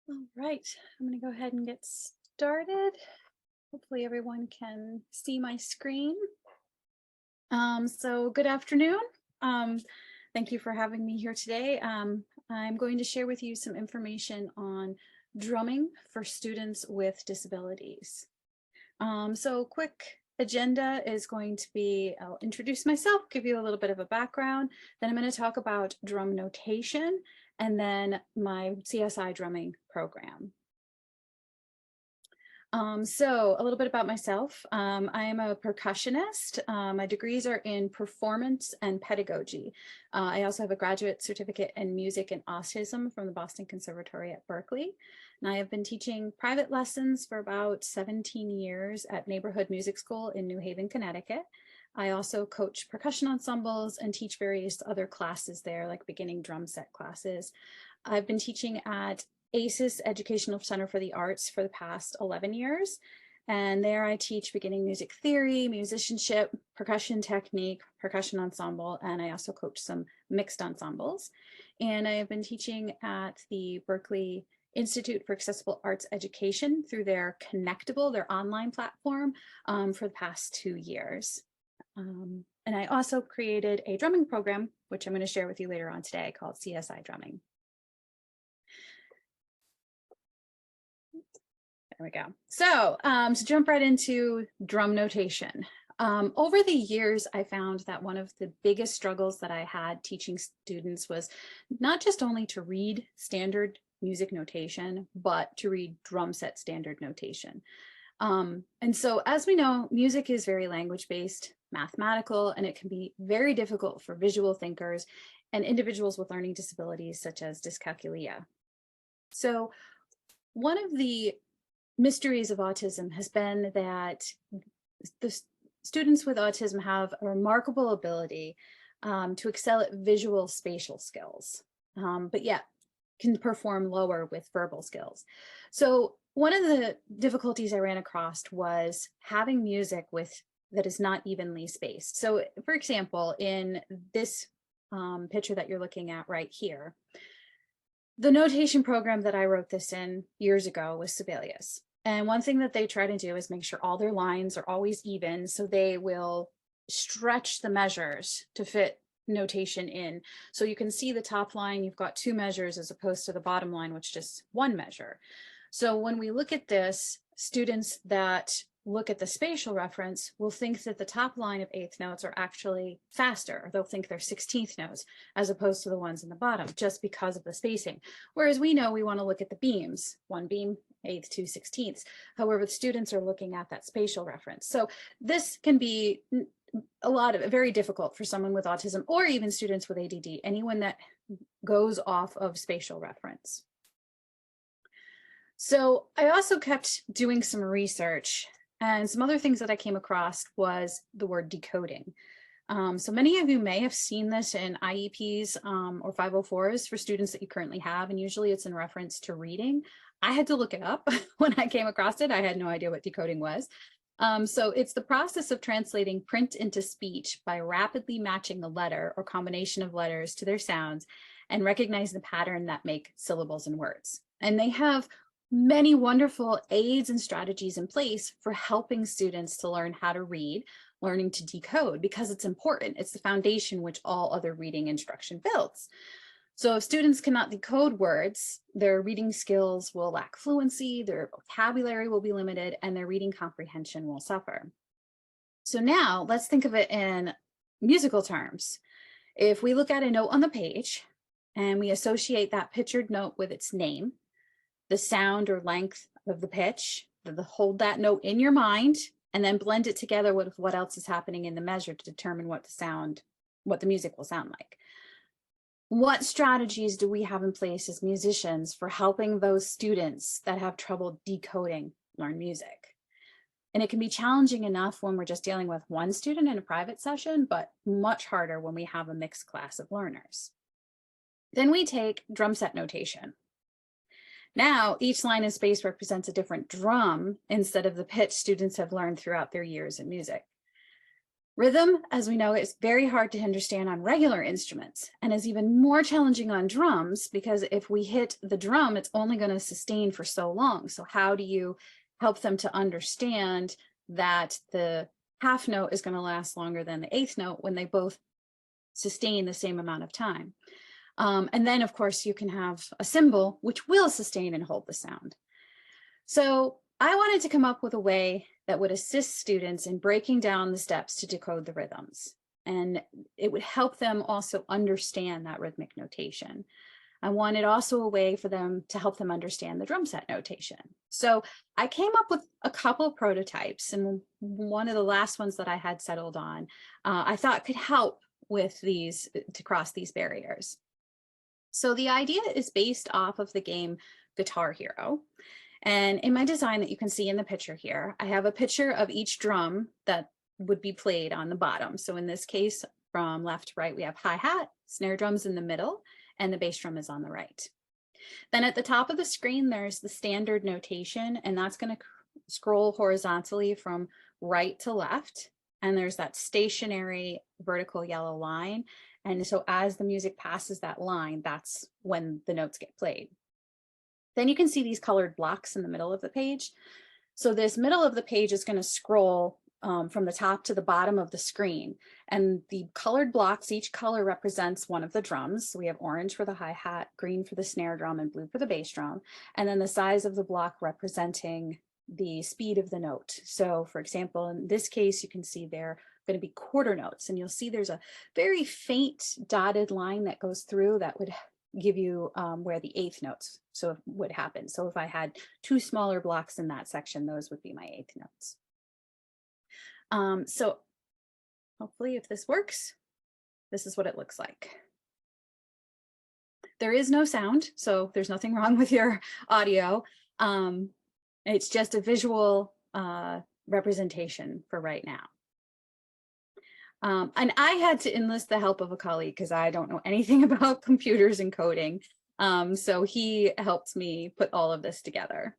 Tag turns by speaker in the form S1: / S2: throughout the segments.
S1: All right, I'm going to go ahead and get started. Hopefully everyone can see my screen. So good afternoon. Um, Thank you for having me here today. I'm going to share with you some information on drumming for students with disabilities. So quick agenda is going to be, I'll introduce myself, give you a little bit of a background, then I'm going to talk about drum notation, and then my CSI drumming program. So a little bit about myself. I am a percussionist. My degrees are in performance and pedagogy. I also have a graduate certificate in music and autism from the Boston Conservatory at Berklee. And I have been teaching private lessons for about 17 years at Neighborhood Music School in New Haven, Connecticut. I also coach percussion ensembles and teach various other classes there, like beginning drum set classes. I've been teaching at ACES Educational Center for the Arts for the past 11 years. And there I teach beginning music theory, musicianship, percussion technique, percussion ensemble, and I also coach some mixed ensembles. And I have been teaching at the Berklee Institute for Accessible Arts Education through their Connectable, their online platform, for the past 2 years. And I also created a drumming program, which I'm going to share with you later on today, called CSI Drumming. There we go. So to jump right into drum notation. Over the years, I found that one of the biggest struggles that I had teaching students was not just only to read standard music notation, but to read drum set standard notation. And so as we know, music is very language-based, mathematical, and it can be very difficult for visual thinkers and individuals with learning disabilities such as dyscalculia. So one of the mysteries of autism has been that the students with autism have a remarkable ability to excel at visual spatial skills, but yet can perform lower with verbal skills. So one of the difficulties I ran across was having music that is not evenly spaced. So for example, in this picture that you're looking at right here, the notation program that I wrote this in years ago was Sibelius. And one thing that they try to do is make sure all their lines are always even. So they will stretch the measures to fit notation in. So you can see the top line, you've got two measures as opposed to the bottom line, which is just one measure. So when we look at this, students that look at the spatial reference will think that the top line of eighth notes are actually faster. They'll think they're 16th notes as opposed to the ones in the bottom, just because of the spacing. Whereas we know we want to look at the beams, one beam, eighth, 2/16. However, the students are looking at that spatial reference. So this can be very difficult for someone with autism or even students with ADD, anyone that goes off of spatial reference. So I also kept doing some research, and some other things that I came across was the word decoding. So many of you may have seen this in IEPs or 504s for students that you currently have, and usually it's in reference to reading. I had to look it up when I came across it. I had no idea what decoding was. So it's the process of translating print into speech by rapidly matching a letter or combination of letters to their sounds and recognize the pattern that make syllables and words. And they have many wonderful aids and strategies in place for helping students to learn how to read, learning to decode, because it's important. It's the foundation which all other reading instruction builds. So if students cannot decode words, their reading skills will lack fluency, their vocabulary will be limited, and their reading comprehension will suffer. So now let's think of it in musical terms. If we look at a note on the page and we associate that pictured note with its name, the sound or length of the pitch, hold that note in your mind, and then blend it together with what else is happening in the measure to determine what the music will sound like. What strategies do we have in place as musicians for helping those students that have trouble decoding learn music? And it can be challenging enough when we're just dealing with one student in a private session, but much harder when we have a mixed class of learners. Then we take drum set notation. Now, each line in space represents a different drum instead of the pitch students have learned throughout their years in music. Rhythm, as we know, is very hard to understand on regular instruments and is even more challenging on drums, because if we hit the drum, it's only going to sustain for so long. So how do you help them to understand that the half note is going to last longer than the eighth note when they both sustain the same amount of time? And then, of course, you can have a cymbal, which will sustain and hold the sound. So I wanted to come up with a way that would assist students in breaking down the steps to decode the rhythms. And it would help them also understand that rhythmic notation. I wanted also a way for them to help them understand the drum set notation. So I came up with a couple of prototypes, and one of the last ones that I had settled on, I thought could help with these, to cross these barriers. So the idea is based off of the game Guitar Hero. And in my design that you can see in the picture here, I have a picture of each drum that would be played on the bottom. So in this case, from left to right, we have hi-hat, snare drums in the middle, and the bass drum is on the right. Then at the top of the screen, there's the standard notation, and that's going to scroll horizontally from right to left. And there's that stationary vertical yellow line. And so as the music passes that line, that's when the notes get played. Then you can see these colored blocks in the middle of the page. So this middle of the page is going to scroll from the top to the bottom of the screen. And the colored blocks, each color represents one of the drums. So we have orange for the hi-hat, green for the snare drum, and blue for the bass drum. And then the size of the block representing the speed of the note. So for example, in this case, you can see they're going to be quarter notes. And you'll see there's a very faint dotted line that goes through that would give you where the eighth notes would happen. So if I had two smaller blocks in that section, those would be my eighth notes. So hopefully if this works, this is what it looks like. There is no sound, so there's nothing wrong with your audio. It's just a visual representation for right now. And I had to enlist the help of a colleague because I don't know anything about computers and coding. So he helped me put all of this together.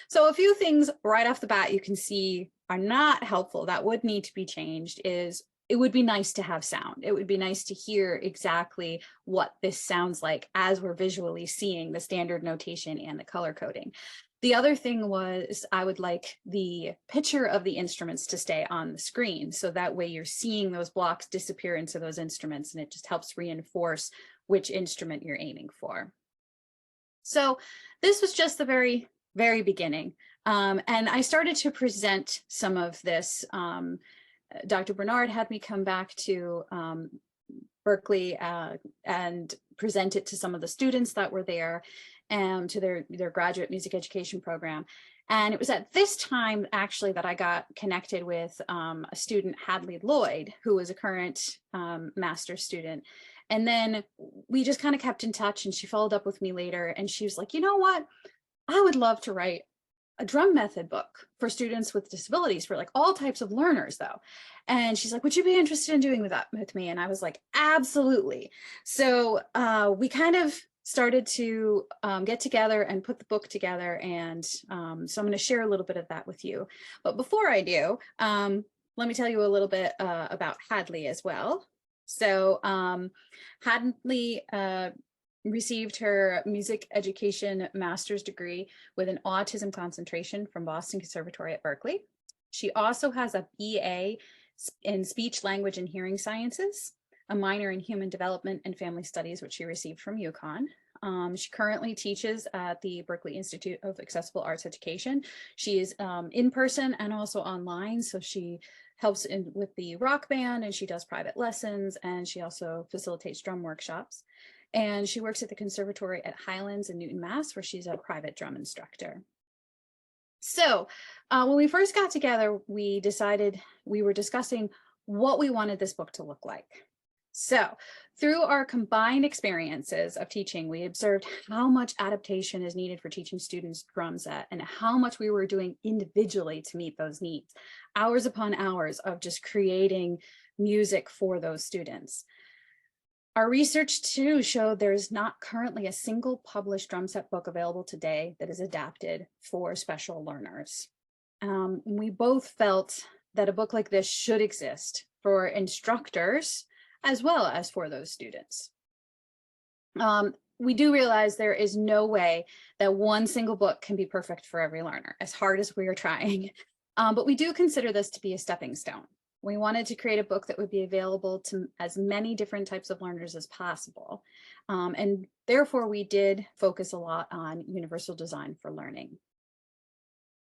S1: So a few things right off the bat you can see are not helpful that would need to be changed is it would be nice to have sound. It would be nice to hear exactly what this sounds like as we're visually seeing the standard notation and the color coding. The other thing was I would like the picture of the instruments to stay on the screen. So that way you're seeing those blocks disappear into those instruments, and it just helps reinforce which instrument you're aiming for. So this was just the very, very beginning. And I started to present some of this. Dr. Bernard had me come back to Berklee and present it to some of the students that were there and to their graduate music education program. And it was at this time actually that I got connected with a student, Hadley Lloyd, who was a current master's student. And then we just kind of kept in touch, and she followed up with me later, and she was like, you know what, I would love to write a drum method book for students with disabilities, for like all types of learners though. And she's like, would you be interested in doing that with me? And I was like, absolutely. So we kind of started to get together and put the book together. And so I'm going to share a little bit of that with you. But before I do, let me tell you a little bit about Hadley as well. So Hadley received her music education master's degree with an autism concentration from Boston Conservatory at Berklee. She also has a BA in speech, language, and hearing sciences, a minor in human development and family studies, which she received from UConn. She currently teaches at the Berklee Institute of Accessible Arts Education. She is in person and also online, so she helps with the rock band, and she does private lessons, and she also facilitates drum workshops. And she works at the conservatory at Highlands in Newton, Mass, where she's a private drum instructor. So when we first got together, we decided we were discussing what we wanted this book to look like. So through our combined experiences of teaching, we observed how much adaptation is needed for teaching students drum set and how much we were doing individually to meet those needs. Hours upon hours of just creating music for those students. Our research too showed there is not currently a single published drum set book available today that is adapted for special learners. We both felt that a book like this should exist for instructors as well as for those students. We do realize there is no way that one single book can be perfect for every learner, as hard as we are trying. But we do consider this to be a stepping stone. We wanted to create a book that would be available to as many different types of learners as possible. And therefore, we did focus a lot on universal design for learning.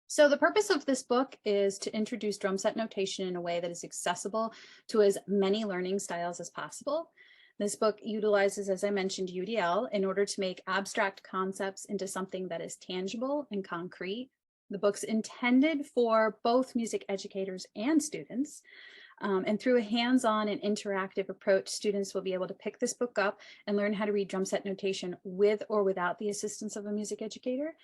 S1: So the purpose of this book is to introduce drum set notation in a way that is accessible to as many learning styles as possible. This book utilizes, as I mentioned, UDL in order to make abstract concepts into something that is tangible and concrete. The book's intended for both music educators and students. And through a hands-on and interactive approach, students will be able to pick this book up and learn how to read drum set notation with or without the assistance of a music educator.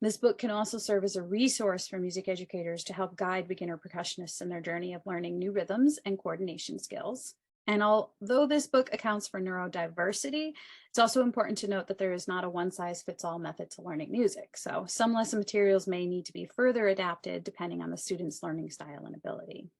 S1: This book can also serve as a resource for music educators to help guide beginner percussionists in their journey of learning new rhythms and coordination skills. And although this book accounts for neurodiversity, it's also important to note that there is not a one-size-fits-all method to learning music. So some lesson materials may need to be further adapted depending on the student's learning style and ability.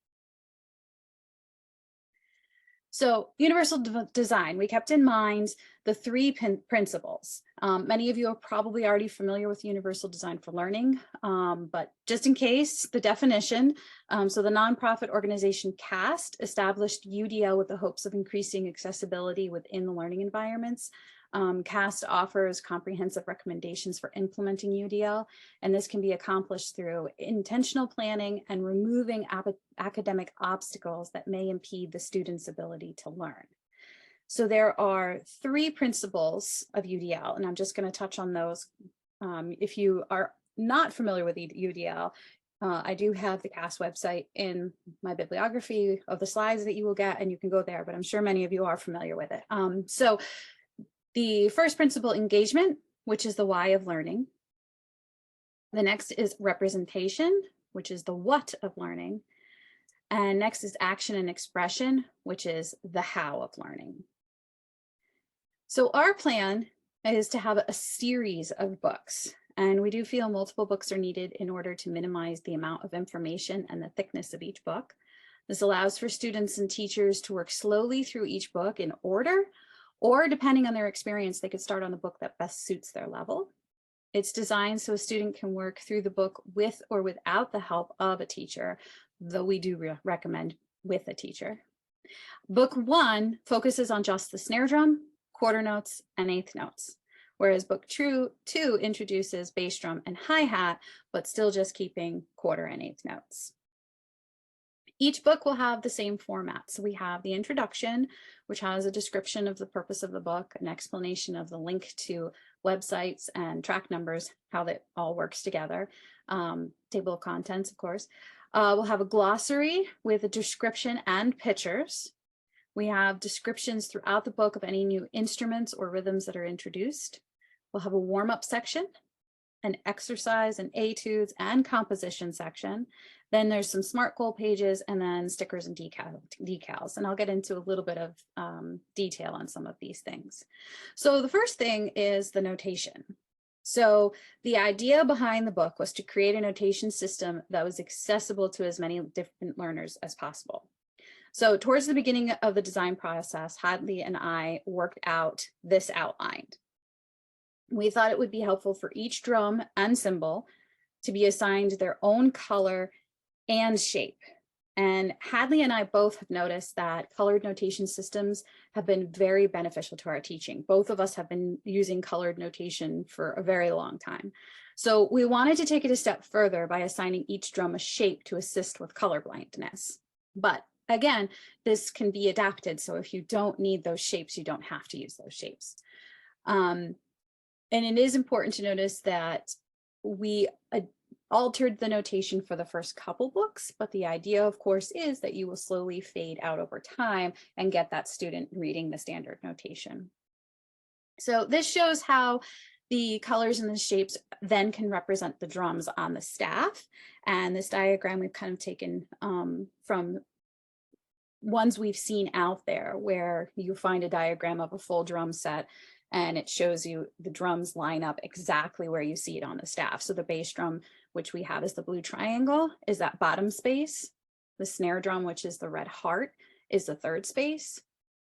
S1: So universal design, we kept in mind the three principles. Many of you are probably already familiar with universal design for learning, but just in case, the definition. So the nonprofit organization CAST established UDL with the hopes of increasing accessibility within the learning environments. CAST offers comprehensive recommendations for implementing UDL, and this can be accomplished through intentional planning and removing academic obstacles that may impede the student's ability to learn. So there are three principles of UDL, and I'm just going to touch on those. If you are not familiar with UDL, I do have the CAST website in my bibliography of the slides that you will get, and you can go there, but I'm sure many of you are familiar with it. So the first principle, engagement, which is the why of learning. The next is representation, which is the what of learning. And next is action and expression, which is the how of learning. So our plan is to have a series of books, and we do feel multiple books are needed in order to minimize the amount of information and the thickness of each book. This allows for students and teachers to work slowly through each book in order, or depending on their experience, they could start on the book that best suits their level. It's designed so a student can work through the book with or without the help of a teacher, though we do recommend with a teacher. Book 1 focuses on just the snare drum, quarter notes, and eighth notes, whereas book 2 introduces bass drum and hi-hat, but still just keeping quarter and eighth notes. Each book will have the same format. So we have the introduction, which has a description of the purpose of the book, an explanation of the link to websites and track numbers, how that all works together, table of contents, of course. We'll have a glossary with a description and pictures. We have descriptions throughout the book of any new instruments or rhythms that are introduced. We'll have a warm-up section, an exercise, an etudes, and composition section. Then there's some SMART goal pages, and then stickers and decals. And I'll get into a little bit of detail on some of these things. So the first thing is the notation. So the idea behind the book was to create a notation system that was accessible to as many different learners as possible. So towards the beginning of the design process, Hadley and I worked out this outline. We thought it would be helpful for each drum and cymbal to be assigned their own color and shape. And Hadley and I both have noticed that colored notation systems have been very beneficial to our teaching. Both of us have been using colored notation for a very long time. So we wanted to take it a step further by assigning each drum a shape to assist with color blindness. But again, this can be adapted. So if you don't need those shapes, you don't have to use those shapes. And it is important to notice that we altered the notation for the first couple books, but the idea, of course, is that you will slowly fade out over time and get that student reading the standard notation. So this shows how the colors and the shapes then can represent the drums on the staff. And this diagram we've kind of taken from ones we've seen out there, where you find a diagram of a full drum set and it shows you the drums line up exactly where you see it on the staff. So the bass drum, which we have as the blue triangle, is that bottom space. The snare drum, which is the red heart, is the third space,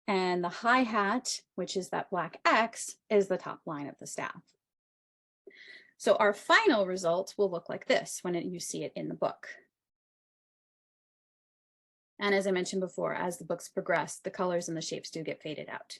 S1: and the hi-hat, which is that black X, is the top line of the staff. So our final result will look like this when you see it in the book. And as I mentioned before, as the books progress, the colors and the shapes do get faded out.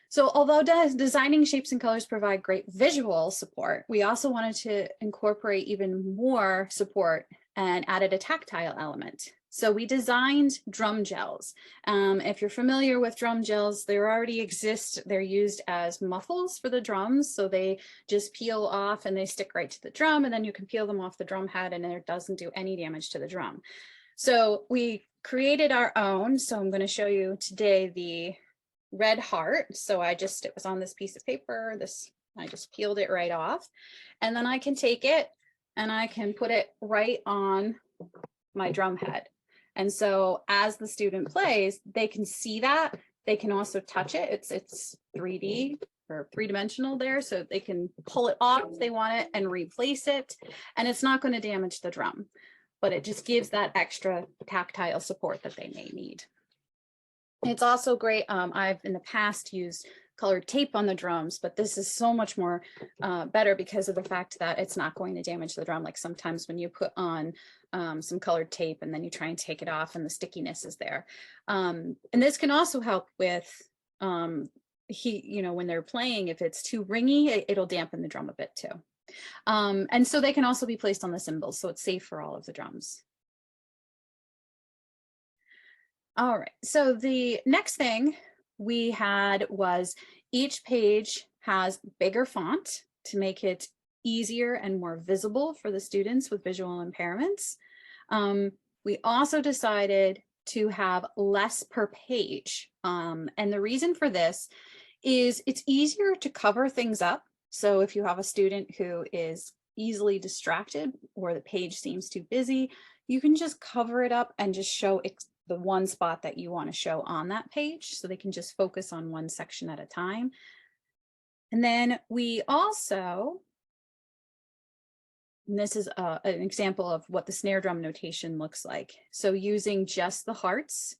S1: So although designing shapes and colors provide great visual support, we also wanted to incorporate even more support and added a tactile element. So we designed drum gels. If you're familiar with drum gels, they already exist. They're used as muffles for the drums. So they just peel off and they stick right to the drum, and then you can peel them off the drum head and it doesn't do any damage to the drum. So we created our own. So I'm going to show you today the red heart. So it was on this piece of paper. I just peeled it right off, and then I can take it and I can put it right on my drum head. And so as the student plays, they can see that. They can also touch it. It's 3D or three-dimensional there, so they can pull it off if they want it and replace it. And it's not going to damage the drum, but it just gives that extra tactile support that they may need. It's also great. I've in the past used colored tape on the drums, but this is so much more better because of the fact that it's not going to damage the drum. Like sometimes when you put on some colored tape and then you try and take it off and the stickiness is there. And this can also help with when they're playing, if it's too ringy, it'll dampen the drum a bit too. And so they can also be placed on the cymbals, so it's safe for all of the drums. All right, so the next thing we had was each page has bigger font to make it easier and more visible for the students with visual impairments. We also decided to have less per page. And the reason for this is it's easier to cover things up. So if you have a student who is easily distracted or the page seems too busy, you can just cover it up and just show the one spot that you want to show on that page, so they can just focus on one section at a time. And then we also, and this is an example of what the snare drum notation looks like. So using just the hearts.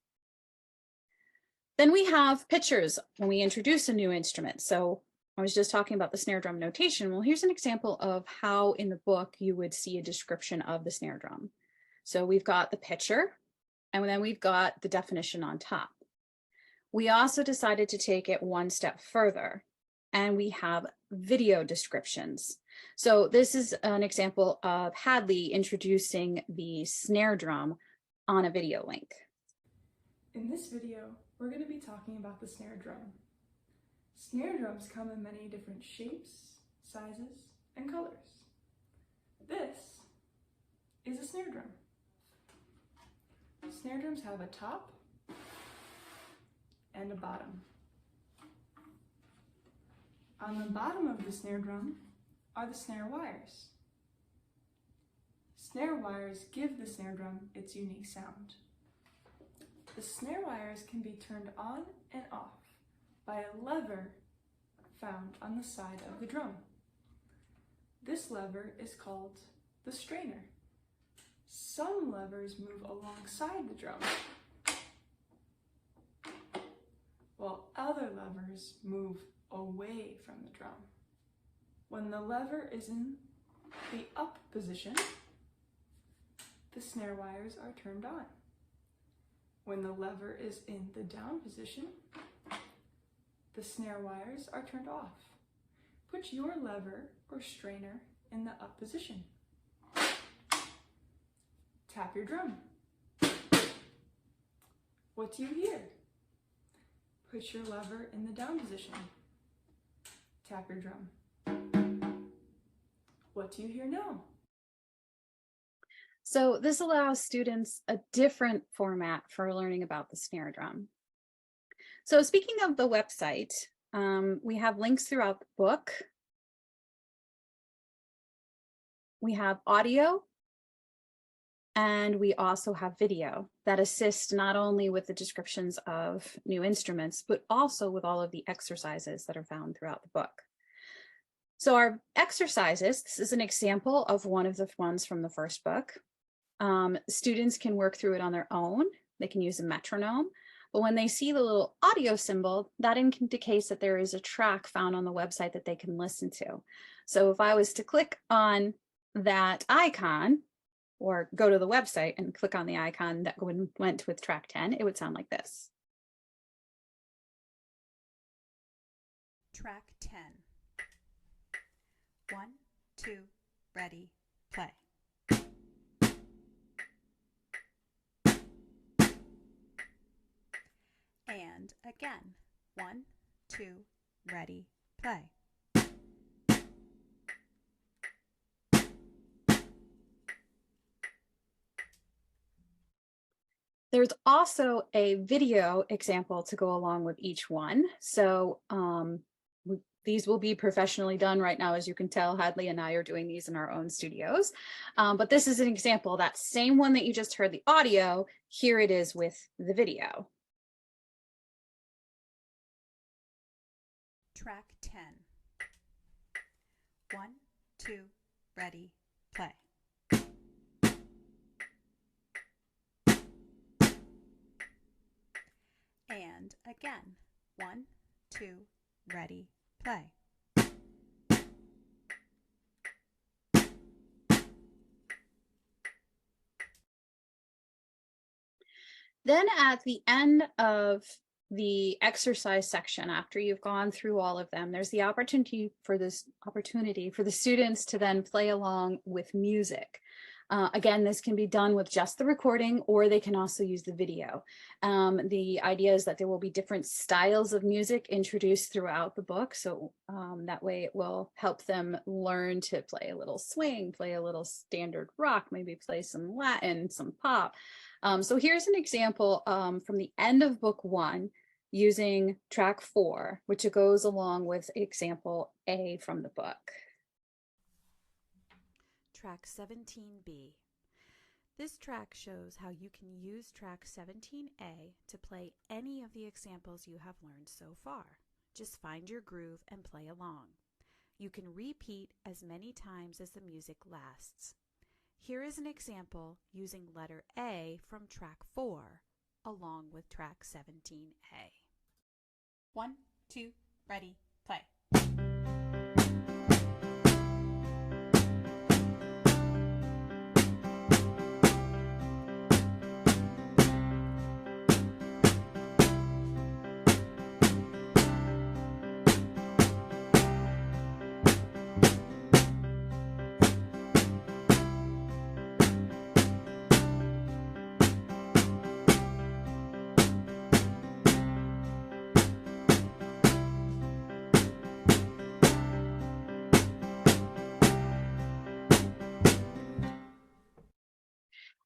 S1: Then we have pictures when we introduce a new instrument. So I was just talking about the snare drum notation. Well, here's an example of how in the book you would see a description of the snare drum. So we've got the picture, and then we've got the definition on top. We also decided to take it one step further, and we have video descriptions. So this is an example of Hadley introducing the snare drum on a video link.
S2: In this video, we're going to be talking about the snare drum. Snare drums come in many different shapes, sizes, and colors. This is a snare drum. Snare drums have a top and a bottom. On the bottom of the snare drum are the snare wires. Snare wires give the snare drum its unique sound. The snare wires can be turned on and off by a lever found on the side of the drum. This lever is called the strainer. Some levers move alongside the drum, while other levers move away from the drum. When the lever is in the up position, the snare wires are turned on. When the lever is in the down position, the snare wires are turned off. Put your lever or strainer in the up position. Tap your drum. What do you hear? Put your lever in the down position. Tap your drum. What do you hear now?
S1: So this allows students a different format for learning about the snare drum. So speaking of the website, we have links throughout the book. We have audio, and we also have video that assist not only with the descriptions of new instruments, but also with all of the exercises that are found throughout the book. So our exercises, this is an example of one of the ones from the first book. Students can work through it on their own. they can use a metronome. But when they see the little audio symbol, that indicates that there is a track found on the website that they can listen to. So if I was to click on that icon or go to the website and click on the icon that went with track 10, it would sound like this.
S3: Track 10. 1, 2, ready, play. And again, 1, 2, ready, play.
S1: There's also a video example to go along with each one. So these will be professionally done right now. As you can tell, Hadley and I are doing these in our own studios. But this is an example, that same one that you just heard the audio, here it is with the video.
S3: Track 10. 1, 2, ready, play. And again, 1, 2, ready, play.
S1: Then at the end of the exercise section, after you've gone through all of them, there's the opportunity for the students to then play along with music. Again, this can be done with just the recording, or they can also use the video. The idea is that there will be different styles of music introduced throughout the book. So that way it will help them learn to play a little swing, play a little standard rock, maybe play some Latin, some pop. So here's an example from the end of book 1 using track 4, which goes along with example A from the book.
S3: Track 17B. This track shows how you can use track 17A to play any of the examples you have learned so far. Just find your groove and play along. You can repeat as many times as the music lasts. Here is an example using letter A from track 4 along with track 17A. 1, 2, ready, play.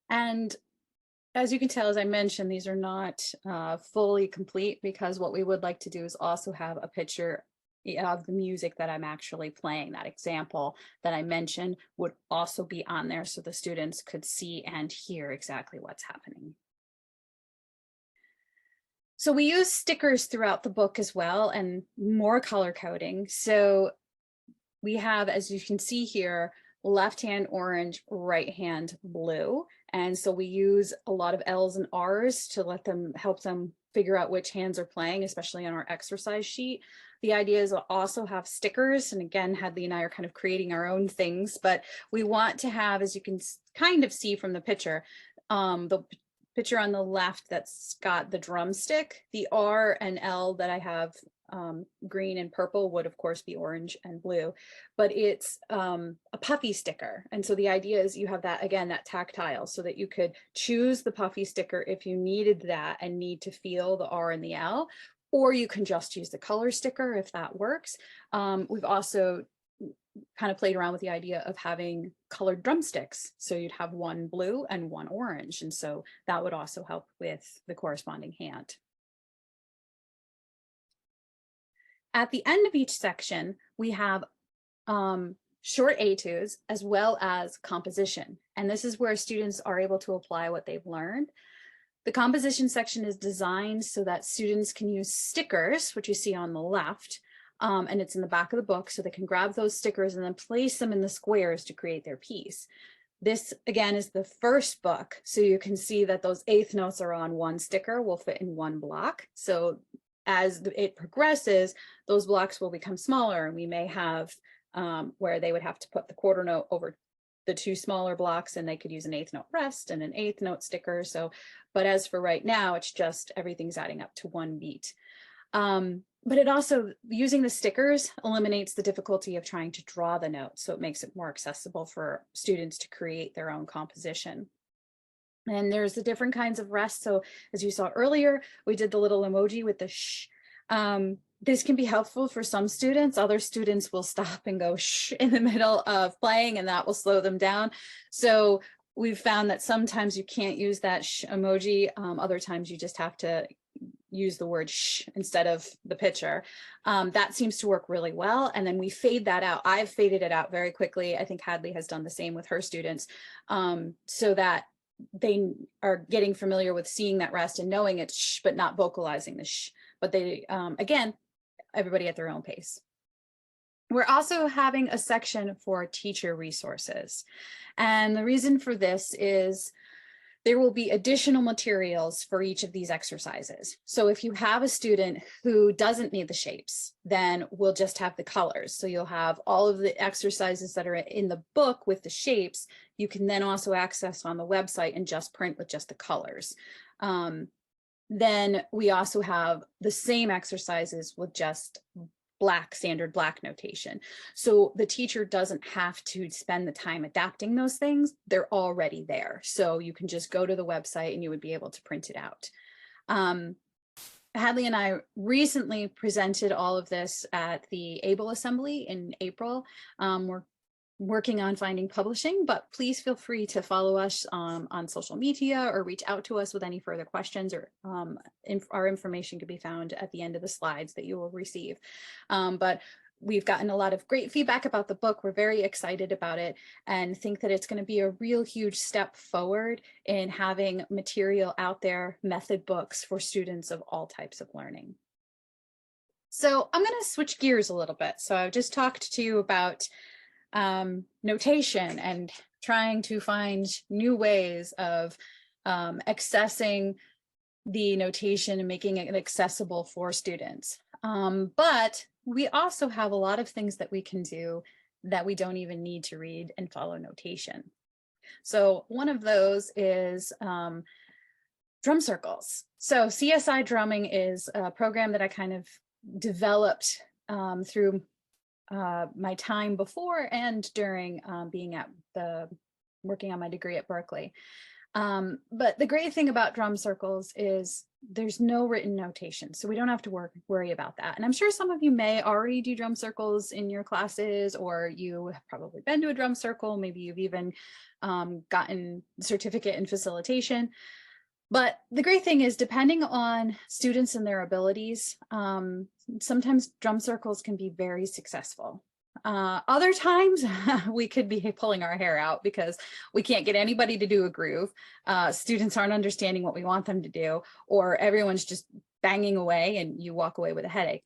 S1: And as you can tell, as I mentioned, these are not fully complete, because what we would like to do is also have a picture of the music that I'm actually playing. That example that I mentioned would also be on there so the students could see and hear exactly what's happening. So we use stickers throughout the book as well, and more color coding. So we have, as you can see here, left hand orange, right hand blue. And so we use a lot of L's and R's to help them figure out which hands are playing, especially on our exercise sheet. The idea is to also have stickers. And again, Hadley and I are kind of creating our own things, but we want to have, as you can kind of see from the picture on the left that's got the drumstick, the R and L that I have green and purple would of course be orange and blue, but it's a puffy sticker. And so the idea is you have that, again, that tactile, so that you could choose the puffy sticker if you needed that and need to feel the R and the L, or you can just use the color sticker if that works. We've also kind of played around with the idea of having colored drumsticks. So you'd have one blue and one orange. And so that would also help with the corresponding hand. At the end of each section, we have short etudes as well as composition. And this is where students are able to apply what they've learned. The composition section is designed so that students can use stickers, which you see on the left, and it's in the back of the book, so they can grab those stickers and then place them in the squares to create their piece. This again is the first book. So you can see that those eighth notes are on one sticker, will fit in one block. So as it progresses, those blocks will become smaller, and we may have where they would have to put the quarter note over the two smaller blocks, and they could use an eighth note rest and an eighth note sticker. So, but as for right now, it's just everything's adding up to one beat. But it also, using the stickers eliminates the difficulty of trying to draw the note. So it makes it more accessible for students to create their own composition. And there's the different kinds of rest. So as you saw earlier, we did the little emoji with the shh. This can be helpful for some students. Other students will stop and go shh in the middle of playing, and that will slow them down. So we've found that sometimes you can't use that shh emoji. Other times you just have to use the word shh instead of the picture. That seems to work really well. And then we fade that out. I've faded it out very quickly. I think Hadley has done the same with her students, so that they are getting familiar with seeing that rest and knowing it's shh, but not vocalizing the shh. But they, again, everybody at their own pace. We're also having a section for teacher resources. And the reason for this is there will be additional materials for each of these exercises. So if you have a student who doesn't need the shapes, then we'll just have the colors. So you'll have all of the exercises that are in the book with the shapes, you can then also access on the website and just print with just the colors. Then we also have the same exercises with just standard black notation. So the teacher doesn't have to spend the time adapting those things. They're already there. So you can just go to the website and you would be able to print it out. Hadley and I recently presented all of this at the ABLE Assembly in April. We're working on finding publishing, but please feel free to follow us on social media or reach out to us with any further questions, or our information can be found at the end of the slides that you will receive. But we've gotten a lot of great feedback about the book. We're very excited about it and think that it's going to be a real huge step forward in having material out there, method books for students of all types of learning. So I'm going to switch gears a little bit. So I've just talked to you about notation and trying to find new ways of accessing the notation and making it accessible for students. But we also have a lot of things that we can do that we don't even need to read and follow notation. So one of those is drum circles. So CSI drumming is a program that I kind of developed through my time before and during being at working on my degree at Berkeley. But the great thing about drum circles is there's no written notation, so we don't have to worry about that. And I'm sure some of you may already do drum circles in your classes, or you have probably been to a drum circle. Maybe you've even gotten a certificate in facilitation. But the great thing is, depending on students and their abilities, sometimes drum circles can be very successful. Other times we could be pulling our hair out because we can't get anybody to do a groove. Students aren't understanding what we want them to do, or everyone's just banging away and you walk away with a headache.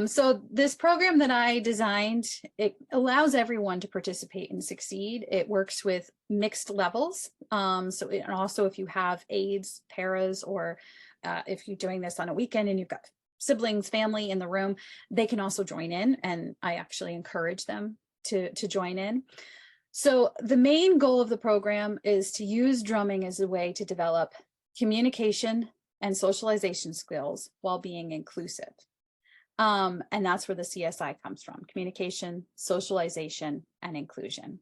S1: So this program that I designed, it allows everyone to participate and succeed. It works with mixed levels. And also if you have aides, paras, or if you're doing this on a weekend and you've got siblings, family in the room, they can also join in, and I actually encourage them to join in. So the main goal of the program is to use drumming as a way to develop communication and socialization skills while being inclusive. And that's where the CSI comes from: communication, socialization, and inclusion.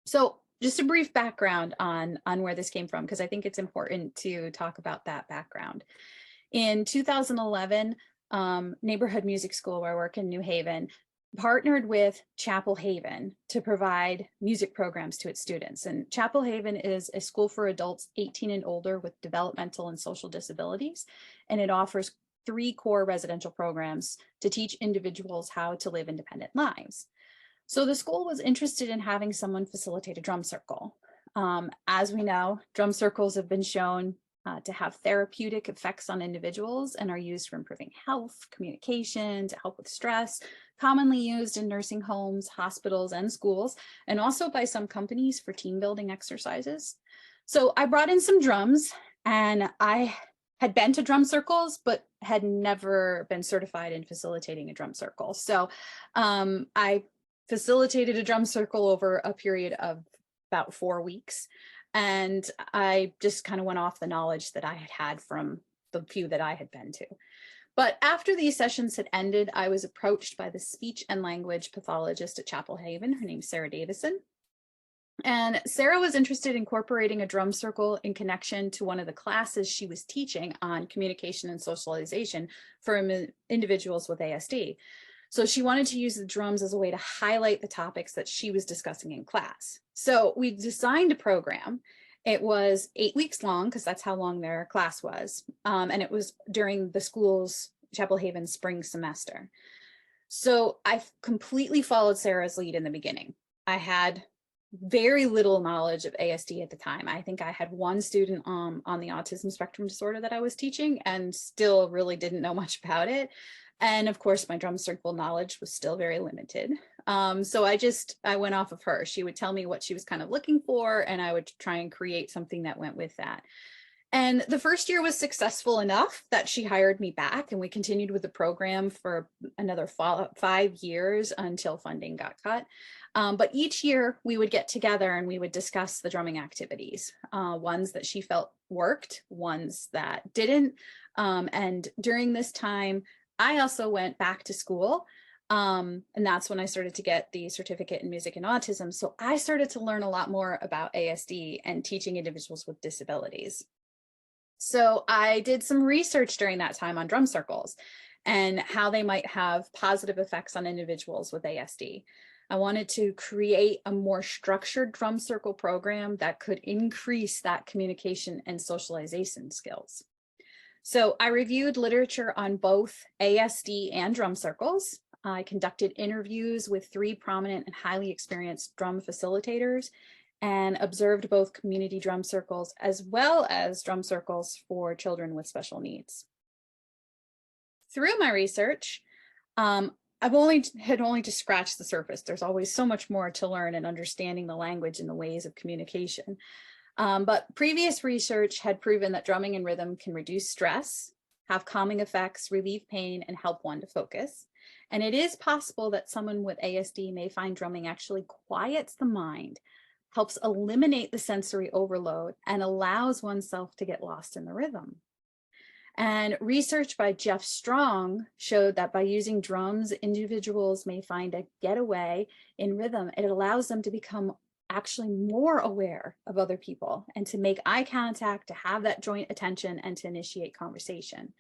S1: So just a brief background on where this came from, because I think it's important to talk about that background. In 2011, Neighborhood Music School, where I work in New Haven, partnered with Chapel Haven to provide music programs to its students. And Chapel Haven is a school for adults 18 and older with developmental and social disabilities, and it offers 3 core residential programs to teach individuals how to live independent lives. So the school was interested in having someone facilitate a drum circle. As we know, drum circles have been shown to have therapeutic effects on individuals and are used for improving health, communication, to help with stress, commonly used in nursing homes, hospitals, and schools, and also by some companies for team building exercises. So I brought in some drums, and I had been to drum circles, but had never been certified in facilitating a drum circle. So I facilitated a drum circle over a period of about 4 weeks. And I just kind of went off the knowledge that I had had from the few that I had been to. But after these sessions had ended, I was approached by the speech and language pathologist at Chapel Haven. Her name's Sarah Davison. And Sarah was interested in incorporating a drum circle in connection to one of the classes she was teaching on communication and socialization for individuals with ASD. So she wanted to use the drums as a way to highlight the topics that she was discussing in class. So we designed a program. It was 8 weeks long, because that's how long their class was. And it was during the school's Chapel Haven spring semester. So I completely followed Sarah's lead in the beginning. I had very little knowledge of ASD at the time. I think I had one student on the autism spectrum disorder that I was teaching, and still really didn't know much about it. And of course, my drum circle knowledge was still very limited. So I went off of her. She would tell me what she was kind of looking for, and I would try and create something that went with that. And the first year was successful enough that she hired me back, and we continued with the program for another 5 years until funding got cut. But each year we would get together and we would discuss the drumming activities, ones that she felt worked, ones that didn't. And during this time, I also went back to school. And that's when I started to get the certificate in music and autism. So I started to learn a lot more about ASD and teaching individuals with disabilities. So I did some research during that time on drum circles and how they might have positive effects on individuals with ASD. I wanted to create a more structured drum circle program that could increase that communication and socialization skills. So I reviewed literature on both ASD and drum circles. I conducted interviews with 3 prominent and highly experienced drum facilitators, and observed both community drum circles as well as drum circles for children with special needs. Through my research, I've only just scratched the surface. There's always so much more to learn in understanding the language and the ways of communication. But previous research had proven that drumming and rhythm can reduce stress, have calming effects, relieve pain, and help one to focus. And it is possible that someone with ASD may find drumming actually quiets the mind, helps eliminate the sensory overload, and allows oneself to get lost in the rhythm. And research by Jeff Strong showed that by using drums, individuals may find a getaway in rhythm. It allows them to become actually more aware of other people and to make eye contact, to have that joint attention, and to initiate conversation.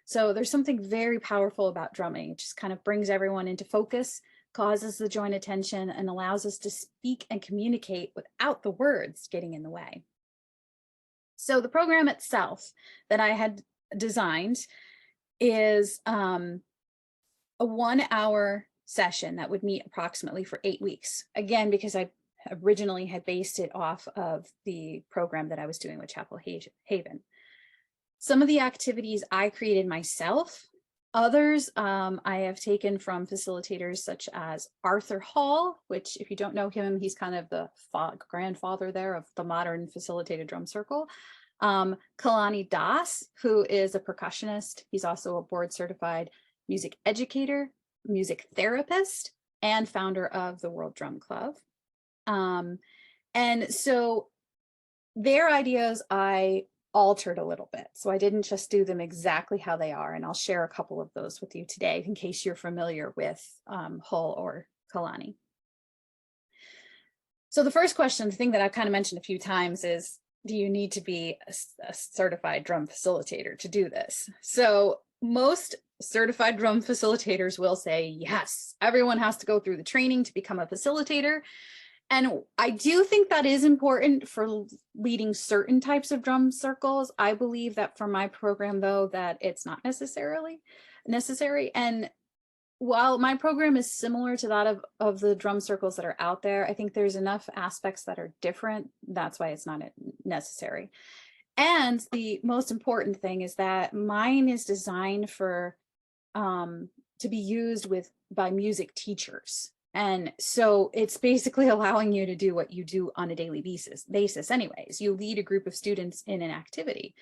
S1: So there's something very powerful about drumming. It just kind of brings everyone into focus, causes the joint attention, and allows us to speak and communicate without the words getting in the way. So the program itself that I had designed is a 1-hour session that would meet approximately for 8 weeks. Again, because I originally had based it off of the program that I was doing with Chapel Haven. Some of the activities I created myself. Others I have taken from facilitators such as Arthur Hall, which, if you don't know him, he's kind of the grandfather there of the modern facilitated drum circle. Kalani Das, who is a percussionist. He's also a board certified music educator, music therapist, and founder of the World Drum Club. And so their ideas I altered a little bit. So I didn't just do them exactly how they are. And I'll share a couple of those with you today in case you're familiar with Hull or Kalani. So the first question, the thing that I've kind of mentioned a few times is, do you need to be a certified drum facilitator to do this? So most certified drum facilitators will say, yes, everyone has to go through the training to become a facilitator. And I do think that is important for leading certain types of drum circles. I believe that for my program, though, that it's not necessarily necessary. And while my program is similar to that of the drum circles that are out there, I think there's enough aspects that are different. That's why it's not necessary. And the most important thing is that mine is designed for to be used by music teachers. And so it's basically allowing you to do what you do on a daily basis anyways. You lead a group of students in an activity.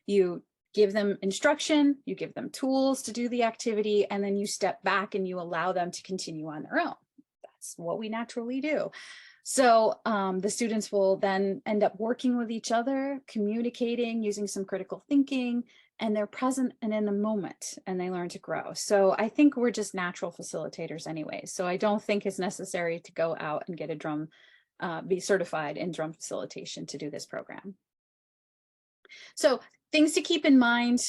S1: You give them instruction, you give them tools to do the activity, and then you step back and you allow them to continue on their own. That's what we naturally do. So the students will then end up working with each other, communicating, using some critical thinking, and they're present and in the moment, and they learn to grow. So I think we're just natural facilitators anyway. So I don't think it's necessary to go out and get a drum, be certified in drum facilitation to do this program. So things to keep in mind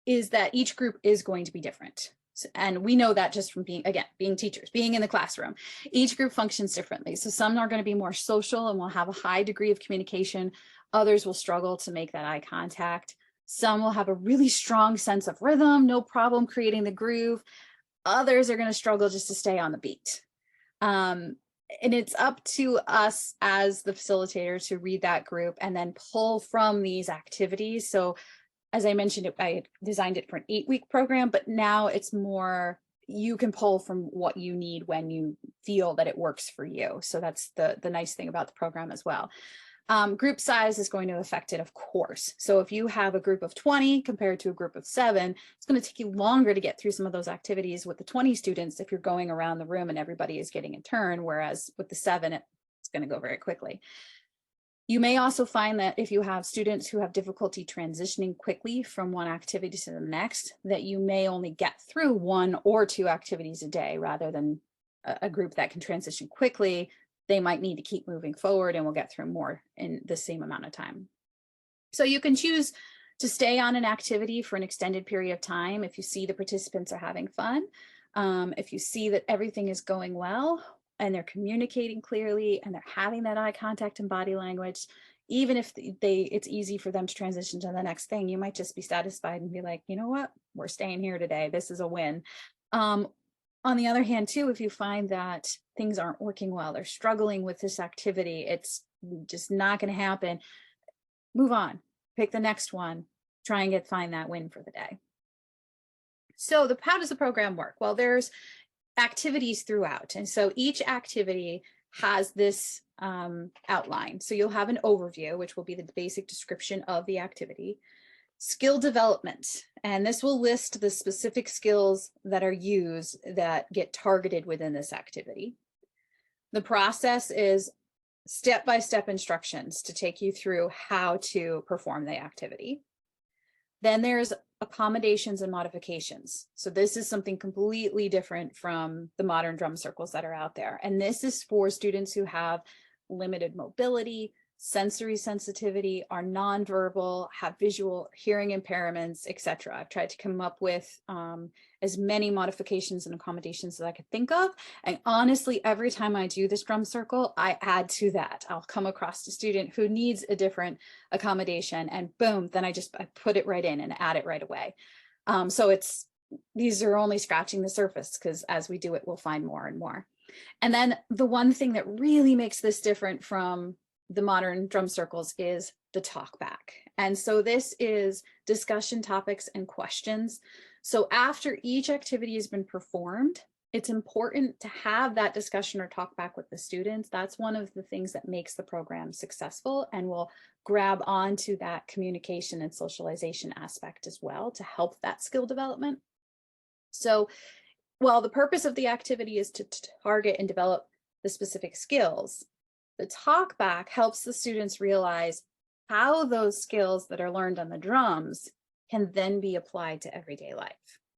S1: is that each group is going to be different. And we know that just from being teachers, being in the classroom. Each group functions differently. So some are going to be more social and will have a high degree of communication. Others will struggle to make that eye contact. Some will have a really strong sense of rhythm, no problem creating the groove. Others are going to struggle just to stay on the beat. And it's up to us as the facilitator to read that group and then pull from these activities. So as I mentioned, I designed it for an 8-week program, but now it's more, you can pull from what you need when you feel that it works for you. So that's the nice thing about the program as well. Group size is going to affect it, of course. So if you have a group of 20 compared to a group of 7, it's going to take you longer to get through some of those activities with the 20 students if you're going around the room and everybody is getting a turn, whereas with the 7, it's going to go very quickly. You may also find that if you have students who have difficulty transitioning quickly from one activity to the next, that you may only get through 1 or 2 activities a day rather than a group that can transition quickly. They might need to keep moving forward and we'll get through more in the same amount of time. So you can choose to stay on an activity for an extended period of time if you see the participants are having fun, if you see that everything is going well, and they're communicating clearly and they're having that eye contact and body language. Even if it's easy for them to transition to the next thing, you might just be satisfied and be like, you know what, we're staying here today. This is a win. On the other hand, too, if you find that things aren't working well, they're struggling with this activity, it's just not going to happen, move on, pick the next one, try and find that win for the day. So how does the program work? Well, there's activities throughout. And so each activity has this outline. So you'll have an overview, which will be the basic description of the activity. Skill development, and this will list the specific skills that are used that get targeted within this activity. The process is step-by-step instructions to take you through how to perform the activity. Then there's accommodations and modifications. So this is something completely different from the modern drum circles that are out there. And this is for students who have limited mobility, sensory sensitivity, are nonverbal, have visual hearing impairments, etc. I've tried to come up with as many modifications and accommodations as I could think of. And honestly, every time I do this drum circle, I add to that. I'll come across a student who needs a different accommodation and boom, then I put it right in and add it right away. So these are only scratching the surface because as we do it, we'll find more and more. And then the one thing that really makes this different from the modern drum circles is the talk back. And so this is discussion topics and questions. So after each activity has been performed, it's important to have that discussion or talk back with the students. That's one of the things that makes the program successful and will grab onto that communication and socialization aspect as well to help that skill development. So while the purpose of the activity is to target and develop the specific skills, the talk back helps the students realize how those skills that are learned on the drums can then be applied to everyday life,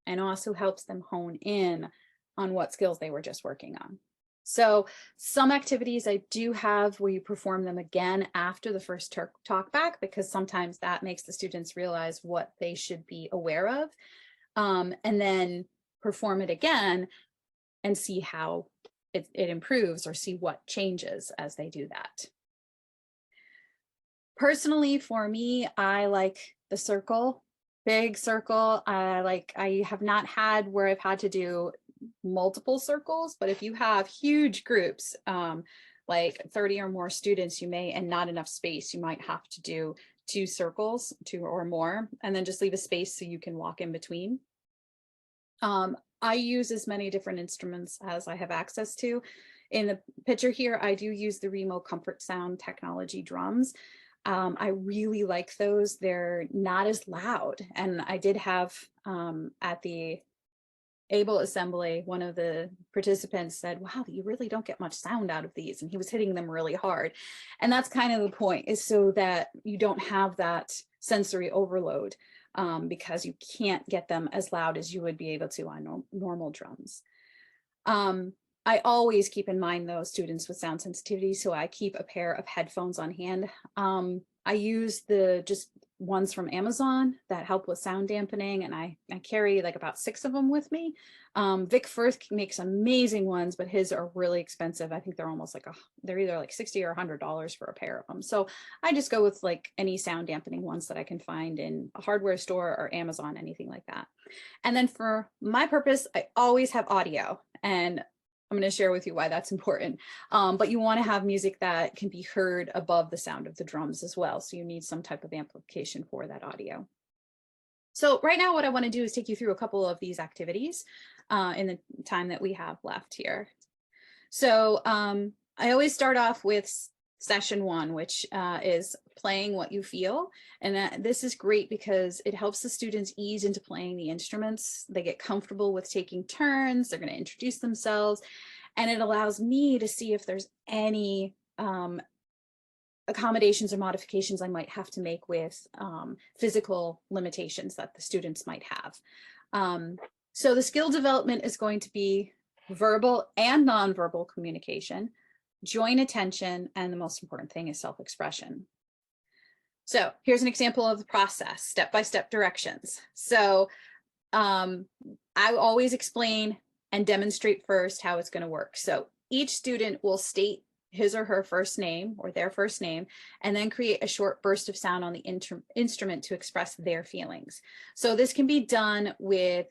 S1: and also helps them hone in on what skills they were just working on. So some activities I do have where you perform them again after the first talk back, because sometimes that makes the students realize what they should be aware of, and then perform it again and see how it improves or see what changes as they do that. Personally, for me, I like the circle, big circle. I have not had where I've had to do multiple circles, but if you have huge groups, like 30 or more students, and not enough space, you might have to do 2 circles, 2 or more, and then just leave a space so you can walk in between. I use as many different instruments as I have access to. In the picture here, I do use the Remo Comfort Sound Technology drums. I really like those. They're not as loud. And I did have at the Able assembly, one of the participants said, wow, you really don't get much sound out of these. And he was hitting them really hard. And that's kind of the point, is so that you don't have that sensory overload, because you can't get them as loud as you would be able to on normal drums. I always keep in mind those students with sound sensitivity, so I keep a pair of headphones on hand. I use the just ones from Amazon that help with sound dampening, and I carry like about 6 of them with me. Vic Firth makes amazing ones, but his are really expensive. I think they're almost like they're either like $60 or $100 for a pair of them. So I just go with like any sound dampening ones that I can find in a hardware store or Amazon, anything like that. And then for my purpose, I always have audio, and I'm going to share with you why that's important. But you want to have music that can be heard above the sound of the drums as well. So you need some type of amplification for that audio. So right now, what I want to do is take you through a couple of these activities in the time that we have left here. So I always start off with session 1, which is playing what you feel. And this is great because it helps the students ease into playing the instruments. They get comfortable with taking turns. They're going to introduce themselves. And it allows me to see if there's any accommodations or modifications I might have to make with physical limitations that the students might have. So the skill development is going to be verbal and nonverbal communication, joint attention, and the most important thing is self-expression. So here's an example of the process, step-by-step directions. So I always explain and demonstrate first how it's going to work. So each student will state his or her first name or their first name, and then create a short burst of sound on the instrument to express their feelings. So this can be done with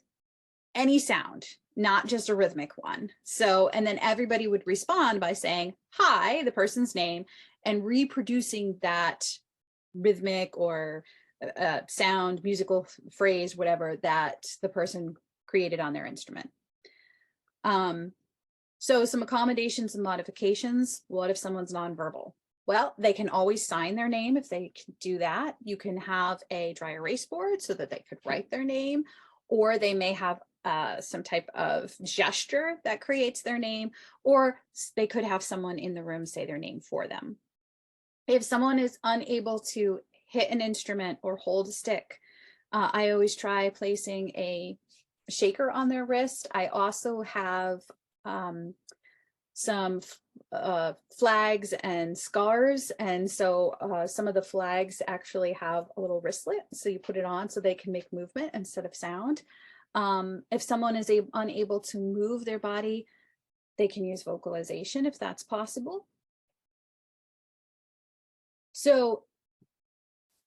S1: any sound, not just a rhythmic one. So, and then everybody would respond by saying, hi, the person's name, and reproducing that rhythmic or sound, musical phrase, whatever that the person created on their instrument. So some accommodations and modifications. What if someone's nonverbal? Well, they can always sign their name if they can do that. You can have a dry erase board so that they could write their name, or they may have some type of gesture that creates their name, or they could have someone in the room say their name for them. If someone is unable to hit an instrument or hold a stick, I always try placing a shaker on their wrist. I also have some flags and scars, and so some of the flags actually have a little wristlet, so you put it on so they can make movement instead of sound. If someone is unable to move their body, they can use vocalization if that's possible. So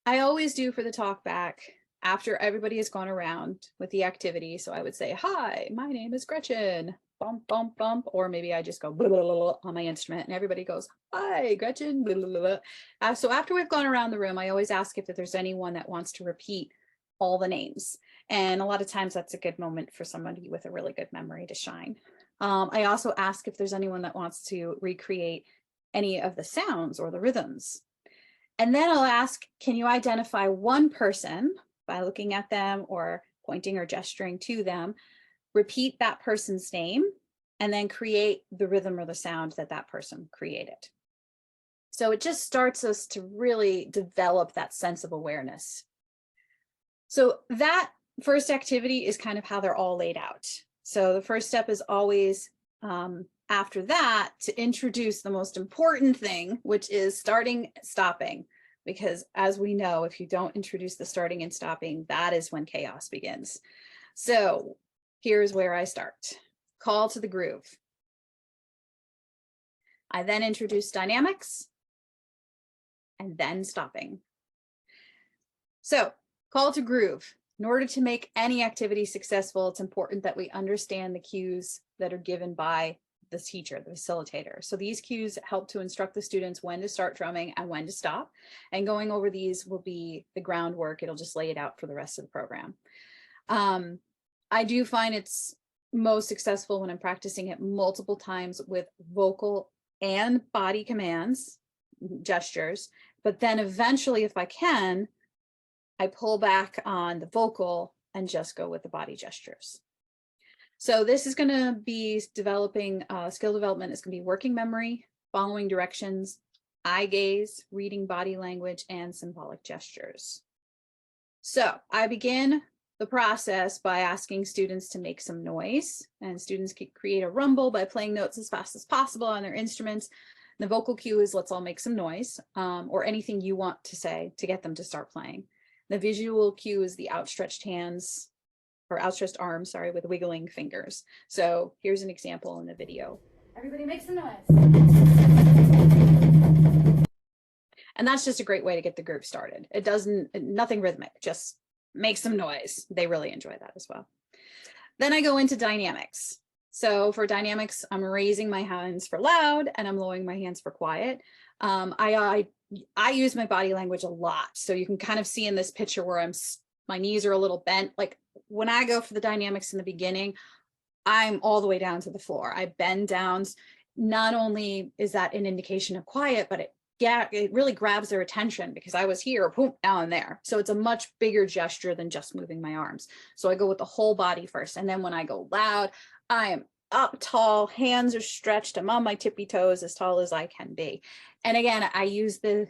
S1: I always do for the talk back after everybody has gone around with the activity. So I would say, hi, my name is Gretchen, bump, bump, bump, or maybe I just go blah, blah, blah, blah, on my instrument and everybody goes, hi, Gretchen, blah, blah, blah, blah. So after we've gone around the room, I always ask if there's anyone that wants to repeat all the names. And a lot of times that's a good moment for somebody with a really good memory to shine. I also ask if there's anyone that wants to recreate any of the sounds or the rhythms. And then I'll ask, can you identify one person by looking at them or pointing or gesturing to them, repeat that person's name, and then create the rhythm or the sound that that person created. So it just starts us to really develop that sense of awareness. So that first activity is kind of how they're all laid out. So the first step is always after that to introduce the most important thing, which is starting, stopping. Because as we know, if you don't introduce the starting and stopping, that is when chaos begins. So here's where I start. Call to the groove. I then introduce dynamics and then stopping. So call to groove. In order to make any activity successful, it's important that we understand the cues that are given by the teacher, the facilitator. So these cues help to instruct the students when to start drumming and when to stop. And going over these will be the groundwork. It'll just lay it out for the rest of the program. I do find it's most successful when I'm practicing it multiple times with vocal and body commands, gestures, but then eventually, if I can, I pull back on the vocal and just go with the body gestures. So this is going to be developing skill development. It's going to be working memory, following directions, eye gaze, reading body language, and symbolic gestures. So I begin the process by asking students to make some noise, and students can create a rumble by playing notes as fast as possible on their instruments. The vocal cue is let's all make some noise, or anything you want to say to get them to start playing. The visual cue is the outstretched hands or outstretched arms, sorry, with wiggling fingers. So here's an example in the video.
S3: Everybody make some noise.
S1: And that's just a great way to get the group started. It doesn't, nothing rhythmic, just make some noise. They really enjoy that as well. Then I go into dynamics. So for dynamics, I'm raising my hands for loud and I'm lowering my hands for quiet. I use my body language a lot. So you can kind of see in this picture where my knees are a little bent. Like when I go for the dynamics in the beginning, I'm all the way down to the floor. I bend down. Not only is that an indication of quiet, but it really grabs their attention because I was here, boom, now I'm there. So it's a much bigger gesture than just moving my arms. So I go with the whole body first. And then when I go loud, I am up tall, hands are stretched. I'm on my tippy toes as tall as I can be. And again, I use the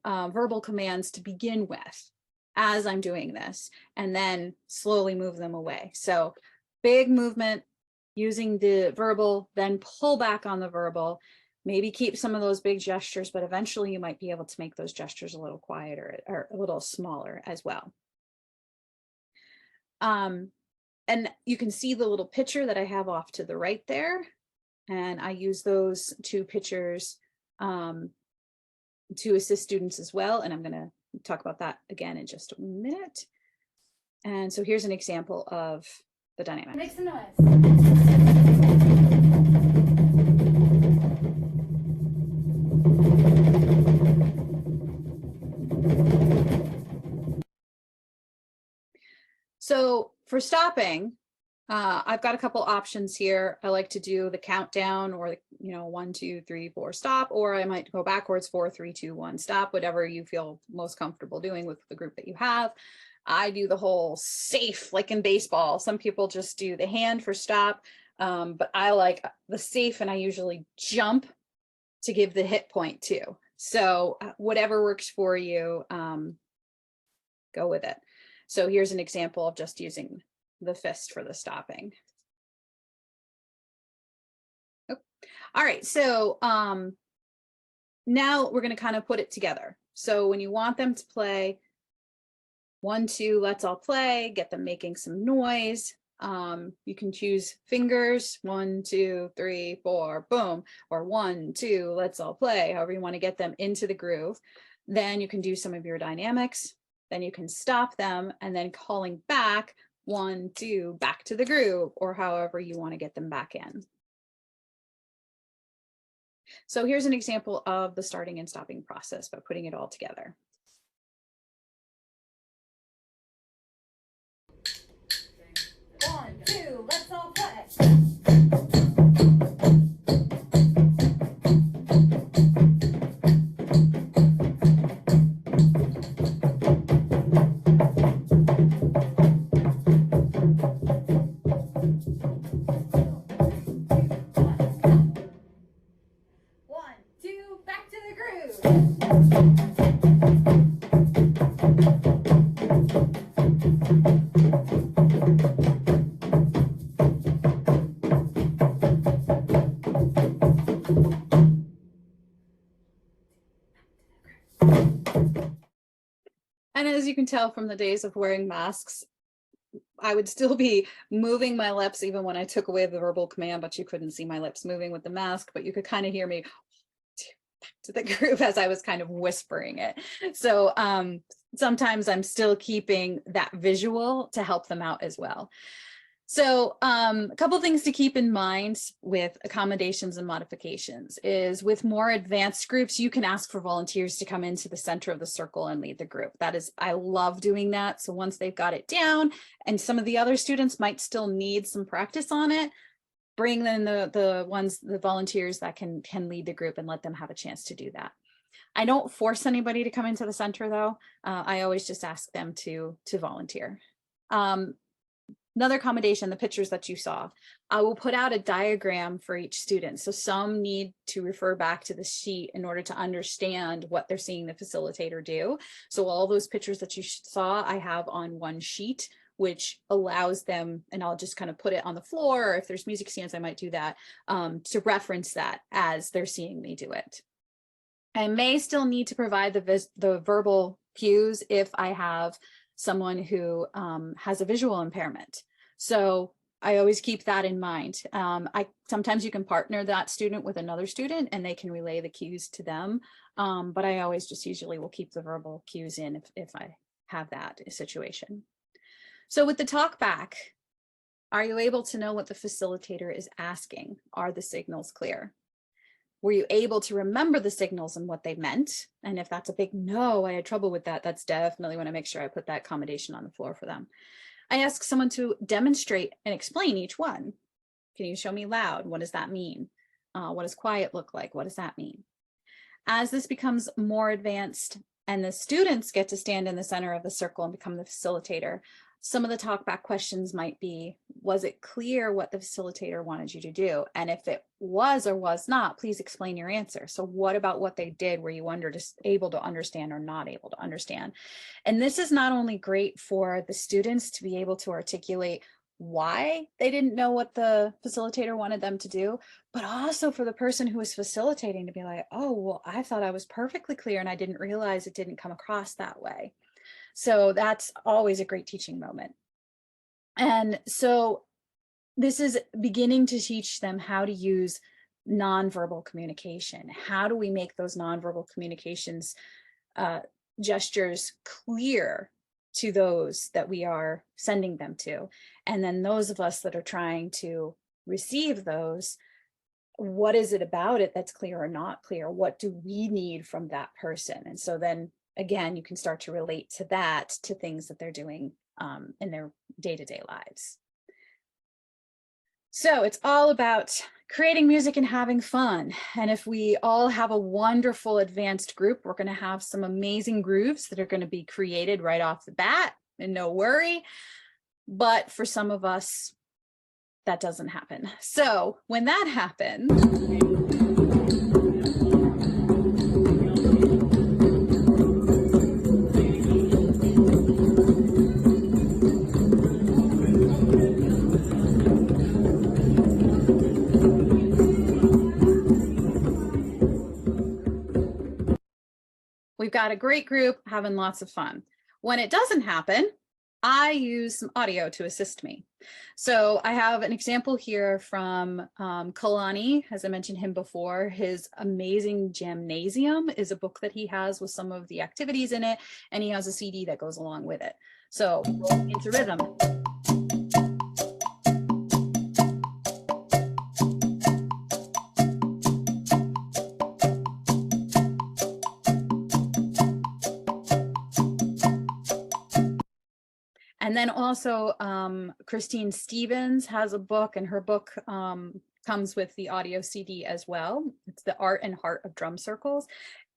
S1: verbal commands to begin with as I'm doing this, and then slowly move them away. So big movement using the verbal, then pull back on the verbal, maybe keep some of those big gestures, but eventually you might be able to make those gestures a little quieter or a little smaller as well. And you can see the little picture that I have off to the right there. And I use those two pictures to assist students as well. And I'm going to talk about that again in just a minute. And so here's an example of the dynamic.
S3: Make some noise.
S1: So for stopping, I've got a couple options here. I like to do the countdown or, 1, 2, 3, 4, stop, or I might go backwards, 4, 3, 2, 1, stop, whatever you feel most comfortable doing with the group that you have. I do the whole safe, like in baseball. Some people just do the hand for stop, but I like the safe and I usually jump to give the hit point too. So whatever works for you, go with it. So here's an example of just using the fist for the stopping. Oh. All right, so now we're going to kind of put it together. So when you want them to play 1, 2, let's all play, get them making some noise. You can choose fingers, 1, 2, 3, 4, boom, or 1, 2, let's all play, however you want to get them into the groove. Then you can do some of your dynamics. Then you can stop them and then calling back 1, 2, back to the groove, or however you want to get them back in. So here's an example of the starting and stopping process by putting it all together.
S3: One, two, let's all play.
S1: And as you can tell from the days of wearing masks, I would still be moving my lips even when I took away the verbal command, but you couldn't see my lips moving with the mask, but you could kind of hear me back to the groove as I was kind of whispering it. So sometimes I'm still keeping that visual to help them out as well. So a couple things to keep in mind with accommodations and modifications is with more advanced groups, you can ask for volunteers to come into the center of the circle and lead the group. That is, I love doing that. So once they've got it down and some of the other students might still need some practice on it, bring in the volunteers that can lead the group and let them have a chance to do that. I don't force anybody to come into the center though. I always just ask them to volunteer. Another accommodation, the pictures that you saw, I will put out a diagram for each student. So some need to refer back to the sheet in order to understand what they're seeing the facilitator do. So all those pictures that you saw, I have on one sheet, which allows them, and I'll just kind of put it on the floor, or if there's music stands, I might do that, to reference that as they're seeing me do it. I may still need to provide the verbal cues if I have someone who has a visual impairment. So I always keep that in mind. Sometimes you can partner that student with another student and they can relay the cues to them. But I always just usually will keep the verbal cues in if I have that situation. So with the talk back, are you able to know what the facilitator is asking? Are the signals clear? Were you able to remember the signals and what they meant? And if that's a big no, I had trouble with that, that's definitely when I make sure I put that accommodation on the floor for them. I ask someone to demonstrate and explain each one. Can you show me loud? What does that mean? What does quiet look like? What does that mean? As this becomes more advanced and the students get to stand in the center of the circle and become the facilitator, some of the talk back questions might be, was it clear what the facilitator wanted you to do? And if it was or was not, please explain your answer. So what about what they did were you able to understand or not able to understand? And this is not only great for the students to be able to articulate why they didn't know what the facilitator wanted them to do, but also for the person who was facilitating to be like, oh, well, I thought I was perfectly clear and I didn't realize it didn't come across that way. So that's always a great teaching moment. And so this is beginning to teach them how to use nonverbal communication. How do we make those nonverbal communications gestures clear to those that we are sending them to? And then those of us that are trying to receive those, what is it about it that's clear or not clear? What do we need from that person? And so then again, you can start to relate to that, to things that they're doing in their day-to-day lives. So it's all about creating music and having fun. And if we all have a wonderful advanced group, we're going to have some amazing grooves that are going to be created right off the bat, and no worry. But for some of us, that doesn't happen. So when that happens, we've got a great group having lots of fun. When it doesn't happen, I use some audio to assist me. So I have an example here from Kalani, as I mentioned him before. His amazing Jamnasium is a book that he has with some of the activities in it, and he has a CD that goes along with it. So into rhythm. And then also Christine Stevens has a book, and her book comes with the audio CD as well. It's The Art and Heart of Drum Circles.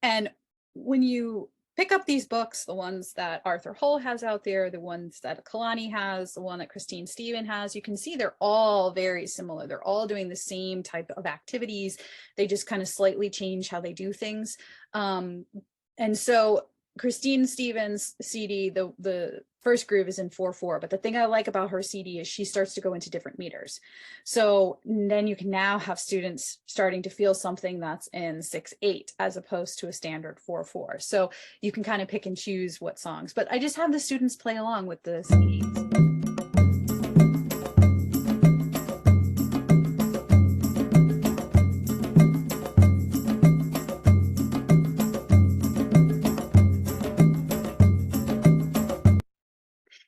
S1: And when you pick up these books, the ones that Arthur Hull has out there, the ones that Kalani has, the one that Christine Stevens has, you can see they're all very similar. They're all doing the same type of activities. They just kind of slightly change how they do things. And so Christine Stevens' CD, the first groove is in 4/4, but the thing I like about her CD is she starts to go into different meters. So then you can now have students starting to feel something that's in 6/8 as opposed to a standard 4/4. So you can kind of pick and choose what songs, but I just have the students play along with the CDs.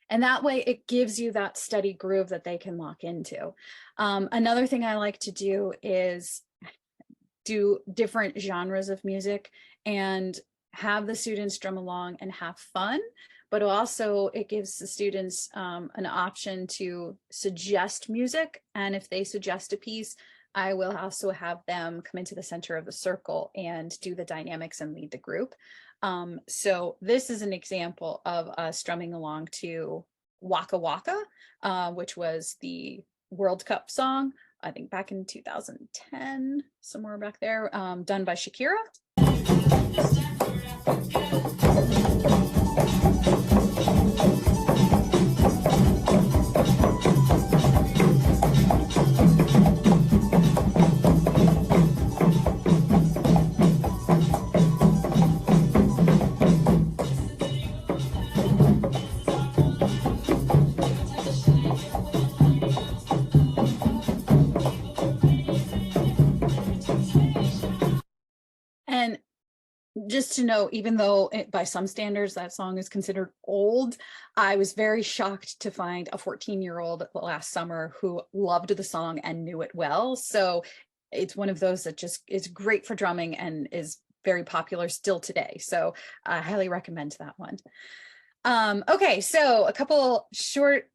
S1: And that way it gives you that steady groove that they can lock into. Another thing I like to do is do different genres of music and have the students drum along and have fun, but also it gives the students an option to suggest music. And if they suggest a piece, I will also have them come into the center of the circle and do the dynamics and lead the group. So this is an example of us strumming along to Waka Waka, which was the World Cup song, I think back in 2010, somewhere back there, done by Shakira. And just to know, even though by some standards that song is considered old, I was very shocked to find a 14-year-old last summer who loved the song and knew it well. So it's one of those that just is great for drumming and is very popular still today. So I highly recommend that one. Okay, so a couple short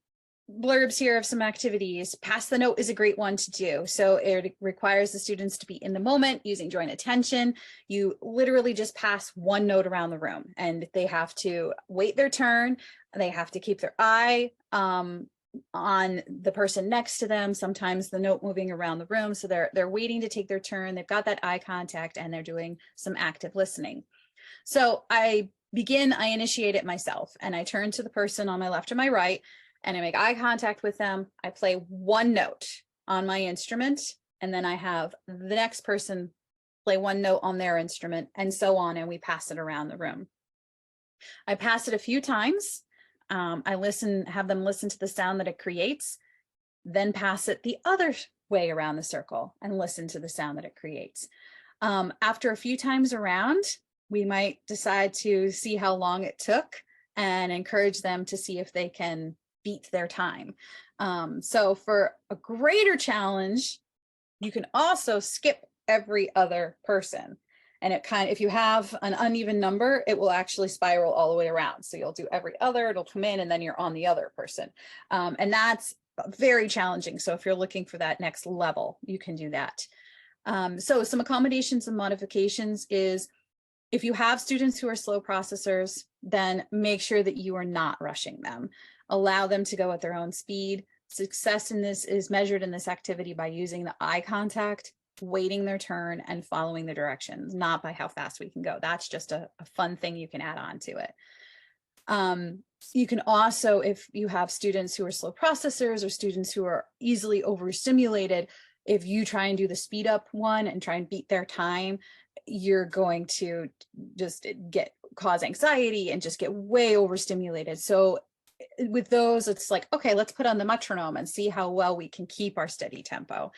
S1: blurbs here of some activities. Pass the note is a great one to do. So it requires the students to be in the moment using joint attention. You literally just pass one note around the room and they have to wait their turn. They have to keep their eye on the person next to them. Sometimes the note moving around the room. So they're waiting to take their turn. They've got that eye contact and they're doing some active listening. So I initiate it myself and I turn to the person on my left or my right and I make eye contact with them. I play one note on my instrument, and then I have the next person play one note on their instrument, and so on, and we pass it around the room. I pass it a few times. I have them listen to the sound that it creates, then pass it the other way around the circle and listen to the sound that it creates. After a few times around, we might decide to see how long it took and encourage them to see if they can beat their time. So for a greater challenge, you can also skip every other person. And if you have an uneven number, it will actually spiral all the way around. So you'll do every other, it'll come in, and then you're on the other person. And that's very challenging. So if you're looking for that next level, you can do that. So some accommodations and modifications is, if you have students who are slow processors, then make sure that you are not rushing them. Allow them to go at their own speed. Success in this is measured in this activity by using the eye contact, waiting their turn, and following the directions, not by how fast we can go. That's just a fun thing you can add on to it. You can also, if you have students who are slow processors or students who are easily overstimulated, if you try and do the speed up one and try and beat their time, you're going to just cause anxiety and just get way overstimulated. So with those, it's like, okay, let's put on the metronome and see how well we can keep our steady tempo,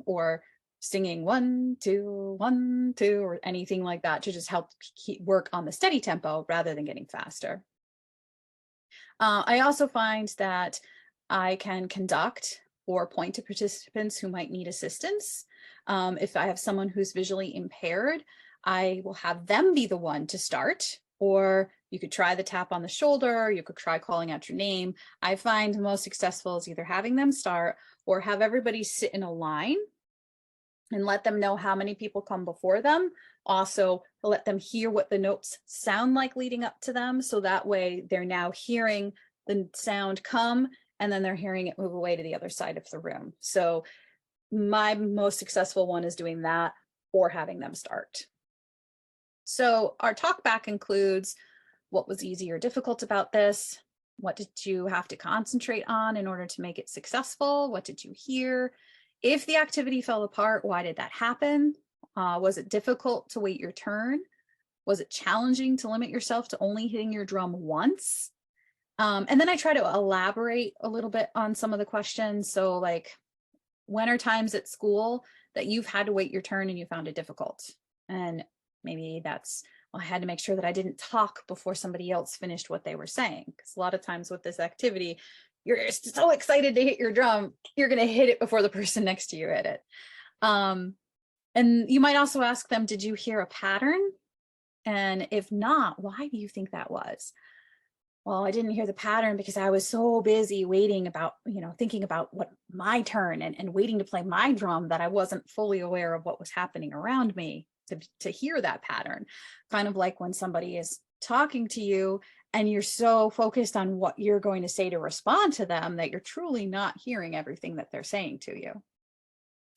S1: or singing 1, 2, 1, 2, or anything like that to just help work on the steady tempo rather than getting faster. I also find that I can conduct or point to participants who might need assistance. If I have someone who's visually impaired, I will have them be the one to start, or you could try the tap on the shoulder, you could try calling out your name. I find the most successful is either having them start or have everybody sit in a line and let them know how many people come before them. Also, let them hear what the notes sound like leading up to them. So that way they're now hearing the sound come and then they're hearing it move away to the other side of the room. So my most successful one is doing that or having them start. So our talk back includes what was easy or difficult about this? What did you have to concentrate on in order to make it successful? What did you hear? If the activity fell apart, why did that happen? Was it difficult to wait your turn? Was it challenging to limit yourself to only hitting your drum once? And then I try to elaborate a little bit on some of the questions. So like, when are times at school that you've had to wait your turn and you found it difficult? And maybe that's Well, I had to make sure that I didn't talk before somebody else finished what they were saying. Because a lot of times with this activity, you're so excited to hit your drum, you're going to hit it before the person next to you hit it. And you might also ask them, did you hear a pattern? And if not, why do you think that was? Well, I didn't hear the pattern because I was so busy waiting about, thinking about what my turn and waiting to play my drum that I wasn't fully aware of what was happening around me to hear that pattern. Kind of like when somebody is talking to you and you're so focused on what you're going to say to respond to them that you're truly not hearing everything that they're saying to you.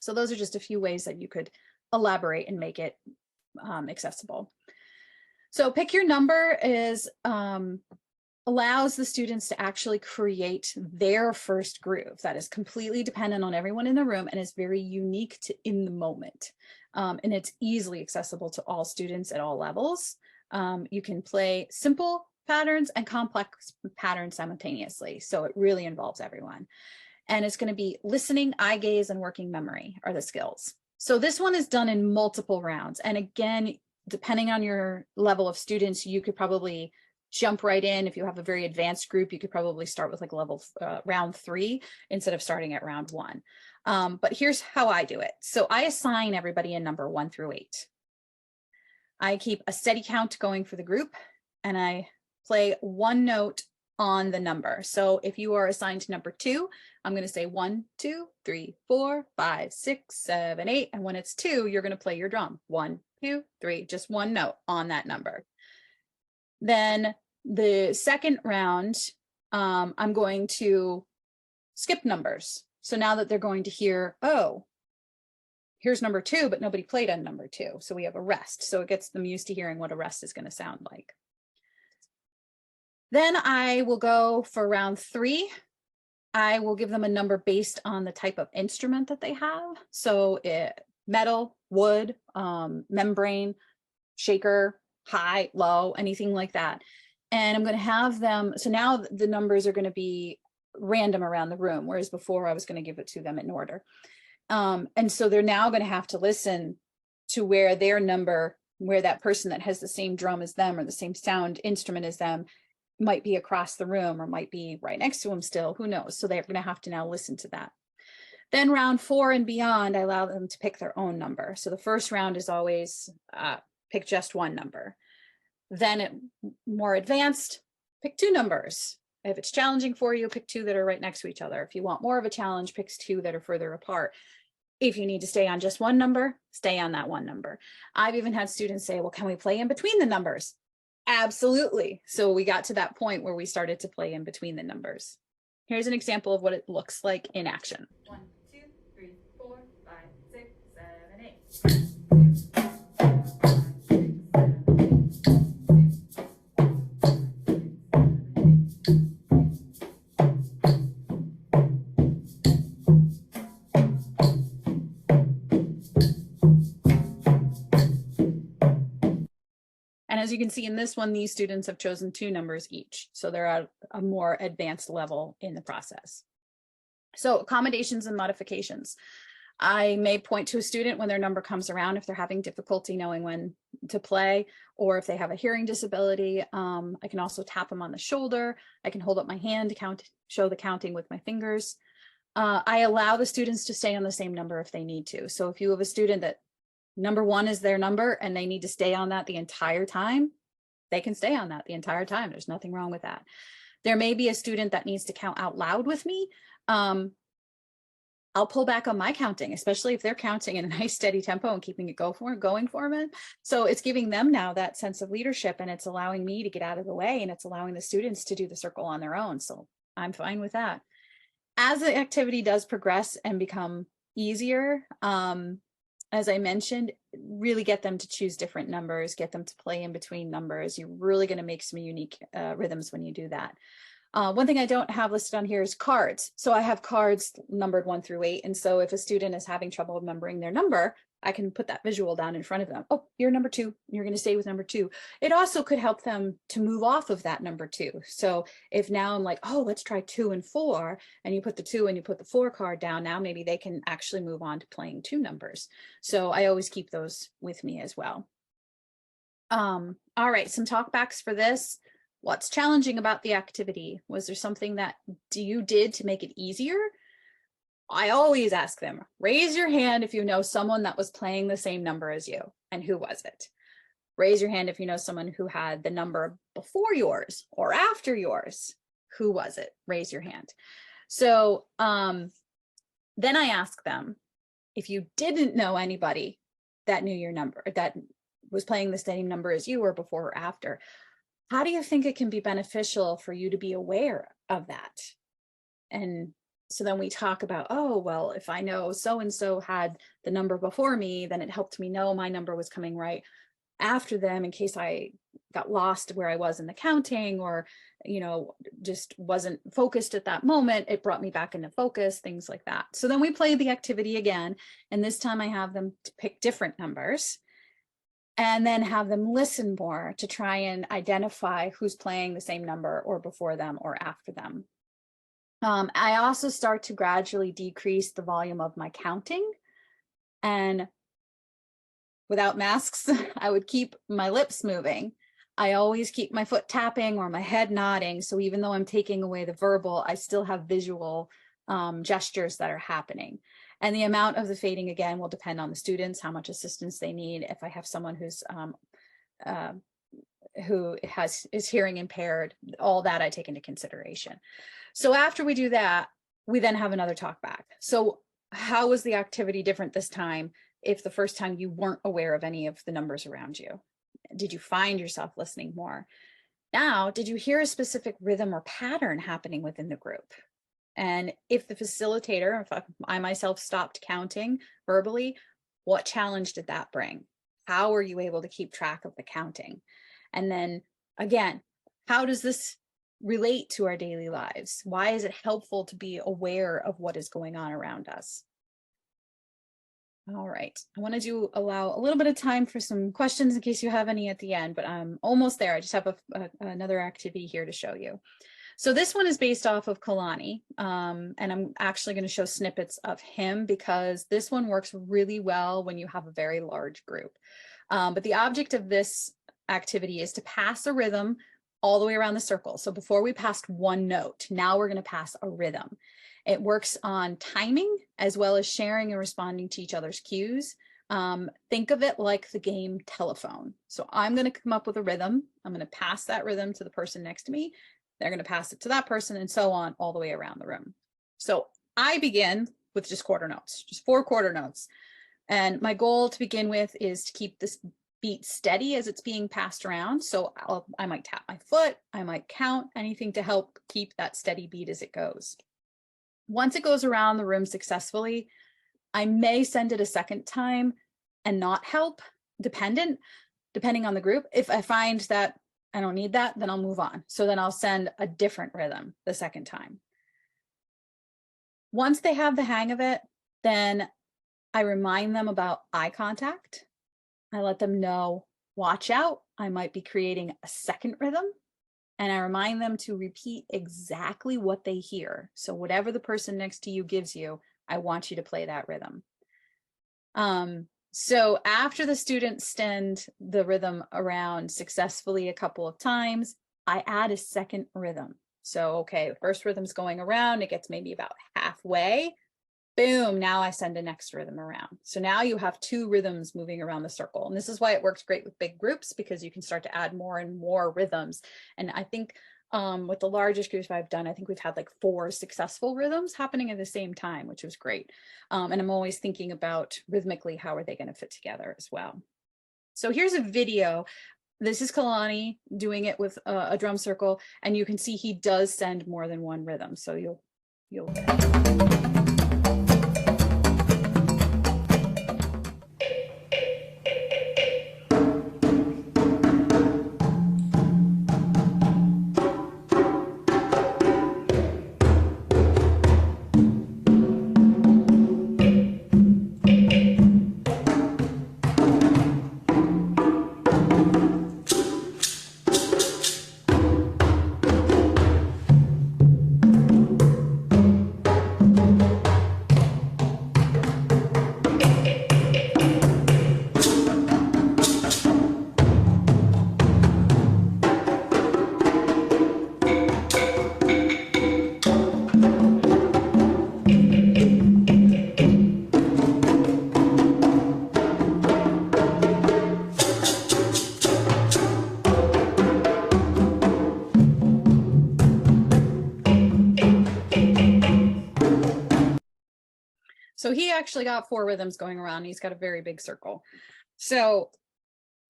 S1: So those are just a few ways that you could elaborate and make it accessible. So pick your number is allows the students to actually create their first groove that is completely dependent on everyone in the room and is very unique to in the moment. And it's easily accessible to all students at all levels. You can play simple patterns and complex patterns simultaneously. So it really involves everyone. And it's going to be listening, eye gaze, and working memory are the skills. So this one is done in multiple rounds. And again, depending on your level of students, you could probably jump right in. If you have a very advanced group, you could probably start with like round 3 instead of starting at round 1. But here's how I do it. So I assign everybody a number 1 through 8. I keep a steady count going for the group, and I play one note on the number. So if you are assigned to number 2, I'm going to say 1, 2, 3, 4, 5, 6, 7, 8. And when it's 2, you're going to play your drum. 1, 2, 3, just one note on that number. Then the second round, I'm going to skip numbers. So now that they're going to hear, oh, here's number 2, but nobody played on number 2. So we have a rest. So it gets them used to hearing what a rest is going to sound like. Then I will go for round 3. I will give them a number based on the type of instrument that they have. So metal, wood, membrane, shaker, high, low, anything like that. And I'm going to have them, so now the numbers are going to be random around the room, whereas before I was going to give it to them in order. And so they're now going to have to listen to where their number, where that person that has the same drum as them or the same sound instrument as them might be across the room or might be right next to them still, who knows? So they're going to have to now listen to that. Then round 4 and beyond, I allow them to pick their own number. So the first round is always pick just one number. Then more advanced, pick 2 numbers. If it's challenging for you, pick 2 that are right next to each other. If you want more of a challenge, pick 2 that are further apart. If you need to stay on just one number, stay on that one number. I've even had students say, well, can we play in between the numbers? Absolutely. So we got to that point where we started to play in between the numbers. Here's an example of what it looks like in action. 1, 2, 3, 4, 5, 6, 7, 8. And as you can see in this one, these students have chosen 2 numbers each. So they're at a more advanced level in the process. So accommodations and modifications. I may point to a student when their number comes around if they're having difficulty knowing when to play, or if they have a hearing disability. I can also tap them on the shoulder. I can hold up my hand to count, show the counting with my fingers. I allow the students to stay on the same number if they need to. So if you have a student that number 1 is their number and they need to stay on that the entire time, they can stay on that the entire time. There's nothing wrong with that. There may be a student that needs to count out loud with me. I'll pull back on my counting, especially if they're counting in a nice steady tempo and keeping it going for them. So it's giving them now that sense of leadership, and it's allowing me to get out of the way, and it's allowing the students to do the circle on their own. So I'm fine with that. As the activity does progress and become easier, as I mentioned, really get them to choose different numbers, get them to play in between numbers. You're really going to make some unique rhythms when you do that. One thing I don't have listed on here is cards. So I have cards numbered 1 through 8. And so if a student is having trouble remembering their number, I can put that visual down in front of them. Oh, you're number 2. You're going to stay with number 2. It also could help them to move off of that number 2. So if now I'm like, oh, let's try 2 and 4, and you put the 2 and you put the 4 card down, now maybe they can actually move on to playing 2 numbers. So I always keep those with me as well. All right, some talkbacks for this. What's challenging about the activity? Was there something that you did to make it easier? I always ask them, raise your hand if you know someone that was playing the same number as you, and who was it? Raise your hand if you know someone who had the number before yours or after yours. Who was it? Raise your hand. So then I ask them, if you didn't know anybody that knew your number, that was playing the same number as you or before or after, how do you think it can be beneficial for you to be aware of that? And so then we talk about, oh, well, if I know so-and-so had the number before me, then it helped me know my number was coming right after them in case I got lost where I was in the counting, or, you know, just wasn't focused at that moment. It brought me back into focus, things like that. So then we play the activity again. And this time I have them to pick different numbers and then have them listen more to try and identify who's playing the same number or before them or after them. I also start to gradually decrease the volume of my counting, and without masks, I would keep my lips moving. I always keep my foot tapping or my head nodding. So even though I'm taking away the verbal, I still have visual gestures that are happening. And the amount of the fading, again, will depend on the students, how much assistance they need. If I have someone who's who is hearing impaired, all that I take into consideration. So after we do that, we then have another talk back. So how was the activity different this time if the first time you weren't aware of any of the numbers around you? Did you find yourself listening more? Now, did you hear a specific rhythm or pattern happening within the group? And if the facilitator, if I myself stopped counting verbally, what challenge did that bring? How were you able to keep track of the counting? And then again, how does this relate to our daily lives? Why is it helpful to be aware of what is going on around us? All right, I want to allow a little bit of time for some questions in case you have any at the end, but I'm almost there. I just have another activity here to show you. So this one is based off of Kalani, and I'm actually going to show snippets of him because this one works really well when you have a very large group. But the object of this activity is to pass a rhythm all the way around the circle. So before we passed one note, now we're going to pass a rhythm. It works on timing as well as sharing and responding to each other's cues. Think of it like the game telephone. So I'm going to come up with a rhythm. I'm going to pass that rhythm to the person next to me. They're going to pass it to that person and so on all the way around the room. So I begin with just quarter notes, just 4 quarter notes. And my goal to begin with is to keep this beat steady as it's being passed around. So I might tap my foot, I might count, anything to help keep that steady beat as it goes. Once it goes around the room successfully, I may send it a second time and not help, depending on the group. If I find that I don't need that, then I'll move on. So then I'll send a different rhythm the second time. Once they have the hang of it, then I remind them about eye contact. I let them know, watch out, I might be creating a second rhythm. And I remind them to repeat exactly what they hear. So whatever the person next to you gives you, I want you to play that rhythm. So after the students send the rhythm around successfully a couple of times, I add a second rhythm. So, okay, the first rhythm's going around, it gets maybe about halfway. Boom, now I send a next rhythm around. So now you have 2 rhythms moving around the circle. And this is why it works great with big groups, because you can start to add more and more rhythms. And I think with the largest groups I've done, I think we've had like 4 successful rhythms happening at the same time, which was great. And I'm always thinking about rhythmically, how are they going to fit together as well? So here's a video. This is Kalani doing it with a drum circle, and you can see he does send more than one rhythm. So you'll So he actually got 4 rhythms going around. He's got a very big circle. So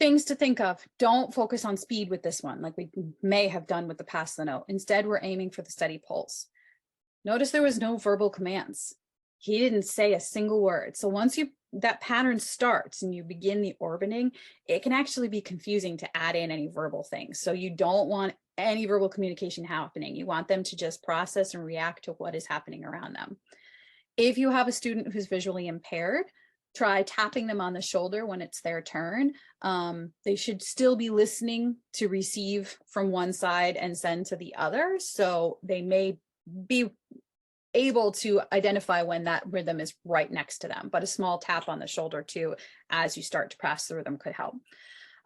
S1: things to think of: don't focus on speed with this one, like we may have done with the pass the note. Instead, we're aiming for the steady pulse. Notice there was no verbal commands. He didn't say a single word. So once that pattern starts and you begin the orbiting, it can actually be confusing to add in any verbal things. So you don't want any verbal communication happening. You want them to just process and react to what is happening around them. If you have a student who's visually impaired, try tapping them on the shoulder when it's their turn. They should still be listening to receive from one side and send to the other. So they may be able to identify when that rhythm is right next to them, but a small tap on the shoulder too, as you start to pass the rhythm, could help.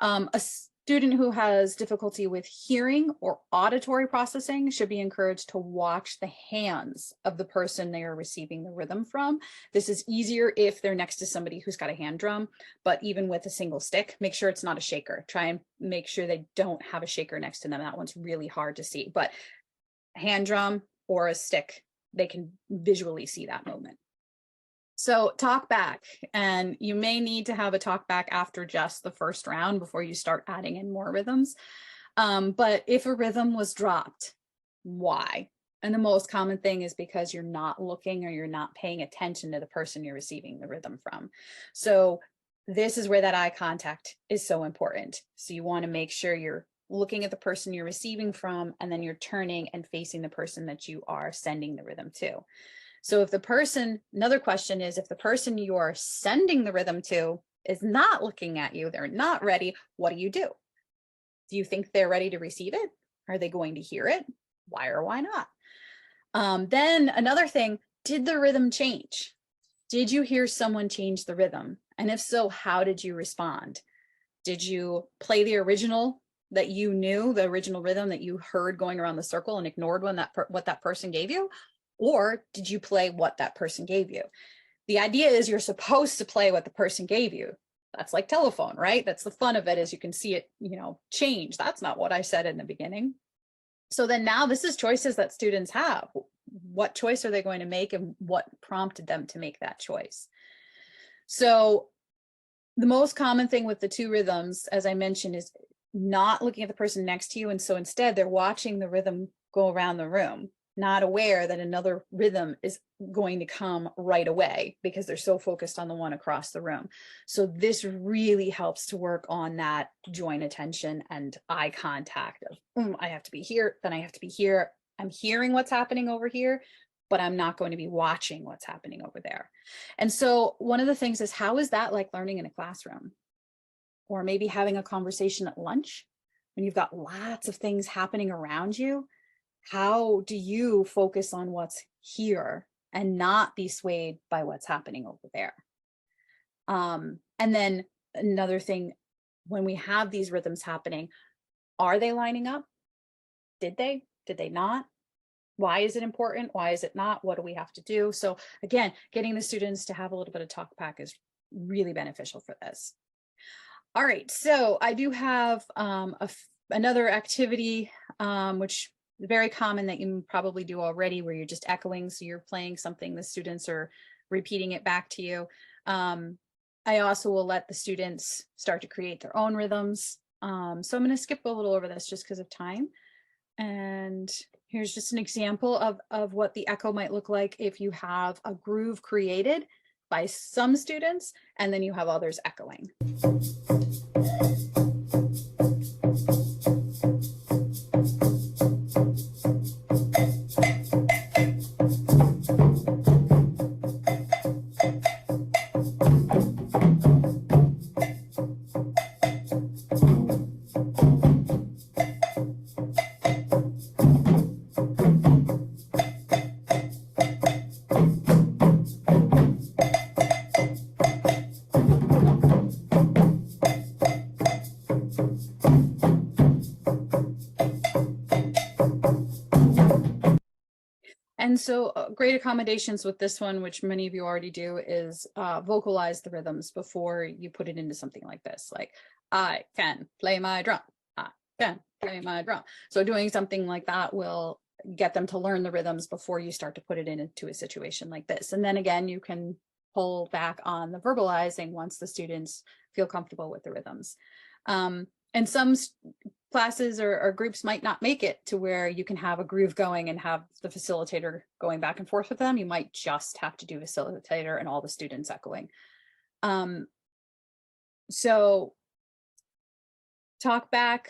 S1: A student who has difficulty with hearing or auditory processing should be encouraged to watch the hands of the person they are receiving the rhythm from. This is easier if they're next to somebody who's got a hand drum, but even with a single stick, make sure it's not a shaker. Try and make sure they don't have a shaker next to them. That one's really hard to see, but hand drum or a stick, they can visually see that moment. So talk back, and you may need to have a talk back after just the first round before you start adding in more rhythms. But if a rhythm was dropped, why? And the most common thing is because you're not looking or you're not paying attention to the person you're receiving the rhythm from. So this is where that eye contact is so important. So you want to make sure you're looking at the person you're receiving from, and then you're turning and facing the person that you are sending the rhythm to. So if the person, another question is, if the person you are sending the rhythm to is not looking at you, they're not ready, what do? Do you think they're ready to receive it? Are they going to hear it? Why or why not? Then another thing, did the rhythm change? Did you hear someone change the rhythm? And if so, how did you respond? Did you play the original that you knew, the original rhythm that you heard going around the circle, and ignored what that person gave you? Or did you play what that person gave you? The idea is you're supposed to play what the person gave you. That's like telephone, right? That's the fun of it, is you can see it, change. That's not what I said in the beginning. So then now this is choices that students have. What choice are they going to make, and what prompted them to make that choice? So the most common thing with the 2 rhythms, as I mentioned, is not looking at the person next to you. And so instead they're watching the rhythm go around the room, not aware that another rhythm is going to come right away because they're so focused on the one across the room. So this really helps to work on that joint attention and eye contact of, I have to be here, then I have to be here. I'm hearing what's happening over here, but I'm not going to be watching what's happening over there. And so one of the things is, how is that like learning in a classroom? Or maybe having a conversation at lunch when you've got lots of things happening around you. How do you focus on what's here and not be swayed by what's happening over there? And then another thing, when we have these rhythms happening, are they lining up? Did they not? Why is it important? Why is it not? What do we have to do? So again, getting the students to have a little bit of talk back is really beneficial for this. All right, so I do have another activity, which is very common, that you probably do already, where you're just echoing. So you're playing something, the students are repeating it back to you. I also will let the students start to create their own rhythms. So I'm going to skip a little over this just because of time. And here's just an example of what the echo might look like if you have a groove created by some students and then you have others echoing. And so great accommodations with this one, which many of you already do, is vocalize the rhythms before you put it into something like this. Like, I can play my drum. I can play my drum. So doing something like that will get them to learn the rhythms before you start to put it into a situation like this. And then again, you can pull back on the verbalizing once the students feel comfortable with the rhythms. And some classes or groups might not make it to where you can have a groove going and have the facilitator going back and forth with them. You might just have to do facilitator and all the students echoing. So talk back.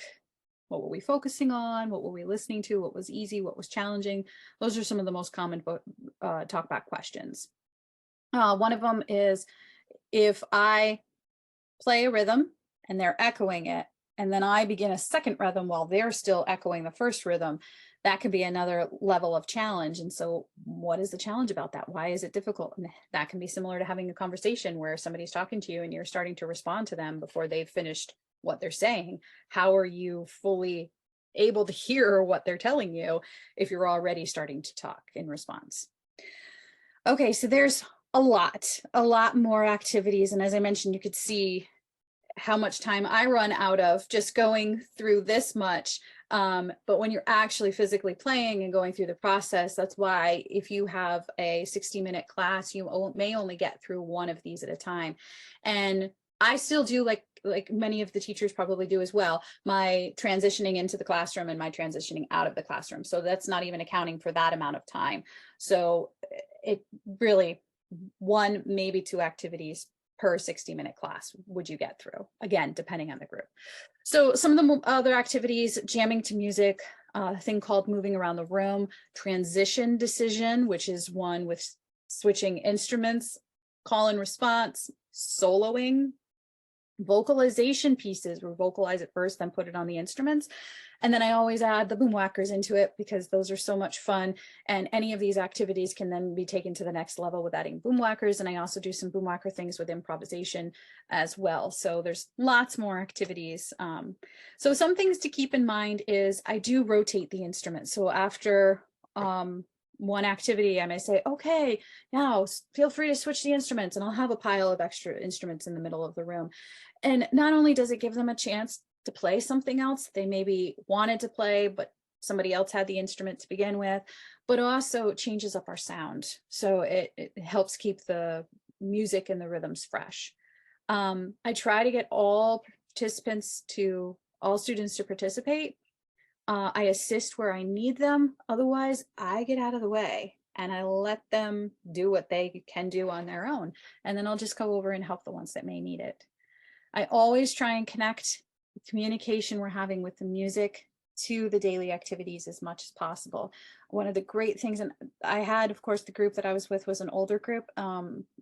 S1: What were we focusing on? What were we listening to? What was easy? What was challenging? Those are some of the most common talk back questions. One of them is, if I play a rhythm and they're echoing it, and then I begin a second rhythm while they're still echoing the first rhythm, that could be another level of challenge. And so what is the challenge about that? Why is it difficult? And that can be similar to having a conversation where somebody's talking to you and you're starting to respond to them before they've finished what they're saying. How are you fully able to hear what they're telling you if you're already starting to talk in response? Okay, so there's a lot more activities. And as I mentioned, you could see how much time I run out of just going through this much. But when you're actually physically playing and going through the process, that's why if you have a 60-minute class, you may only get through one of these at a time. And I still do, like many of the teachers probably do as well, my transitioning into the classroom and my transitioning out of the classroom. So that's not even accounting for that amount of time. So it really, one, maybe two activities per 60-minute class would you get through, again, depending on the group. So some of the other activities: jamming to music, a thing called moving around the room, transition decision, which is one with switching instruments, call and response, soloing, vocalization pieces where vocalize it first, then put it on the instruments. And then I always add the boom whackers into it because those are so much fun. And any of these activities can then be taken to the next level with adding boom whackers. And I also do some boom whacker things with improvisation as well. So there's lots more activities. So some things to keep in mind is I do rotate the instruments. So after one activity, I may say, okay, now feel free to switch the instruments, and I'll have a pile of extra instruments in the middle of the room. And not only does it give them a chance to play something else they maybe wanted to play, but somebody else had the instrument to begin with, but also changes up our sound. So it helps keep the music and the rhythms fresh. I try to get all students to participate. I assist where I need them. Otherwise, I get out of the way and I let them do what they can do on their own. And then I'll just go over and help the ones that may need it. I always try and connect the communication we're having with the music to the daily activities as much as possible. One of the great things, and I had, of course, the group that I was with was an older group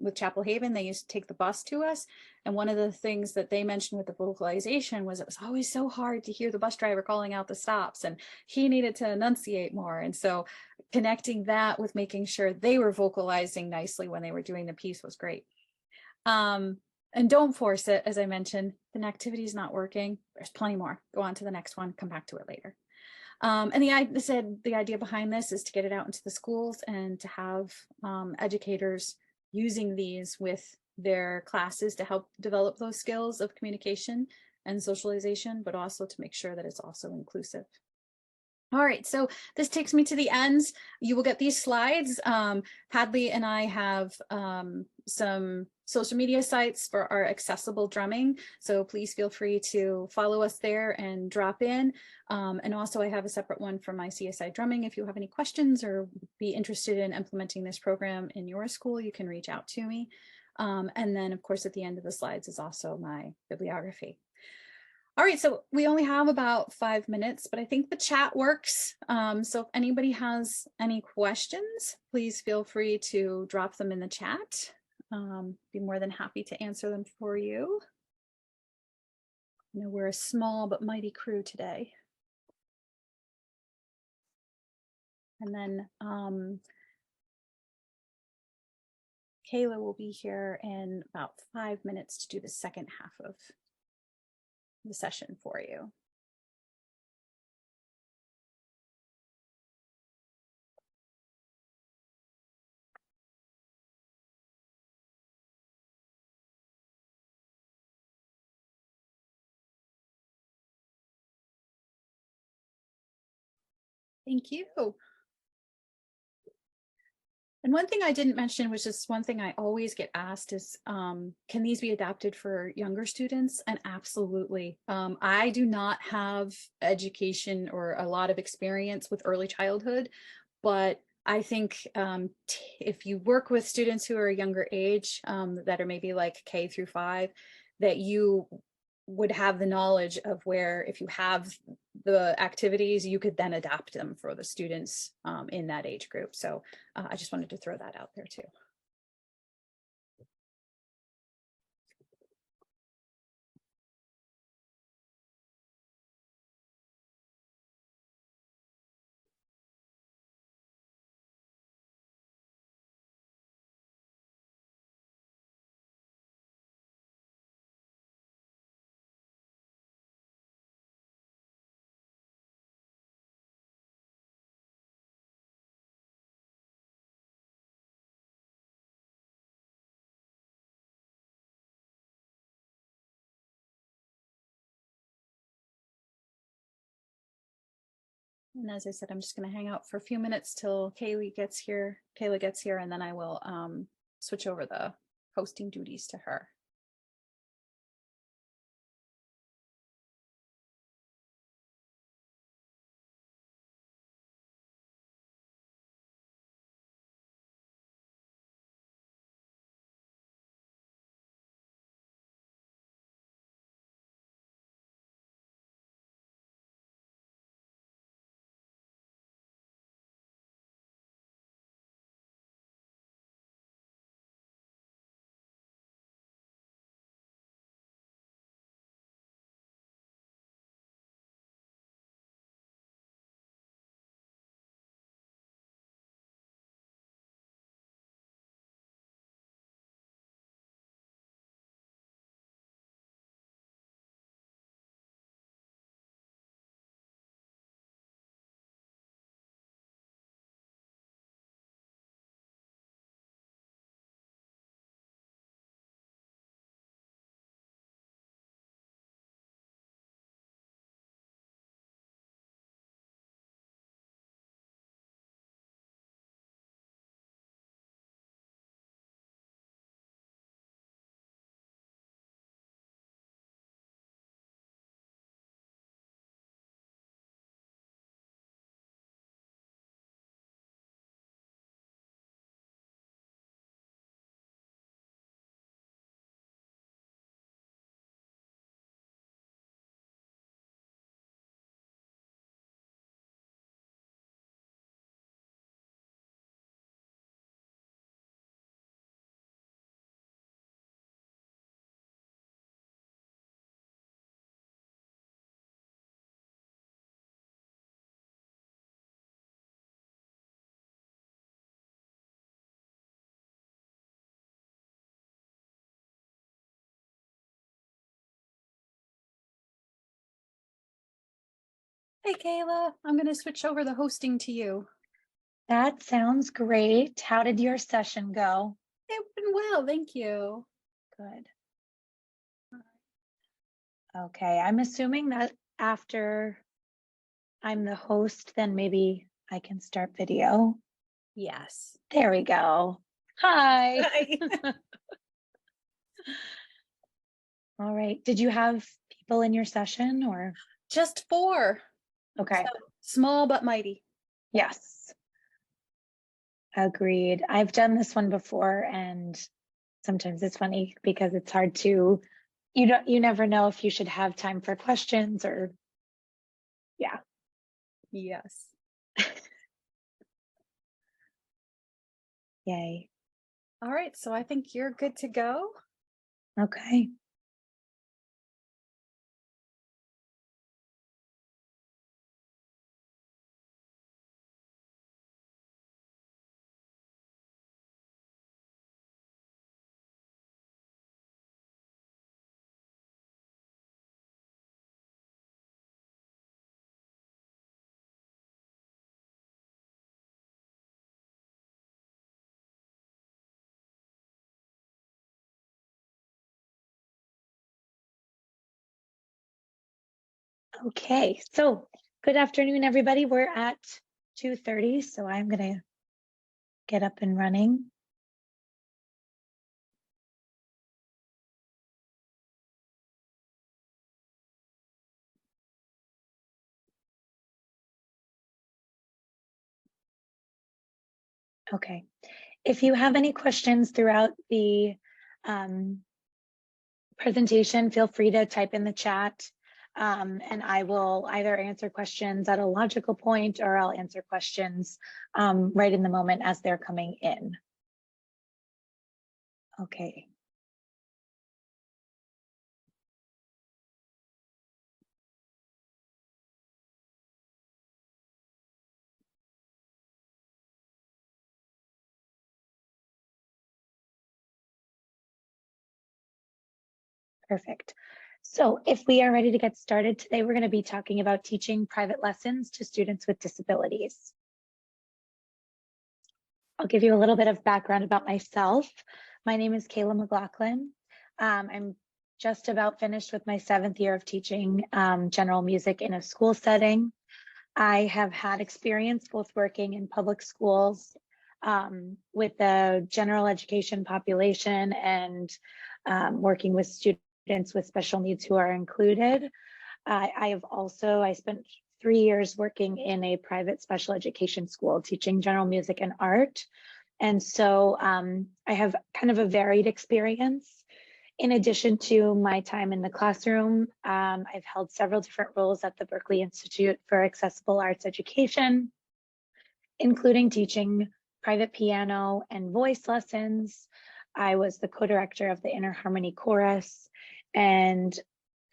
S1: with Chapel Haven. They used to take the bus to us. And one of the things that they mentioned with the vocalization was it was always so hard to hear the bus driver calling out the stops, and he needed to enunciate more. And so connecting that with making sure they were vocalizing nicely when they were doing the piece was great. And don't force it. As I mentioned, if an activity is not working, there's plenty more. Go on to the next one, come back to it later. And the idea behind this is to get it out into the schools and to have educators using these with their classes to help develop those skills of communication and socialization, but also to make sure that it's also inclusive. All right, so this takes me to the ends. You will get these slides. Hadley and I have some social media sites for our accessible drumming. So please feel free to follow us there and drop in. And also I have a separate one for my CSI drumming. If you have any questions or be interested in implementing this program in your school, you can reach out to me. And then of course, at the end of the slides is also my bibliography. All right, so we only have about 5 minutes, but I think the chat works. So if anybody has any questions, please feel free to drop them in the chat. Be more than happy to answer them for you. You know, we're a small but mighty crew today. And then Kayla will be here in about 5 minutes to do the second half of the session for you. Thank you. And one thing I didn't mention, which is one thing I always get asked is, can these be adapted for younger students? And absolutely. I do not have education or a lot of experience with early childhood, but I think if you work with students who are a younger age, that are maybe like K through 5, that you would have the knowledge of where if you have the activities, you could then adapt them for the students in that age group. So I just wanted to throw that out there too. And as I said, I'm just going to hang out for a few minutes till Kayla gets here, and then I will switch over the hosting duties to her. Hey, Kayla, I'm going to switch over the hosting to you.
S4: That sounds great. How did your session go?
S1: It's been well, thank you.
S4: Good. Okay, I'm assuming that after I'm the host, then maybe I can start video.
S1: Yes.
S4: There we go. Hi. All right. Did you have people in your session or?
S1: Just 4.
S4: Okay.
S1: So, small but mighty.
S4: Yes. Agreed. I've done this one before and sometimes it's funny because it's hard to, you never know if you should have time for questions or, yeah.
S1: Yes.
S4: Yay.
S1: All right, so I think you're good to go.
S4: Okay. Okay, so good afternoon, everybody. We're at 2:30, so I'm going to get up and running. Okay. If you have any questions throughout the presentation, feel free to type in the chat, and I will either answer questions at a logical point or I'll answer questions right in the moment as they're coming in. Okay. Perfect. So if we are ready to get started today, we're going to be talking about teaching private lessons to students with disabilities. I'll give you a little bit of background about myself. My name is Kayla McLaughlin. I'm just about finished with my 7th year of teaching general music in a school setting. I have had experience both working in public schools with the general education population and working with students with special needs who are included. I spent 3 years working in a private special education school teaching general music and art. And so I have kind of a varied experience. In addition to my time in the classroom, I've held several different roles at the Berklee Institute for Accessible Arts Education, including teaching private piano and voice lessons. I was the co-director of the Inner Harmony Chorus, and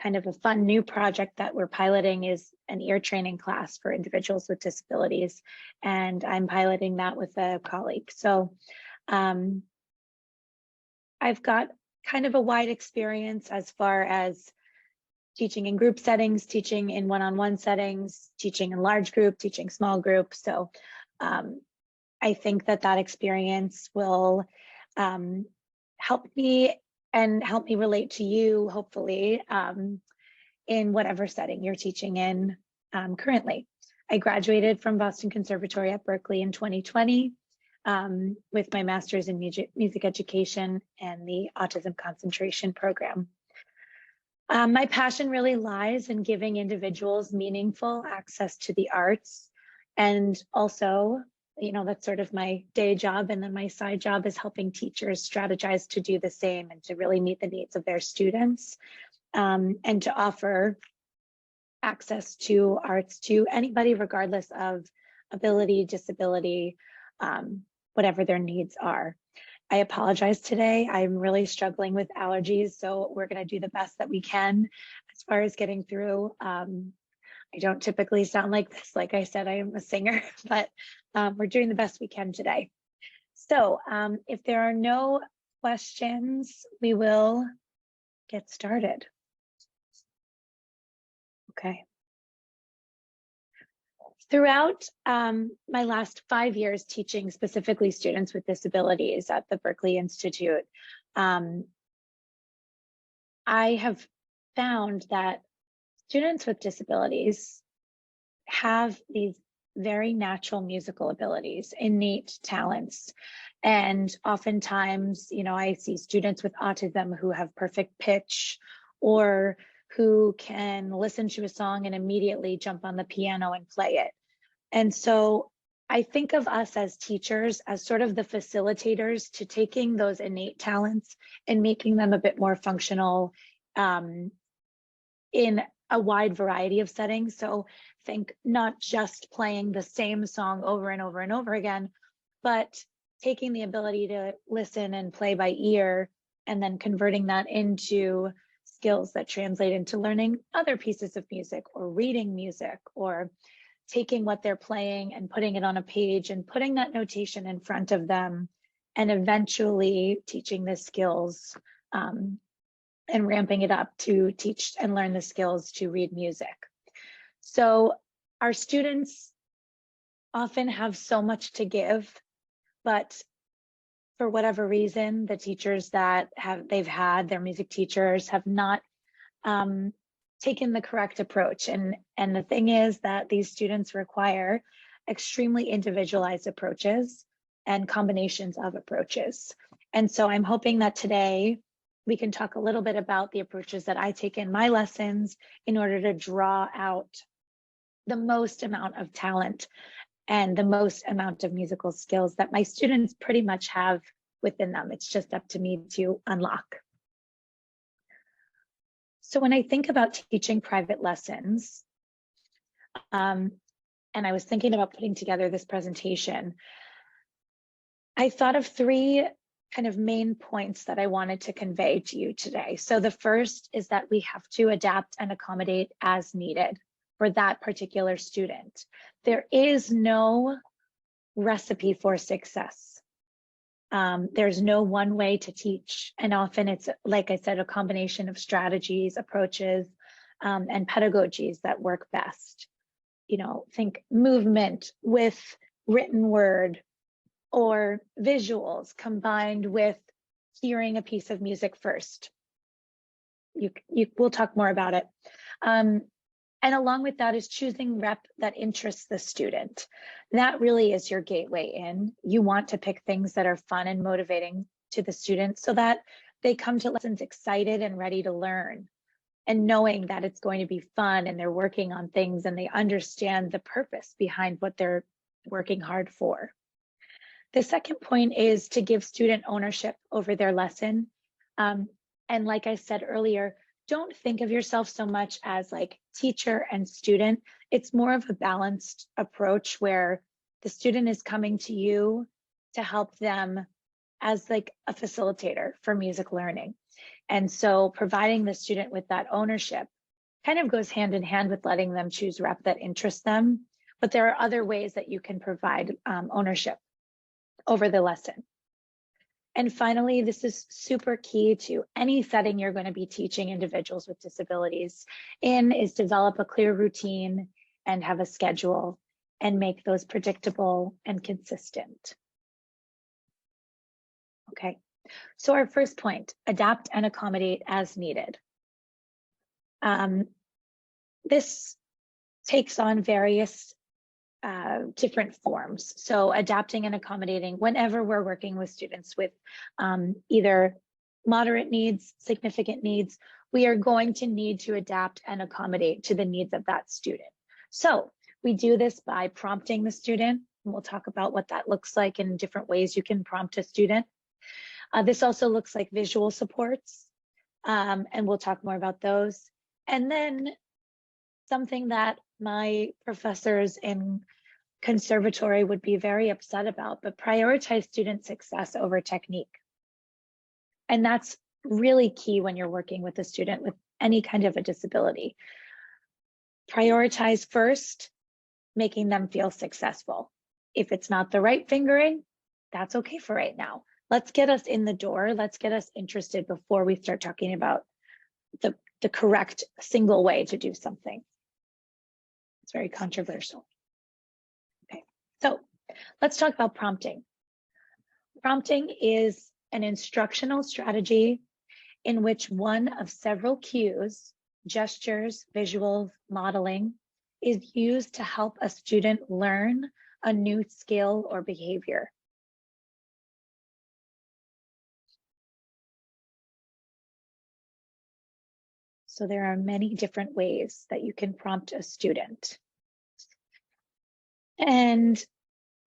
S4: kind of a fun new project that we're piloting is an ear training class for individuals with disabilities, and I'm piloting that with a colleague. So I've got kind of a wide experience as far as teaching in group settings, teaching in one-on-one settings, teaching in large group, teaching small group. So I think that experience will help me relate to you, hopefully, in whatever setting you're teaching in currently. I graduated from Boston Conservatory at Berklee in 2020 with my master's in music education and the autism concentration program. My passion really lies in giving individuals meaningful access to the arts, and also, that's sort of my day job, and then my side job is helping teachers strategize to do the same and to really meet the needs of their students, and to offer access to arts to anybody regardless of ability, disability, whatever their needs are. I apologize today. I'm really struggling with allergies, so we're going to do the best that we can as far as getting through. I don't typically sound like this. Like I said, I am a singer, but we're doing the best we can today. So if there are no questions, we will get started. Okay. Throughout my last 5 years teaching specifically students with disabilities at the Berklee Institute, I have found that students with disabilities have these very natural musical abilities, innate talents. And oftentimes, I see students with autism who have perfect pitch, or who can listen to a song and immediately jump on the piano and play it. And so I think of us as teachers as sort of the facilitators to taking those innate talents and making them a bit more functional in a wide variety of settings. So think not just playing the same song over and over and over again, but taking the ability to listen and play by ear and then converting that into skills that translate into learning other pieces of music or reading music, or taking what they're playing and putting it on a page and putting that notation in front of them, and eventually teaching the skills and ramping it up to teach and learn the skills to read music. So our students often have so much to give, but for whatever reason, the teachers that they've had, their music teachers, have not taken the correct approach. And the thing is that these students require extremely individualized approaches and combinations of approaches. And so I'm hoping that today we can talk a little bit about the approaches that I take in my lessons in order to draw out the most amount of talent and the most amount of musical skills that my students pretty much have within them. It's just up to me to unlock. So when I think about teaching private lessons, and I was thinking about putting together this presentation, I thought of three kind of main points that I wanted to convey to you today. So the first is that we have to adapt and accommodate as needed for that particular student. There is no recipe for success. There's no one way to teach. And often it's, like I said, a combination of strategies, approaches, and pedagogies that work best. You know, think movement with written word, or visuals combined with hearing a piece of music first. We'll talk more about it. And along with that is choosing rep that interests the student. That really is your gateway in. You want to pick things that are fun and motivating to the students so that they come to lessons excited and ready to learn, and knowing that it's going to be fun and they're working on things and they understand the purpose behind what they're working hard for. The second point is to give student ownership over their lesson. And like I said earlier, don't think of yourself so much as like teacher and student. It's more of a balanced approach where the student is coming to you to help them as like a facilitator for music learning. And so providing the student with that ownership kind of goes hand in hand with letting them choose rep that interests them. But there are other ways that you can provide ownership over the lesson. And finally, this is super key to any setting you're going to be teaching individuals with disabilities in, is develop a clear routine and have a schedule and make those predictable and consistent. Okay, so our first point, adapt and accommodate as needed. This takes on various different forms. So adapting and accommodating whenever we're working with students with either moderate needs, significant needs, we are going to need to adapt and accommodate to the needs of that student. So we do this by prompting the student, and we'll talk about what that looks like in different ways you can prompt a student. This also looks like visual supports, and we'll talk more about those. And then something that my professors in conservatory would be very upset about, but prioritize student success over technique. And that's really key when you're working with a student with any kind of a disability. Prioritize first, making them feel successful. If it's not the right fingering, that's okay for right now. Let's get us in the door. Let's get us interested before we start talking about the correct single way to do something. It's very controversial. Okay, so let's talk about prompting. Prompting is an instructional strategy in which one of several cues, gestures, visuals, modeling, is used to help a student learn a new skill or behavior. So there are many different ways that you can prompt a student. And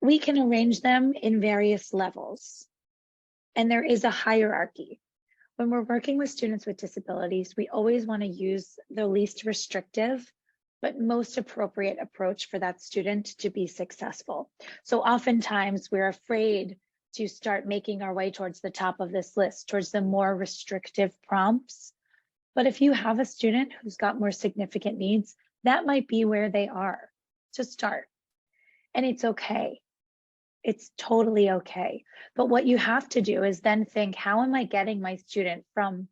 S4: we can arrange them in various levels. And there is a hierarchy. When we're working with students with disabilities, we always want to use the least restrictive, but most appropriate approach for that student to be successful. So oftentimes we're afraid to start making our way towards the top of this list, towards the more restrictive prompts. But if you have a student who's got more significant needs, that might be where they are to start. And it's okay. It's totally okay. But what you have to do is then think, how am I getting my student from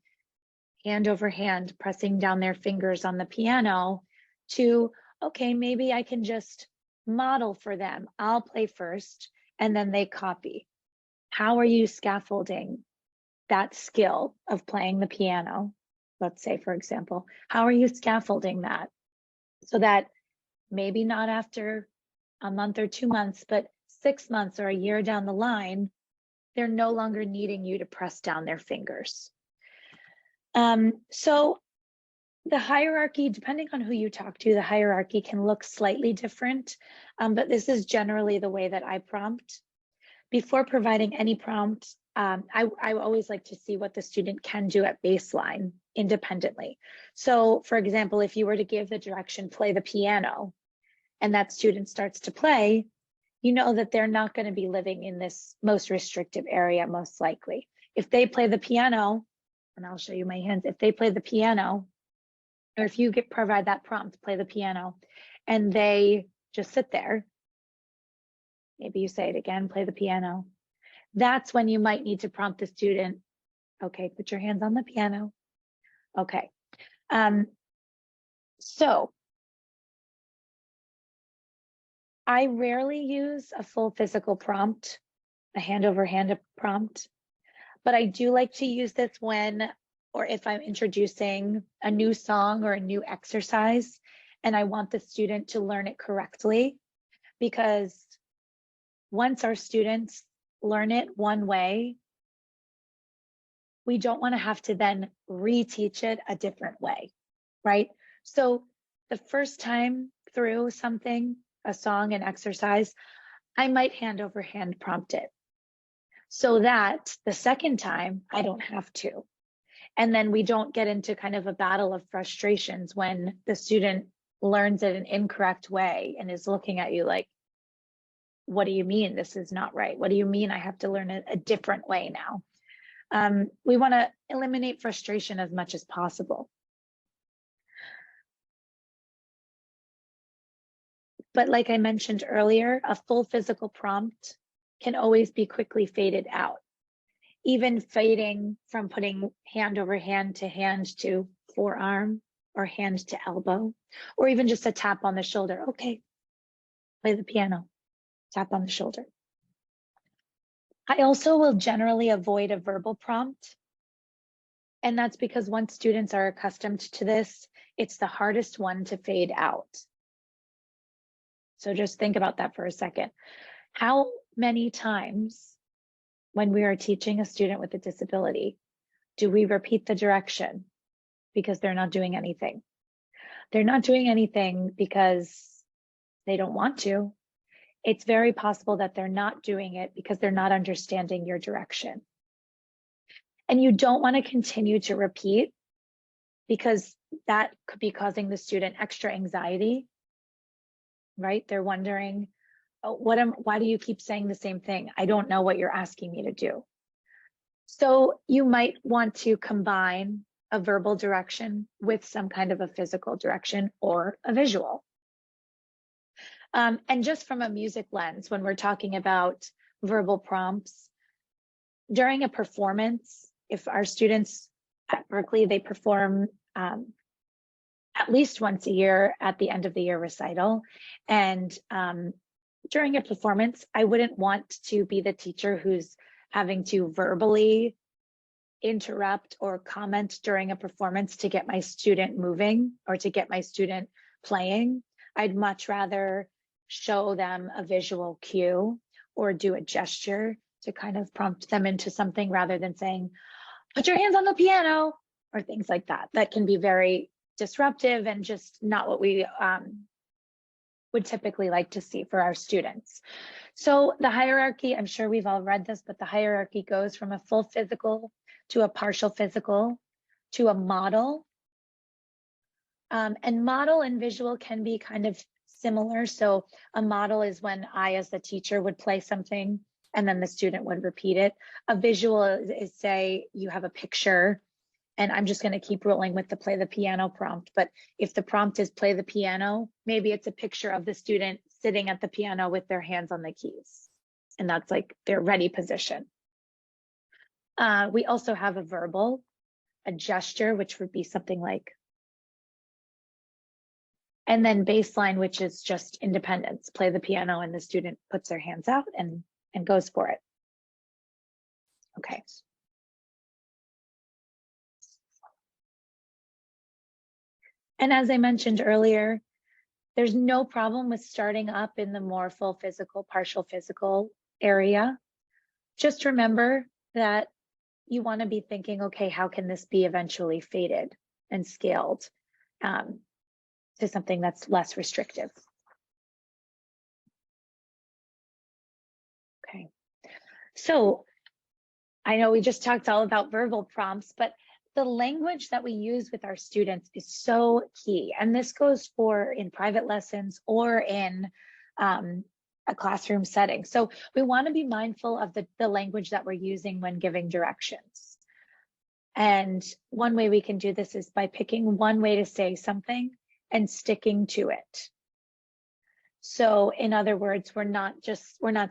S4: hand over hand, pressing down their fingers on the piano to, okay, maybe I can just model for them. I'll play first and then they copy. How are you scaffolding that skill of playing the piano? Let's say, for example, how are you scaffolding that so that maybe not after a month or 2 months, but 6 months or a year down the line, they're no longer needing you to press down their fingers. So the hierarchy, depending on who you talk to, the hierarchy can look slightly different, but this is generally the way that I prompt. Before providing any prompt, I always like to see what the student can do at baseline independently. So for example, if you were to give the direction, play the piano, and that student starts to play, you know that they're not going to be living in this most restrictive area, most likely. If they play the piano, and I'll show you my hands, if they play the piano, or if you provide that prompt, play the piano, and they just sit there, maybe you say it again, play the piano, that's when you might need to prompt the student, okay, put your hands on the piano. Okay. So I rarely use a full physical prompt, a hand over hand prompt, but I do like to use this when, or if I'm introducing a new song or a new exercise, and I want the student to learn it correctly, because once our students learn it one way, we don't want to have to then reteach it a different way, right? So the first time through something, a song, an exercise, I might hand over hand prompt it so that the second time I don't have to. And then we don't get into kind of a battle of frustrations when the student learns it an incorrect way and is looking at you like, what do you mean this is not right? What do you mean I have to learn it a different way now? We want to eliminate frustration as much as possible. But like I mentioned earlier, a full physical prompt can always be quickly faded out. Even fading from putting hand over hand to forearm or hand to elbow, or even just a tap on the shoulder. Okay, play the piano, tap on the shoulder. I also will generally avoid a verbal prompt. And that's because once students are accustomed to this, it's the hardest one to fade out. So just think about that for a second. How many times when we are teaching a student with a disability, do we repeat the direction because they're not doing anything? They're not doing anything because they don't want to. It's very possible that they're not doing it because they're not understanding your direction. And you don't want to continue to repeat because that could be causing the student extra anxiety, right? They're wondering, oh, why do you keep saying the same thing? I don't know what you're asking me to do. So you might want to combine a verbal direction with some kind of a physical direction or a visual. And just from a music lens, when we're talking about verbal prompts, during a performance, if our students at Berkeley, they perform at least once a year at the end of the year recital. And during a performance, I wouldn't want to be the teacher who's having to verbally interrupt or comment during a performance to get my student moving or to get my student playing. I'd much rather show them a visual cue or do a gesture to kind of prompt them into something rather than saying, put your hands on the piano or things like that. That can be very disruptive and just not what we would typically like to see for our students. So the hierarchy, I'm sure we've all read this, but the hierarchy goes from a full physical to a partial physical to a model. And model and visual can be kind of similar. So a model is when I, as the teacher, would play something and then the student would repeat it. A visual is say you have a picture, and I'm just going to keep rolling with the play the piano prompt. But if the prompt is play the piano, maybe it's a picture of the student sitting at the piano with their hands on the keys. And that's like their ready position. We also have a verbal, a gesture, which would be something like, and then baseline, which is just independence, play the piano and the student puts their hands out and goes for it. Okay. And as I mentioned earlier, There's no problem with starting up in the more full physical, partial physical area. Just remember that you want to be thinking, okay, how can this be eventually faded and scaled to something that's less restrictive? Okay, so I know we just talked all about verbal prompts, but the language that we use with our students is so key. And this goes for in private lessons or in a classroom setting. So we want to be mindful of the language that we're using when giving directions. And one way we can do this is by picking one way to say something and sticking to it. So in other words, we're not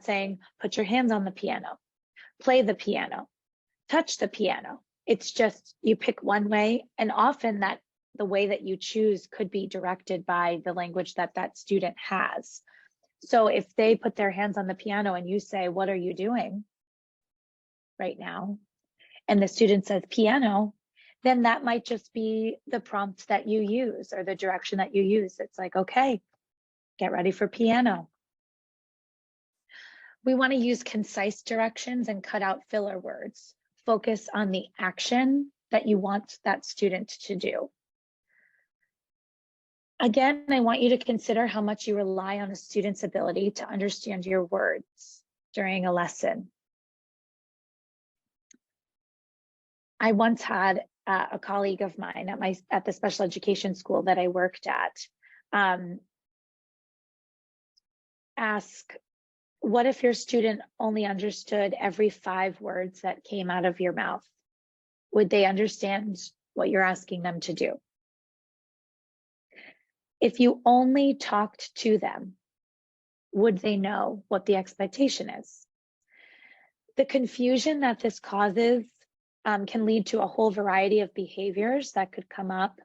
S4: saying, put your hands on the piano, play the piano, touch the piano. It's just you pick one way, and often that the way that you choose could be directed by the language that that student has. So if they put their hands on the piano and you say, what are you doing right now? And the student says piano, then that might just be the prompt that you use or the direction that you use. It's like, okay, get ready for piano. We want to use concise directions and cut out filler words. Focus on the action that you want that student to do. Again, I want you to consider how much you rely on a student's ability to understand your words during a lesson. I once had a colleague of mine at the special education school that I worked at ask, what if your student only understood every 5 words that came out of your mouth? Would they understand what you're asking them to do? If you only talked to them, would they know what the expectation is? The confusion that this causes can lead to a whole variety of behaviors that could come up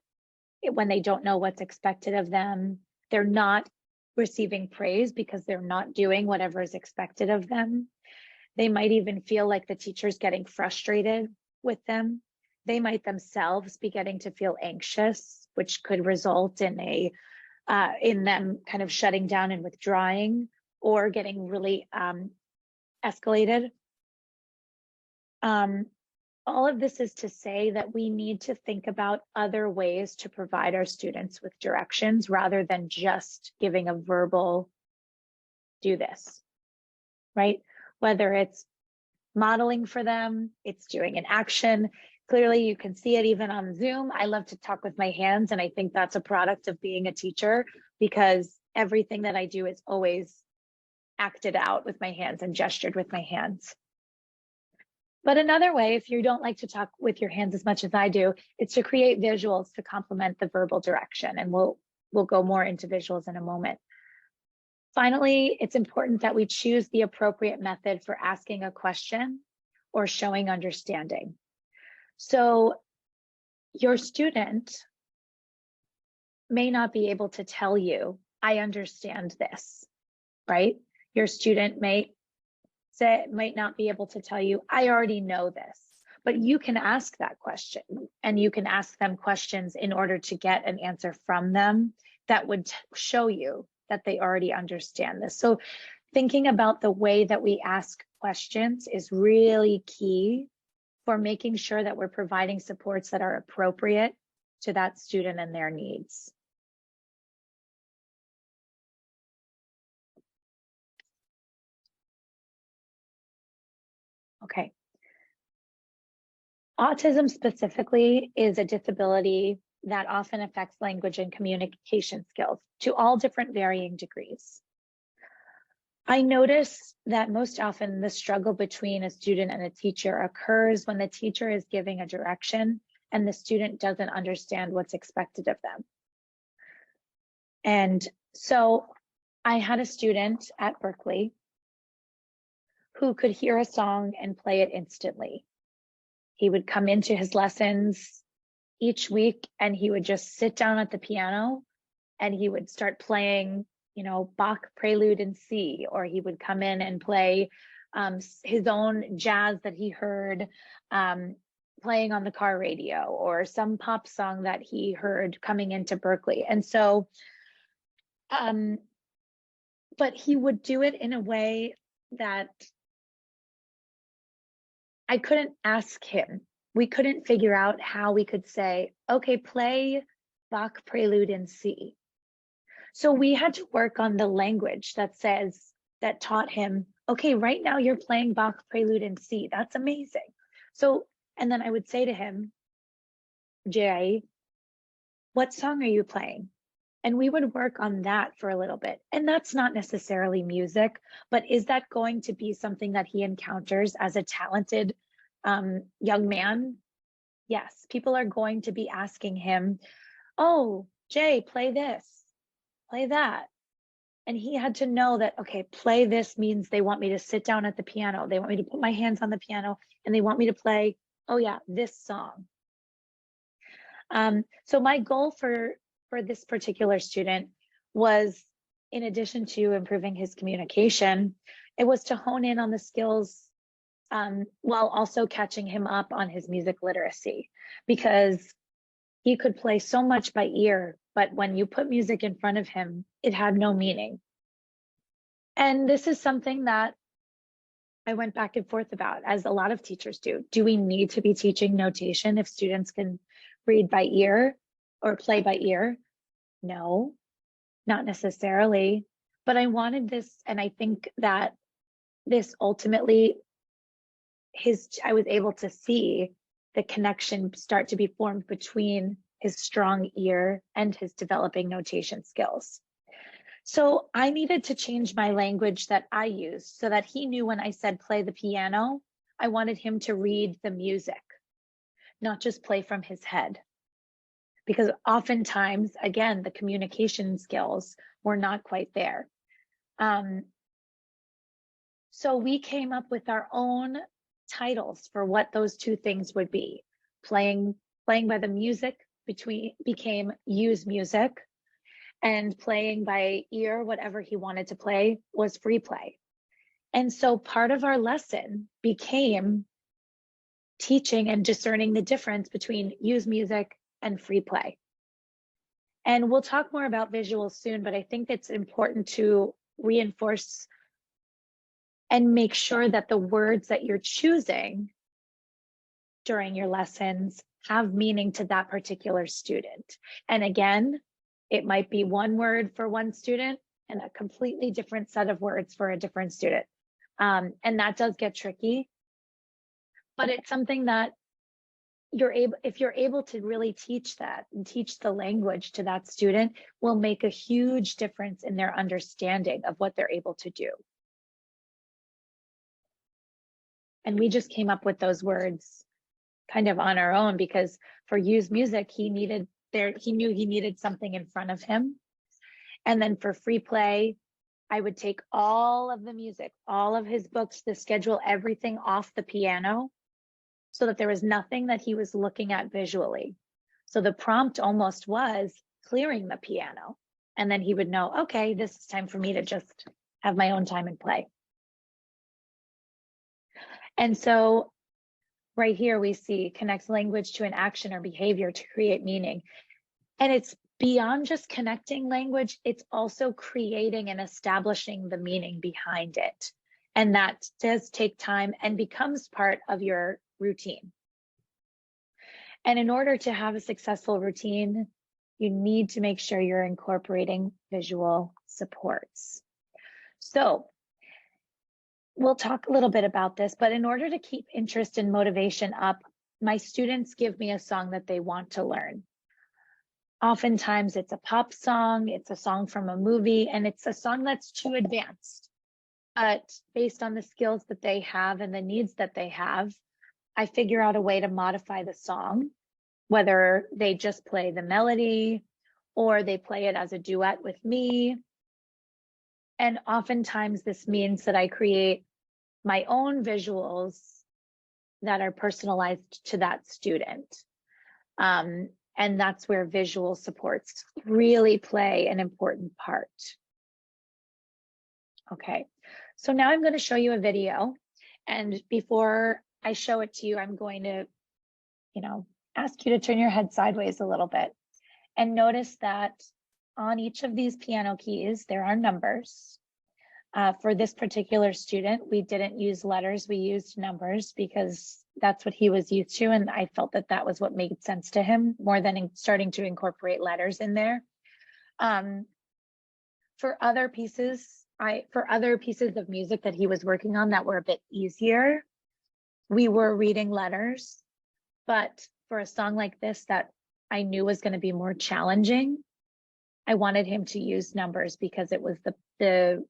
S4: when they don't know what's expected of them. They're not receiving praise because they're not doing whatever is expected of them. They might even feel like the teacher's getting frustrated with them. They might themselves be getting to feel anxious, which could result in in them kind of shutting down and withdrawing or getting really escalated. All of this is to say that we need to think about other ways to provide our students with directions rather than just giving a verbal, do this, right? Whether it's modeling for them, it's doing an action. Clearly you can see it even on Zoom. I love to talk with my hands, and I think that's a product of being a teacher because everything that I do is always acted out with my hands and gestured with my hands. But another way, if you don't like to talk with your hands as much as I do, it's to create visuals to complement the verbal direction. And we'll go more into visuals in a moment. Finally, it's important that we choose the appropriate method for asking a question or showing understanding. So your student may not be able to tell you, I understand this, right? Your student might not be able to tell you, I already know this, but you can ask that question and you can ask them questions in order to get an answer from them that would show you that they already understand this. So thinking about the way that we ask questions is really key for making sure that we're providing supports that are appropriate to that student and their needs. Okay. Autism specifically is a disability that often affects language and communication skills to all different varying degrees. I notice that most often the struggle between a student and a teacher occurs when the teacher is giving a direction and the student doesn't understand what's expected of them. And so I had a student at Berkeley who could hear a song and play it instantly. He would come into his lessons each week and he would just sit down at the piano and he would start playing, you know, Bach Prelude in C, or he would come in and play his own jazz that he heard playing on the car radio, or some pop song that he heard coming into Berkeley. And so But he would do it in a way that I couldn't ask him. We couldn't figure out how we could say, okay, play Bach Prelude in C. So we had to work on the language that taught him, okay, right now you're playing Bach Prelude in C. That's amazing. So, and then I would say to him, Jay, what song are you playing? And we would work on that for a little bit. And that's not necessarily music, but is that going to be something that he encounters as a talented young man? Yes, people are going to be asking him, oh, Jay, play this, play that. And he had to know that, okay, play this means they want me to sit down at the piano. They want me to put my hands on the piano and they want me to play, oh yeah, this song. So my goal for this particular student was, in addition to improving his communication, it was to hone in on the skills while also catching him up on his music literacy, because he could play so much by ear, but when you put music in front of him, it had no meaning. And this is something that I went back and forth about, as a lot of teachers do. Do we need to be teaching notation if students can read by ear or play by ear? No, not necessarily. But I wanted this, and I think that this ultimately, I was able to see the connection start to be formed between his strong ear and his developing notation skills. So I needed to change my language that I used so that he knew when I said play the piano, I wanted him to read the music, not just play from his head. Because oftentimes, again, the communication skills were not quite there. So we came up with our own titles for what those two things would be. Playing by the music became use music, and playing by ear, whatever he wanted to play, was free play. And so part of our lesson became teaching and discerning the difference between use music and free play. And we'll talk more about visuals soon, but I think it's important to reinforce and make sure that the words that you're choosing during your lessons have meaning to that particular student. And again, it might be one word for one student and a completely different set of words for a different student. And that does get tricky, but it's something that if you're able to really teach that and teach the language to that student, will make a huge difference in their understanding of what they're able to do. And we just came up with those words kind of on our own, because for use music, he knew he needed something in front of him. And then for free play, I would take all of the music, all of his books, the schedule, everything off the piano, so that there was nothing that he was looking at visually. So the prompt almost was clearing the piano. And then he would know, okay, this is time for me to just have my own time and play. And so right here we see connects language to an action or behavior to create meaning. And it's beyond just connecting language, it's also creating and establishing the meaning behind it. And that does take time and becomes part of your routine. And in order to have a successful routine, you need to make sure you're incorporating visual supports. So we'll talk a little bit about this, but in order to keep interest and motivation up, my students give me a song that they want to learn. Oftentimes it's a pop song, it's a song from a movie, and it's a song that's too advanced. But based on the skills that they have and the needs that they have, I figure out a way to modify the song, whether they just play the melody or they play it as a duet with me. And oftentimes this means that I create my own visuals that are personalized to that student. And that's where visual supports really play an important part. Okay, so now I'm going to show you a video. And before I show it to you, I'm going to, ask you to turn your head sideways a little bit and notice that on each of these piano keys, there are numbers. For this particular student, we didn't use letters, we used numbers because that's what he was used to. And I felt that that was what made sense to him more than starting to incorporate letters in there. For other pieces of music that he was working on that were a bit easier, we were reading letters. But for a song like this that I knew was going to be more challenging, I wanted him to use numbers because it was the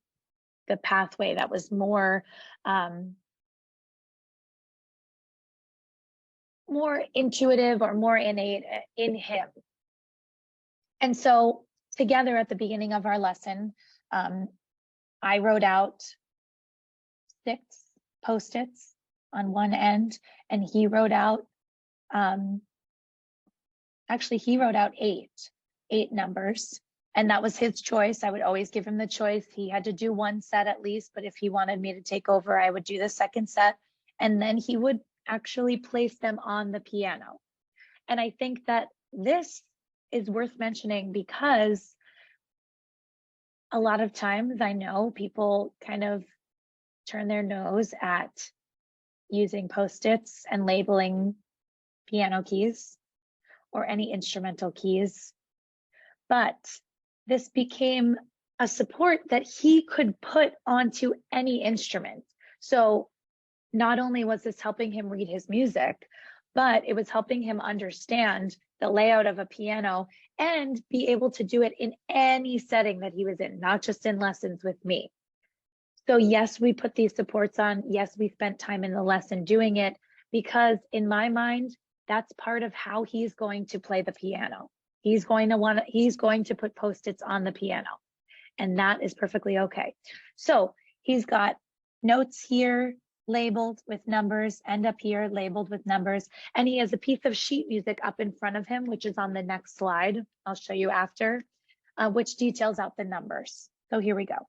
S4: pathway that was more more intuitive or more innate in him. And so together at the beginning of our lesson, I wrote out 6 Post-its on one end, and he wrote out, actually he wrote out 8 numbers, and that was his choice. I would always give him the choice. He had to do 1 set at least, but if he wanted me to take over, I would do the second set, and then he would actually place them on the piano. And I think that this is worth mentioning because a lot of times I know people kind of turn their nose at using Post-its and labeling piano keys or any instrumental keys, but this became a support that he could put onto any instrument. So not only was this helping him read his music, but it was helping him understand the layout of a piano and be able to do it in any setting that he was in, not just in lessons with me. So yes, we put these supports on. Yes, we spent time in the lesson doing it because in my mind, that's part of how he's going to play the piano. He's going to put Post-its on the piano, and that is perfectly okay. So he's got notes here labeled with numbers and up here labeled with numbers. And he has a piece of sheet music up in front of him, which is on the next slide. I'll show you after, which details out the numbers. So here we go.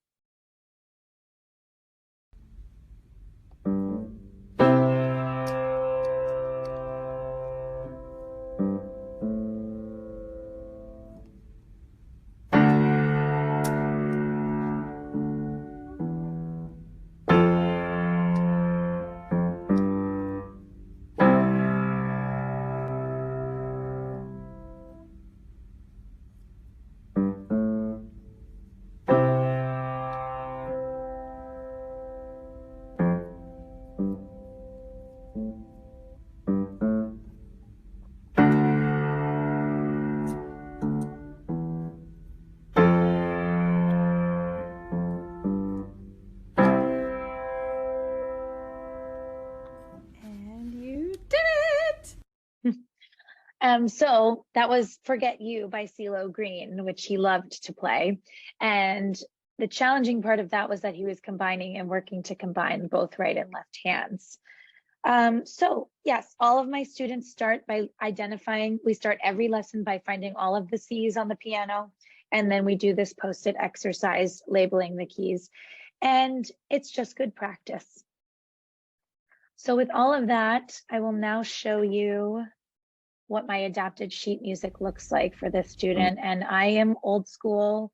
S4: So that was Forget You by CeeLo Green, which he loved to play. And the challenging part of that was that he was combining and working to combine both right and left hands. So yes, all of my students start by identifying, we start every lesson by finding all of the C's on the piano. And then we do this Post-it exercise labeling the keys. And it's just good practice. So with all of that, I will now show you what my adapted sheet music looks like for this student. And I am old school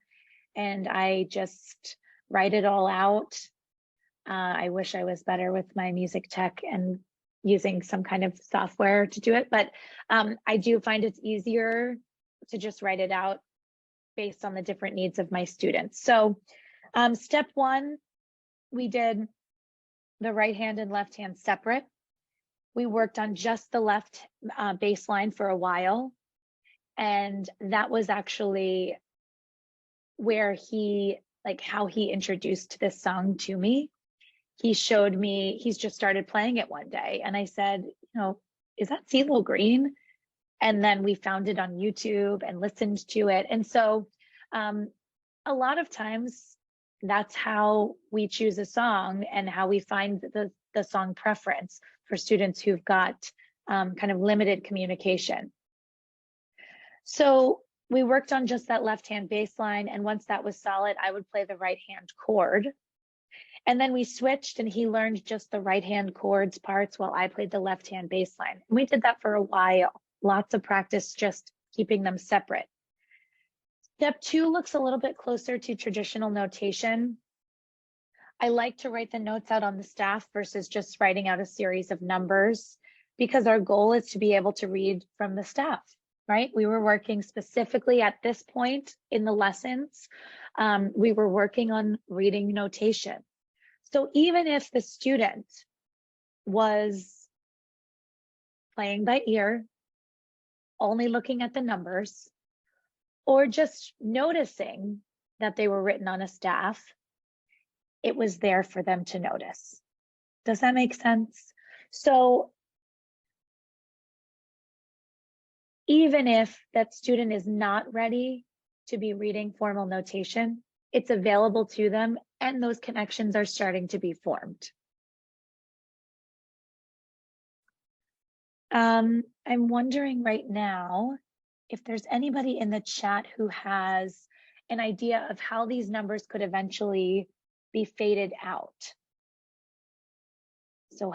S4: and I just write it all out. I wish I was better with my music tech and using some kind of software to do it, but I do find it's easier to just write it out based on the different needs of my students. So step 1, we did the right hand and left hand separate. We worked on just the left bass line for a while. And that was actually where how he introduced this song to me. He showed me, he's just started playing it one day. And I said, is that CeeLo Green? And then we found it on YouTube and listened to it. And so a lot of times that's how we choose a song and how we find the song preference for students who've got kind of limited communication. So we worked on just that left hand bass line. And once that was solid, I would play the right hand chord. And then we switched and he learned just the right hand chords parts while I played the left hand bass line. And we did that for a while, lots of practice, just keeping them separate. Step 2 looks a little bit closer to traditional notation. I like to write the notes out on the staff versus just writing out a series of numbers, because our goal is to be able to read from the staff, right? We were working specifically at this point in the lessons. We were working on reading notation. So even if the student was playing by ear, only looking at the numbers, or just noticing that they were written on a staff, it was there for them to notice. Does that make sense? So even if that student is not ready to be reading formal notation, it's available to them, and those connections are starting to be formed. I'm wondering right now if there's anybody in the chat who has an idea of how these numbers could eventually be faded out. So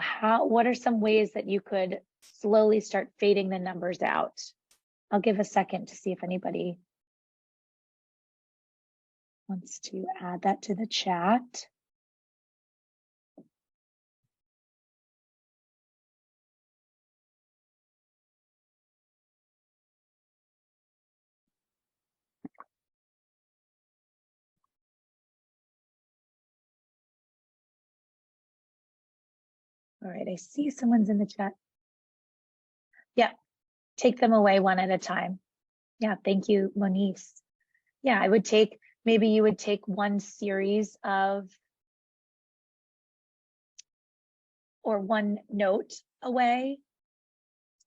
S4: what are some ways that you could slowly start fading the numbers out? I'll give a second to see if anybody wants to add that to the chat. All right, I see someone's in the chat. Yeah, take them away one at a time. Yeah, thank you, Moniz. Yeah, I would take, maybe you would take one series of, or one note away.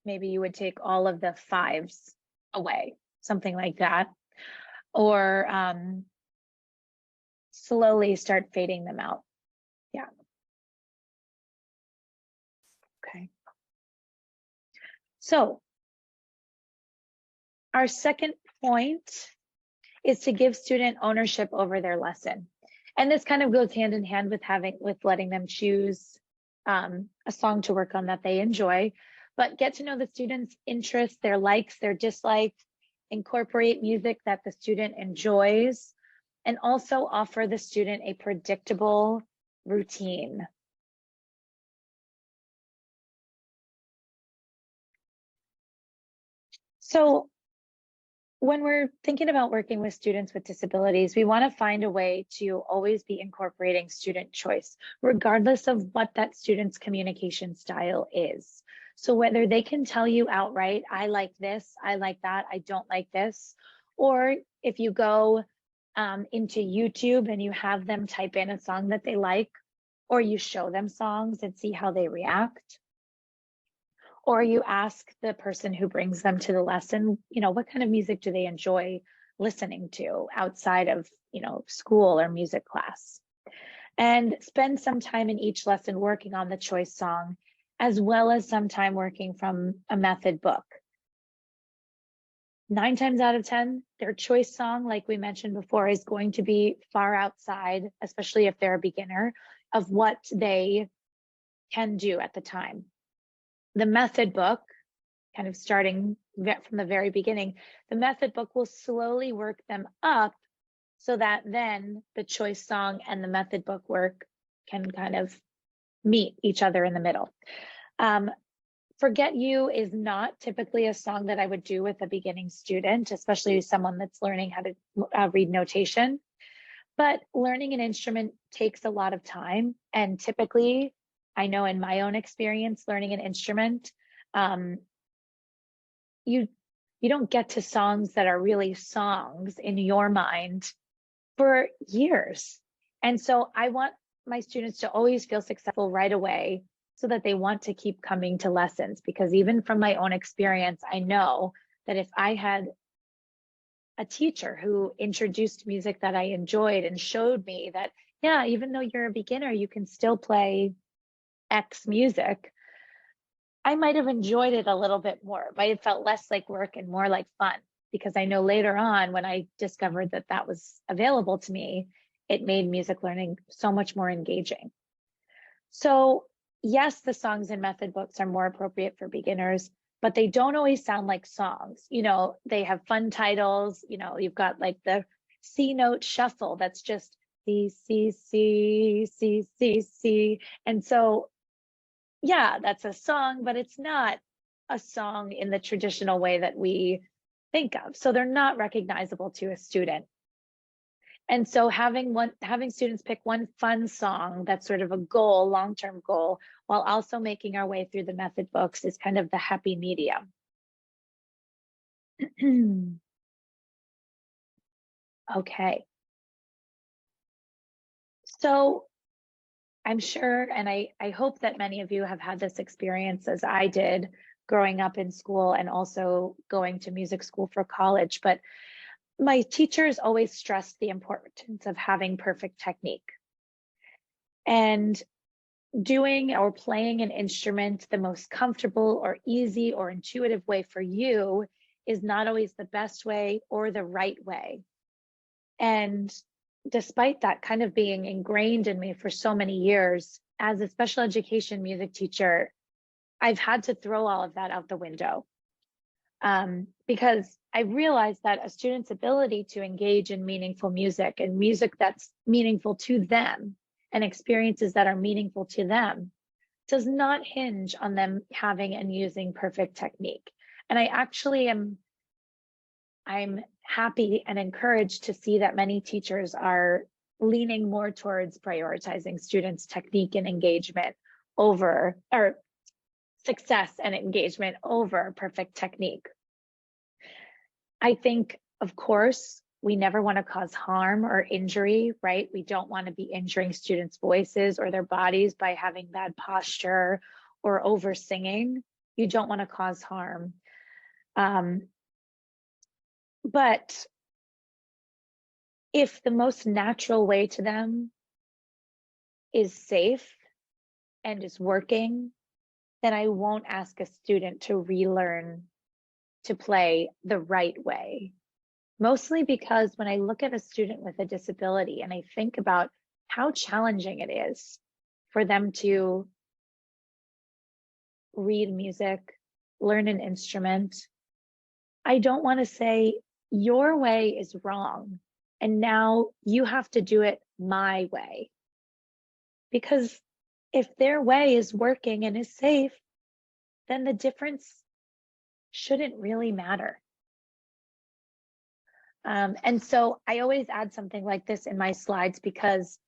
S4: Maybe you would take all of the fives away, something like that. Or slowly start fading them out. Yeah. Okay. So our second point is to give student ownership over their lesson. And this kind of goes hand in hand with letting them choose a song to work on that they enjoy, but get to know the student's interests, their likes, their dislikes, incorporate music that the student enjoys, and also offer the student a predictable routine. So when we're thinking about working with students with disabilities, we want to find a way to always be incorporating student choice, regardless of what that student's communication style is. So whether they can tell you outright, I like this, I like that, I don't like this, or if you go into YouTube and you have them type in a song that they like, or you show them songs and see how they react. Or you ask the person who brings them to the lesson, what kind of music do they enjoy listening to outside of, school or music class? And spend some time in each lesson working on the choice song, as well as some time working from a method book. 9 times out of 10, their choice song, like we mentioned before, is going to be far outside, especially if they're a beginner, of what they can do at the time. The method book, kind of starting from the very beginning, the method book will slowly work them up so that then the choice song and the method book work can kind of meet each other in the middle. Forget You is not typically a song that I would do with a beginning student, especially someone that's learning how to read notation. But learning an instrument takes a lot of time, and typically, I know in my own experience, learning an instrument, you don't get to songs that are really songs in your mind for years. And so I want my students to always feel successful right away so that they want to keep coming to lessons, because even from my own experience, I know that if I had a teacher who introduced music that I enjoyed and showed me that, yeah, even though you're a beginner, you can still play X music, I might have enjoyed it a little bit more, but it felt less like work and more like fun, because I know later on when I discovered that that was available to me, it made music learning so much more engaging. So yes, the songs and method books are more appropriate for beginners, but they don't always sound like songs. You know, they have fun titles. You know, you've got like the C note shuffle that's just C, C, C, C, C, C. And so, yeah, that's a song, but it's not a song in the traditional way that we think of. So they're not recognizable to a student. And so having students pick one fun song that's sort of a goal, long-term goal, while also making our way through the method books is kind of the happy medium. Okay. So I'm sure, and I hope that many of you have had this experience as I did growing up in school and also going to music school for college, but my teachers always stressed the importance of having perfect technique. And doing or playing an instrument the most comfortable or easy or intuitive way for you is not always the best way or the right way. And despite that kind of being ingrained in me for so many years, as a special education music teacher, I've had to throw all of that out the window. Because I realized that a student's ability to engage in meaningful music and music that's meaningful to them and experiences that are meaningful to them does not hinge on them having and using perfect technique. And I actually I'm happy and encouraged to see that many teachers are leaning more towards prioritizing students' technique and engagement over, or success and engagement over perfect technique. I think, of course, we never want to cause harm or injury, right? We don't want to be injuring students' voices or their bodies by having bad posture or over singing. You don't want to cause harm. But if the most natural way to them is safe and is working, then I won't ask a student to relearn to play the right way. Mostly because when I look at a student with a disability and I think about how challenging it is for them to read music, learn an instrument, I don't want to say your way is wrong and now you have to do it my way. Because if their way is working and is safe, then the difference shouldn't really matter. And so I always add something like this in my slides because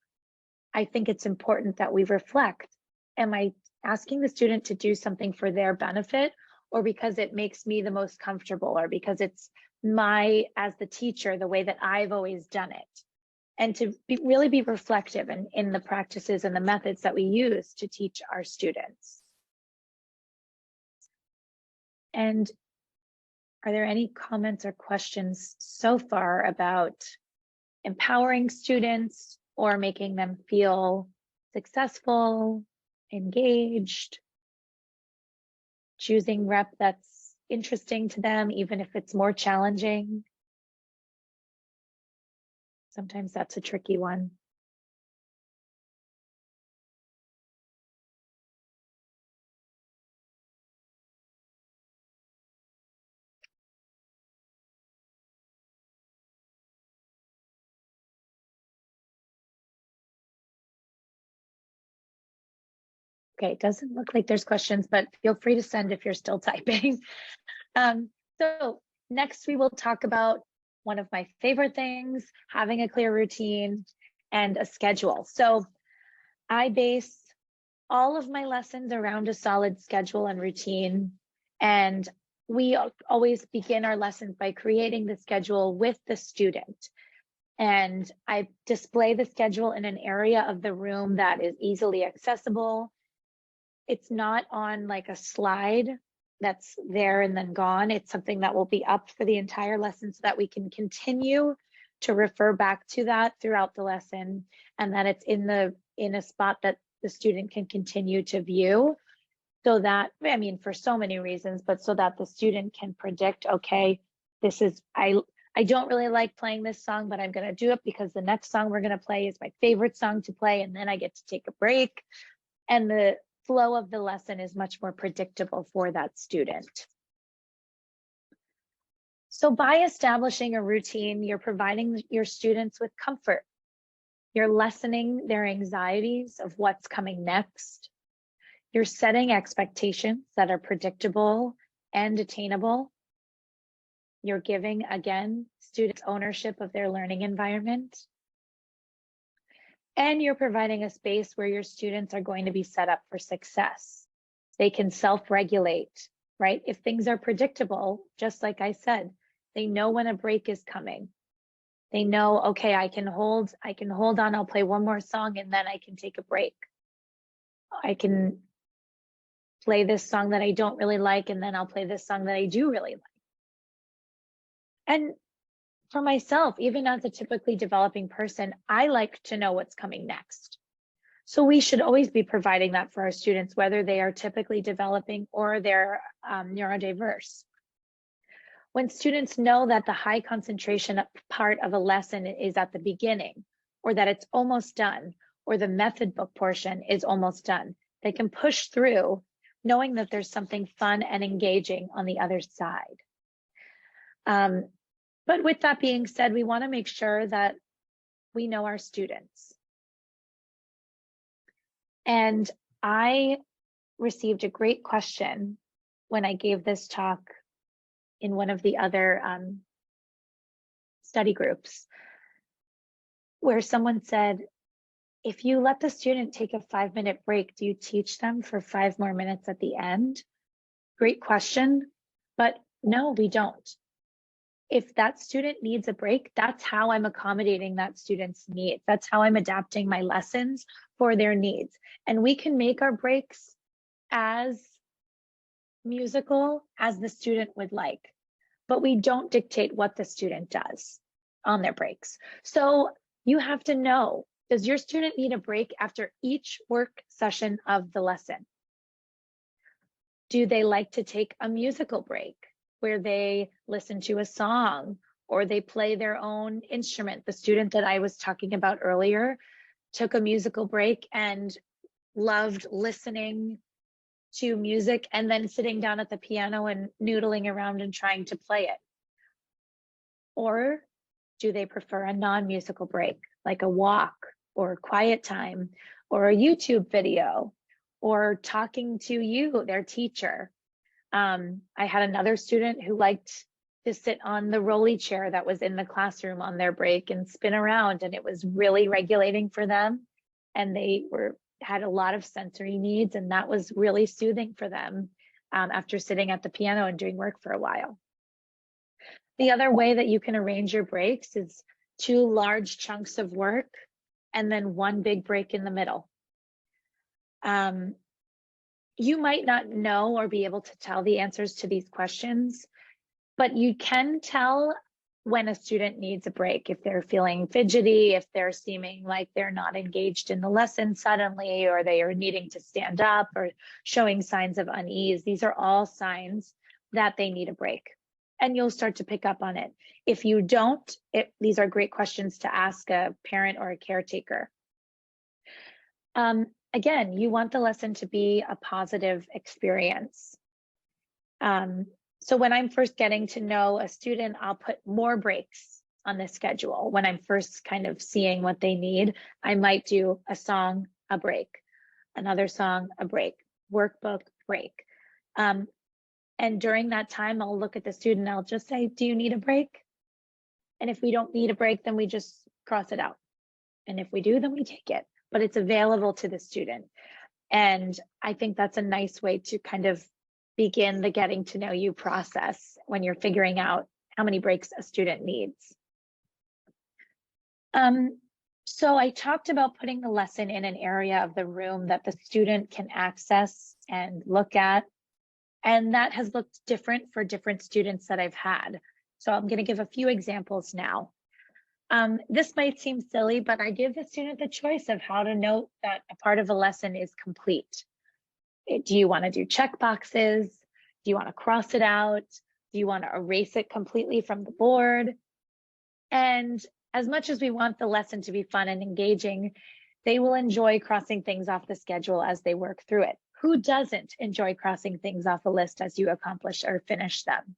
S4: I think it's important that we reflect. Am I asking the student to do something for their benefit, or because it makes me the most comfortable, or because it's as the teacher, the way that I've always done it? And to really be reflective in the practices and the methods that we use to teach our students. And are there any comments or questions so far about empowering students or making them feel successful, engaged, choosing rep that's interesting to them, even if it's more challenging? Sometimes that's a tricky one. Okay, it doesn't look like there's questions, but feel free to send if you're still typing. So next we will talk about one of my favorite things, having a clear routine and a schedule. So I base all of my lessons around a solid schedule and routine. And we always begin our lessons by creating the schedule with the student. And I display the schedule in an area of the room that is easily accessible. It's not on like a slide that's there and then gone. It's something that will be up for the entire lesson so that we can continue to refer back to that throughout the lesson, and that it's in a spot that the student can continue to view, so that, I mean, for so many reasons, but so that the student can predict, okay, this is, I don't really like playing this song, but I'm going to do it because the next song we're going to play is my favorite song to play, and then I get to take a break. And the flow of the lesson is much more predictable for that student. So by establishing a routine, you're providing your students with comfort. You're lessening their anxieties of what's coming next. You're setting expectations that are predictable and attainable. You're giving, again, students ownership of their learning environment. And you're providing a space where your students are going to be set up for success. They can self-regulate, right? If things are predictable, just like I said, they know when a break is coming. They know, okay, I can hold on, I'll play one more song and then I can take a break. I can play this song that I don't really like and then I'll play this song that I do really like. And for myself, even as a typically developing person, I like to know what's coming next. So we should always be providing that for our students, whether they are typically developing or they're neurodiverse. When students know that the high concentration part of a lesson is at the beginning, or that it's almost done, or the method book portion is almost done, they can push through knowing that there's something fun and engaging on the other side. But with that being said, we want to make sure that we know our students. And I received a great question when I gave this talk in one of the other study groups, where someone said, if you let the student take a 5-minute break, do you teach them for 5 more minutes at the end? Great question, but no, we don't. If that student needs a break, that's how I'm accommodating that student's needs. That's how I'm adapting my lessons for their needs. And we can make our breaks as musical as the student would like, but we don't dictate what the student does on their breaks. So you have to know, does your student need a break after each work session of the lesson? Do they like to take a musical break where they listen to a song or they play their own instrument? The student that I was talking about earlier took a musical break and loved listening to music and then sitting down at the piano and noodling around and trying to play it. Or do they prefer a non-musical break, like a walk or quiet time or a YouTube video or talking to you, their teacher? I had another student who liked to sit on the rolly chair that was in the classroom on their break and spin around, and it was really regulating for them. And they had a lot of sensory needs, and that was really soothing for them after sitting at the piano and doing work for a while. The other way that you can arrange your breaks is 2 large chunks of work and then 1 big break in the middle. You might not know or be able to tell the answers to these questions, but you can tell when a student needs a break, if they're feeling fidgety, if they're seeming like they're not engaged in the lesson suddenly, or they are needing to stand up or showing signs of unease. These are all signs that they need a break, and you'll start to pick up on it. If you don't, these are great questions to ask a parent or a caretaker. Again, you want the lesson to be a positive experience. So when I'm first getting to know a student, I'll put more breaks on the schedule. When I'm first kind of seeing what they need, I might do a song, a break, another song, a break, workbook, break. And during that time, I'll look at the student, I'll just say, do you need a break? And if we don't need a break, then we just cross it out. And if we do, then we take it, but it's available to the student. And I think that's a nice way to kind of begin the getting to know you process when you're figuring out how many breaks a student needs. So I talked about putting the lesson in an area of the room that the student can access and look at. And that has looked different for different students that I've had. So I'm going to give a few examples now. This might seem silly, but I give the student the choice of how to note that a part of a lesson is complete. Do you want to do check boxes? Do you want to cross it out? Do you want to erase it completely from the board? And as much as we want the lesson to be fun and engaging, they will enjoy crossing things off the schedule as they work through it. Who doesn't enjoy crossing things off a list as you accomplish or finish them?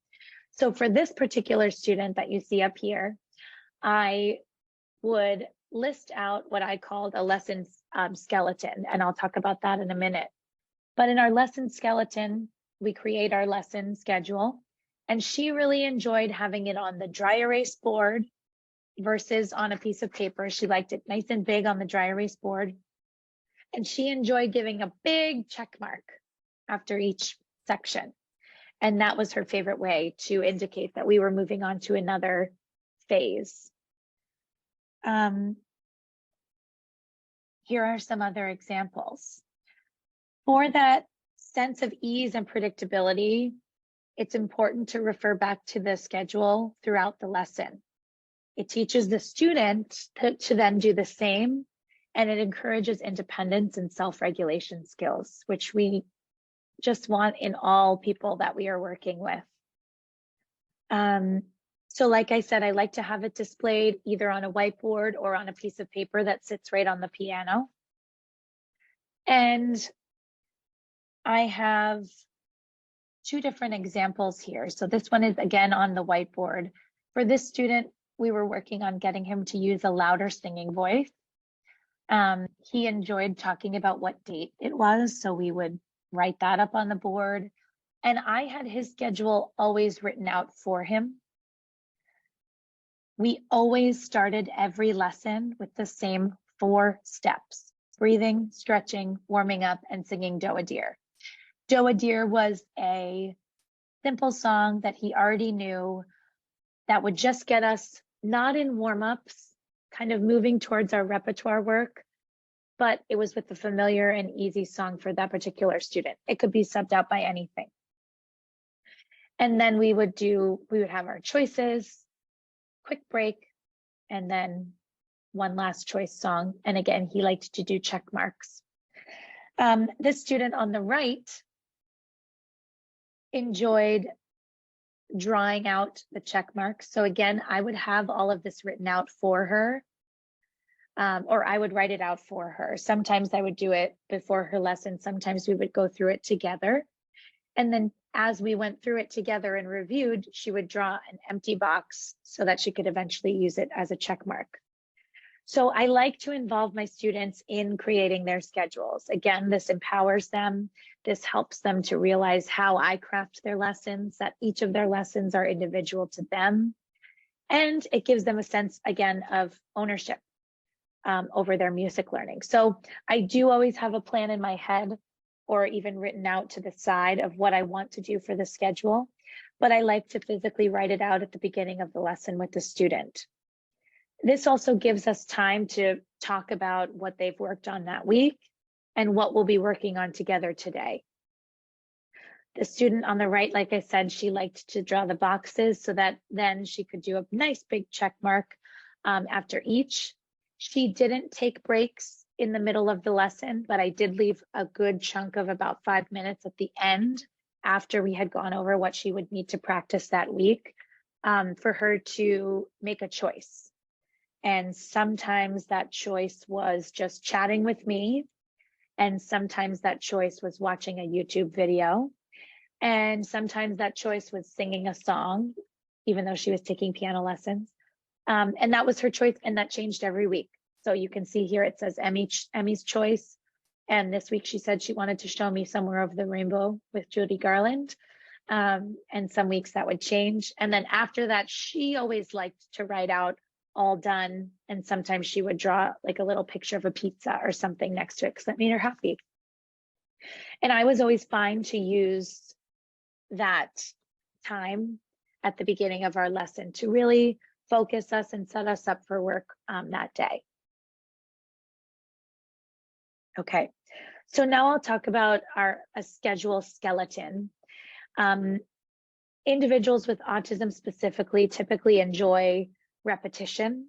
S4: So for this particular student that you see up here, I would list out what I called a lesson skeleton, and I'll talk about that in a minute. But in our lesson skeleton, we create our lesson schedule, and she really enjoyed having it on the dry erase board versus on a piece of paper. She liked it nice and big on the dry erase board, and she enjoyed giving a big check mark after each section. And that was her favorite way to indicate that we were moving on to another phase. Here are some other examples. For that sense of ease and predictability, it's important to refer back to the schedule throughout the lesson. It teaches the student to then do the same, and it encourages independence and self-regulation skills, which we just want in all people that we are working with. So like I said, I like to have it displayed either on a whiteboard or on a piece of paper that sits right on the piano. And I have two different examples here. So this one is again on the whiteboard. For this student, we were working on getting him to use a louder singing voice. He enjoyed talking about what date it was, so we would write that up on the board. And I had his schedule always written out for him. We always started every lesson with the same 4 steps: breathing, stretching, warming up, and singing Doe a Deer. Doe a Deer was a simple song that he already knew that would just get us not in warm-ups, kind of moving towards our repertoire work, but it was with a familiar and easy song for that particular student. It could be subbed out by anything. And then we would have our choices, quick break, and then one last choice song. And again, he liked to do check marks. This student on the right enjoyed drawing out the check marks. So again, I would have all of this written out for her, or I would write it out for her. Sometimes I would do it before her lesson. Sometimes we would go through it together. And then as we went through it together and reviewed, she would draw an empty box so that she could eventually use it as a check mark. So I like to involve my students in creating their schedules. Again, this empowers them. This helps them to realize how I craft their lessons, that each of their lessons are individual to them. And it gives them a sense, again, of ownership over their music learning. So I do always have a plan in my head, or even written out to the side, of what I want to do for the schedule, but I like to physically write it out at the beginning of the lesson with the student. This also gives us time to talk about what they've worked on that week and what we'll be working on together today. The student on the right, like I said, she liked to draw the boxes so that then she could do a nice big check mark after each. She didn't take breaks in the middle of the lesson, but I did leave a good chunk of about 5 minutes at the end after we had gone over what she would need to practice that week for her to make a choice. And sometimes that choice was just chatting with me, and sometimes that choice was watching a YouTube video, and sometimes that choice was singing a song, even though she was taking piano lessons. And that was her choice, and that changed every week. So you can see here it says Emmy's choice. And this week she said she wanted to show me Somewhere Over the Rainbow with Judy Garland. And some weeks that would change. And then after that, she always liked to write out all done. And sometimes she would draw like a little picture of a pizza or something next to it because that made her happy. And I was always fine to use that time at the beginning of our lesson to really focus us and set us up for work that day. Okay, so now I'll talk about a schedule skeleton. Individuals with autism specifically typically enjoy repetition,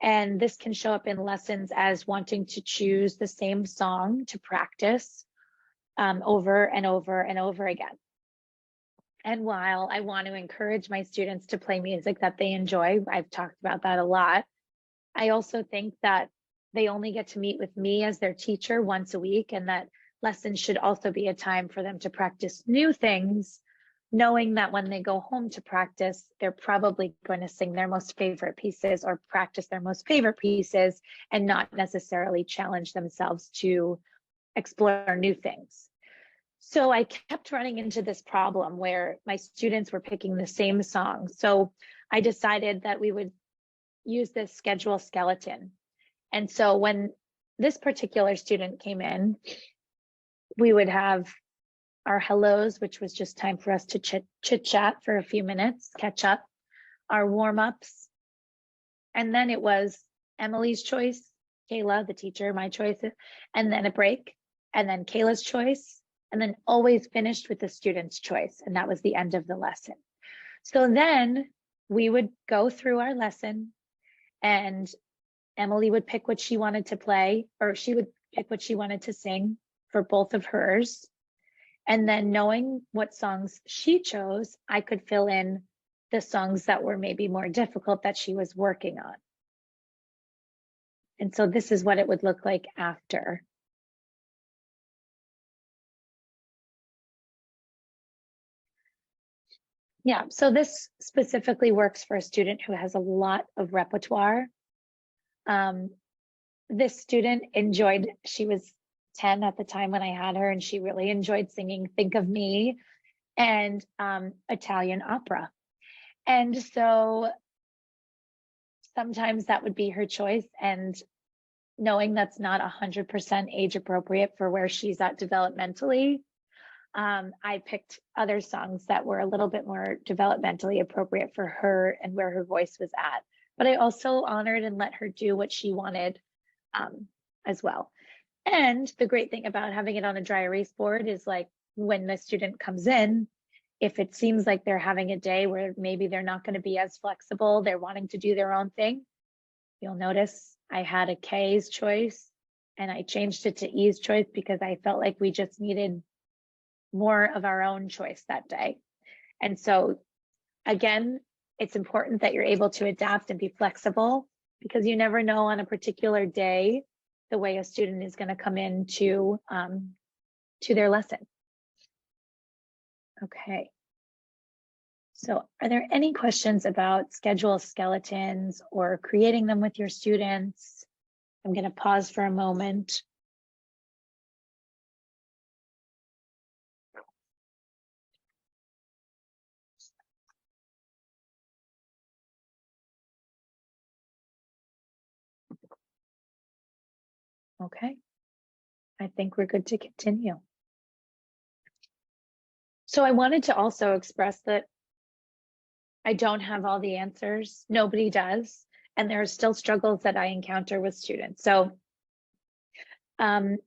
S4: and this can show up in lessons as wanting to choose the same song to practice over and over and over again. And while I want to encourage my students to play music that they enjoy, I've talked about that a lot, I also think that they only get to meet with me as their teacher once a week, and that lessons should also be a time for them to practice new things knowing that when they go home to practice, they're probably going to sing their most favorite pieces or practice their most favorite pieces and not necessarily challenge themselves to explore new things. So I kept running into this problem where my students were picking the same song. So I decided that we would use this schedule skeleton. And so when this particular student came in, we would have our hellos, which was just time for us to chit chat for a few minutes, catch up, our warm-ups. And then it was Emily's choice, Kayla, the teacher, my choice, and then a break, and then Kayla's choice, and then always finished with the student's choice. And that was the end of the lesson. So then we would go through our lesson and Emily would pick what she wanted to play, or she would pick what she wanted to sing for both of hers. And then knowing what songs she chose, I could fill in the songs that were maybe more difficult that she was working on. And so this is what it would look like after. Yeah, so this specifically works for a student who has a lot of repertoire. This student enjoyed, she was 10 at the time when I had her, and she really enjoyed singing Think of Me and Italian opera. And so sometimes that would be her choice, and knowing that's not 100% age appropriate for where she's at developmentally, I picked other songs that were a little bit more developmentally appropriate for her and where her voice was at. But I also honored and let her do what she wanted as well. And the great thing about having it on a dry erase board is, like, when the student comes in, if it seems like they're having a day where maybe they're not going to be as flexible, they're wanting to do their own thing, you'll notice I had a K's choice and I changed it to E's choice because I felt like we just needed more of our own choice that day. And so again, it's important that you're able to adapt and be flexible, because you never know on a particular day the way a student is going to come into to their lesson. Okay. So are there any questions about schedule skeletons or creating them with your students? I'm going to pause for a moment. Okay, I think we're good to continue. So I wanted to also express that I don't have all the answers. Nobody does. And there are still struggles that I encounter with students. So some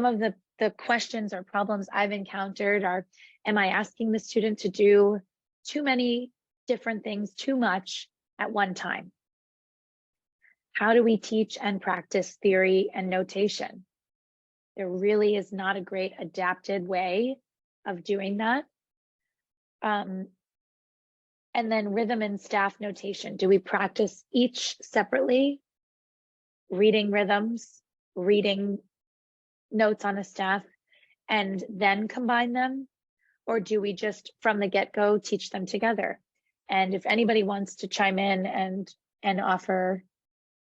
S4: of the questions or problems I've encountered are, am I asking the student to do too many different things too much at one time? How do we teach and practice theory and notation? There really is not a great adapted way of doing that. And then rhythm and staff notation. Do we practice each separately? Reading rhythms, reading notes on a staff, and then combine them? Or do we just from the get-go teach them together? And if anybody wants to chime in and offer,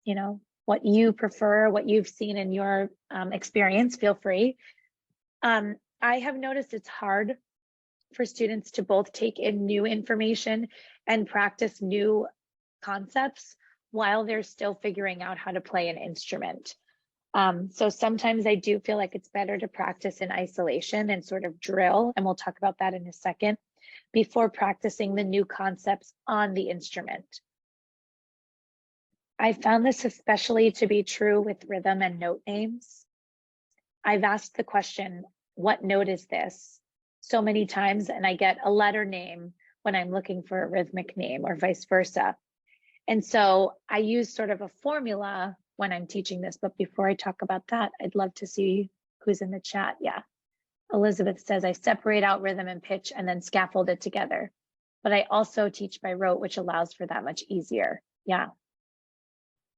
S4: you know, what you prefer, what you've seen in your experience, feel free. I have noticed it's hard for students to both take in new information and practice new concepts while they're still figuring out how to play an instrument. So sometimes I do feel like it's better to practice in isolation and sort of drill, and we'll talk about that in a second, before practicing the new concepts on the instrument. I found this especially to be true with rhythm and note names. I've asked the question, what note is this? So many times, and I get a letter name when I'm looking for a rhythmic name or vice versa. And so I use sort of a formula when I'm teaching this, but before I talk about that, I'd love to see who's in the chat. Yeah, Elizabeth says, I separate out rhythm and pitch and then scaffold it together. But I also teach by rote, which allows for that much easier. Yeah,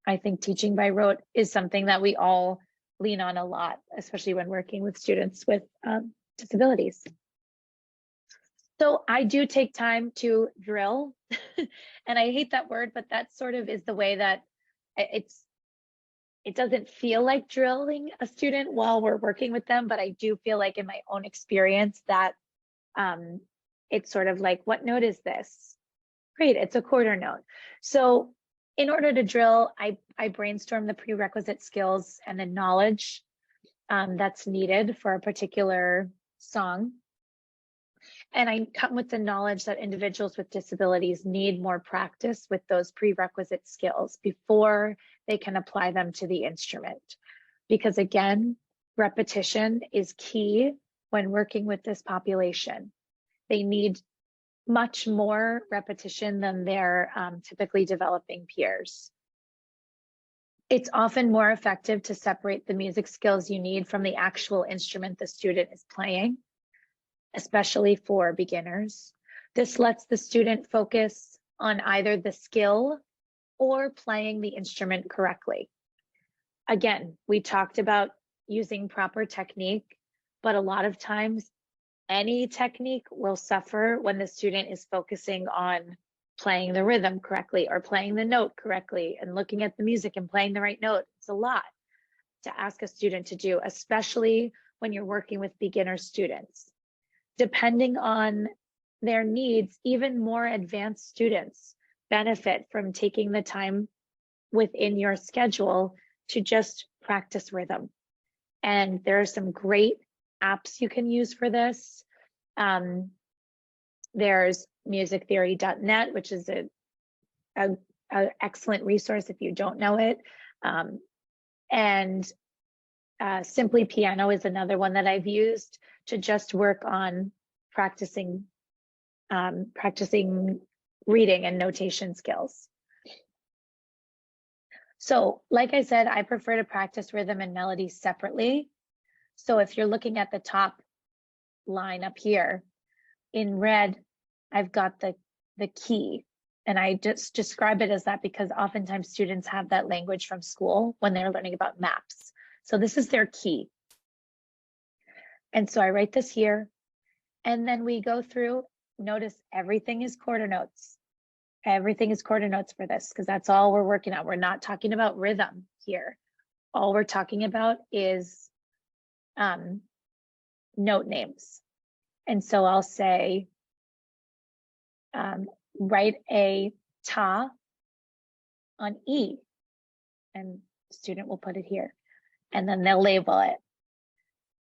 S4: I think teaching by rote is something that we all lean on a lot, especially when working with students with disabilities. So I do take time to drill, and I hate that word, but that sort of is the way that it doesn't feel like drilling a student while we're working with them, but I do feel like in my own experience that it's sort of like, what note is this? Great, it's a quarter note. So in order to drill, I brainstorm the prerequisite skills and the knowledge that's needed for a particular song. And I come with the knowledge that individuals with disabilities need more practice with those prerequisite skills before they can apply them to the instrument. Because again, repetition is key when working with this population. They need much more repetition than their typically developing peers. It's often more effective to separate the music skills you need from the actual instrument the student is playing, especially for beginners. This lets the student focus on either the skill or playing the instrument correctly. Again, we talked about using proper technique, but a lot of times any technique will suffer when the student is focusing on playing the rhythm correctly or playing the note correctly and looking at the music and playing the right note. It's a lot to ask a student to do, especially when you're working with beginner students. Depending on their needs, even more advanced students benefit from taking the time within your schedule to just practice rhythm. And there are some great apps you can use for this. There's musictheory.net, which is an excellent resource if you don't know it. And Simply Piano is another one that I've used to just work on practicing reading and notation skills. So like I said, I prefer to practice rhythm and melody separately. So if you're looking at the top line up here, in red, I've got the key. And I just describe it as that because oftentimes students have that language from school when they're learning about maps. So this is their key. And so I write this here. And then we go through, notice everything is quarter notes. Everything is quarter notes for this because that's all we're working on. We're not talking about rhythm here. All we're talking about is note names. And so I'll say, write a ta on E, and the student will put it here, and then they'll label it.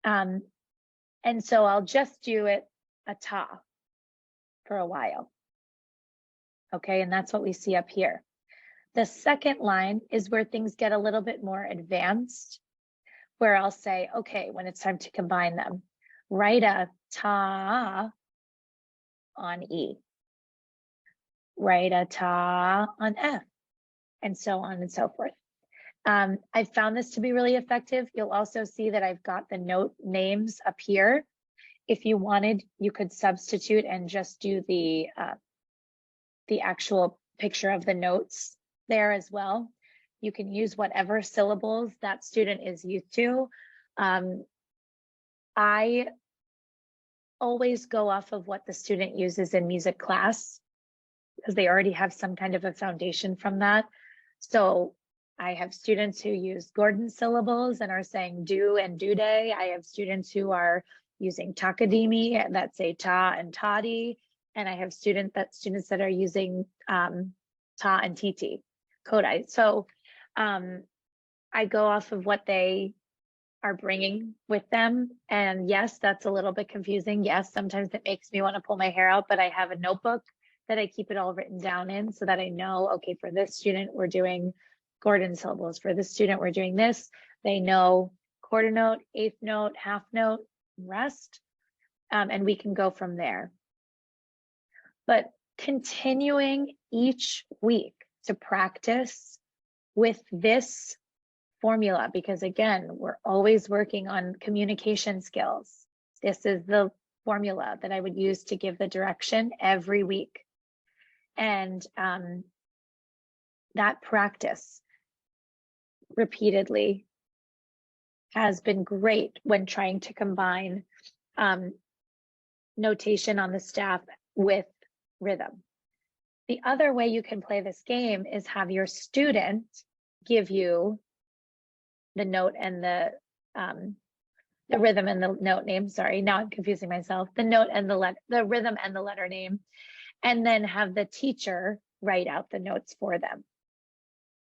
S4: And so I'll just do it a ta for a while. Okay, and that's what we see up here. The second line is where things get a little bit more advanced, where I'll say, okay, when it's time to combine them, write a ta on E, write a ta on F, and so on and so forth. I found this to be really effective. You'll also see that I've got the note names up here. If you wanted, you could substitute and just do the actual picture of the notes there as well. You can use whatever syllables that student is used to. I always go off of what the student uses in music class because they already have some kind of a foundation from that. So I have students who use Gordon syllables and are saying do and do day. I have students who are using Takadimi that say ta and tadi. And I have students that are using ta and titi, kodai. So I go off of what they are bringing with them. And yes, that's a little bit confusing. Yes, sometimes it makes me want to pull my hair out, but I have a notebook that I keep it all written down in so that I know, okay, for this student, we're doing Gordon syllables. For this student, we're doing this. They know quarter note, eighth note, half note, rest, and we can go from there. But continuing each week to practice with this formula, because again, we're always working on communication skills. This is the formula that I would use to give the direction every week. And that practice repeatedly has been great when trying to combine notation on the staff with rhythm. The other way you can play this game is have your student give you the note and the rhythm and the note name. Sorry, now I'm confusing myself. The note and the rhythm and the letter name, and then have the teacher write out the notes for them.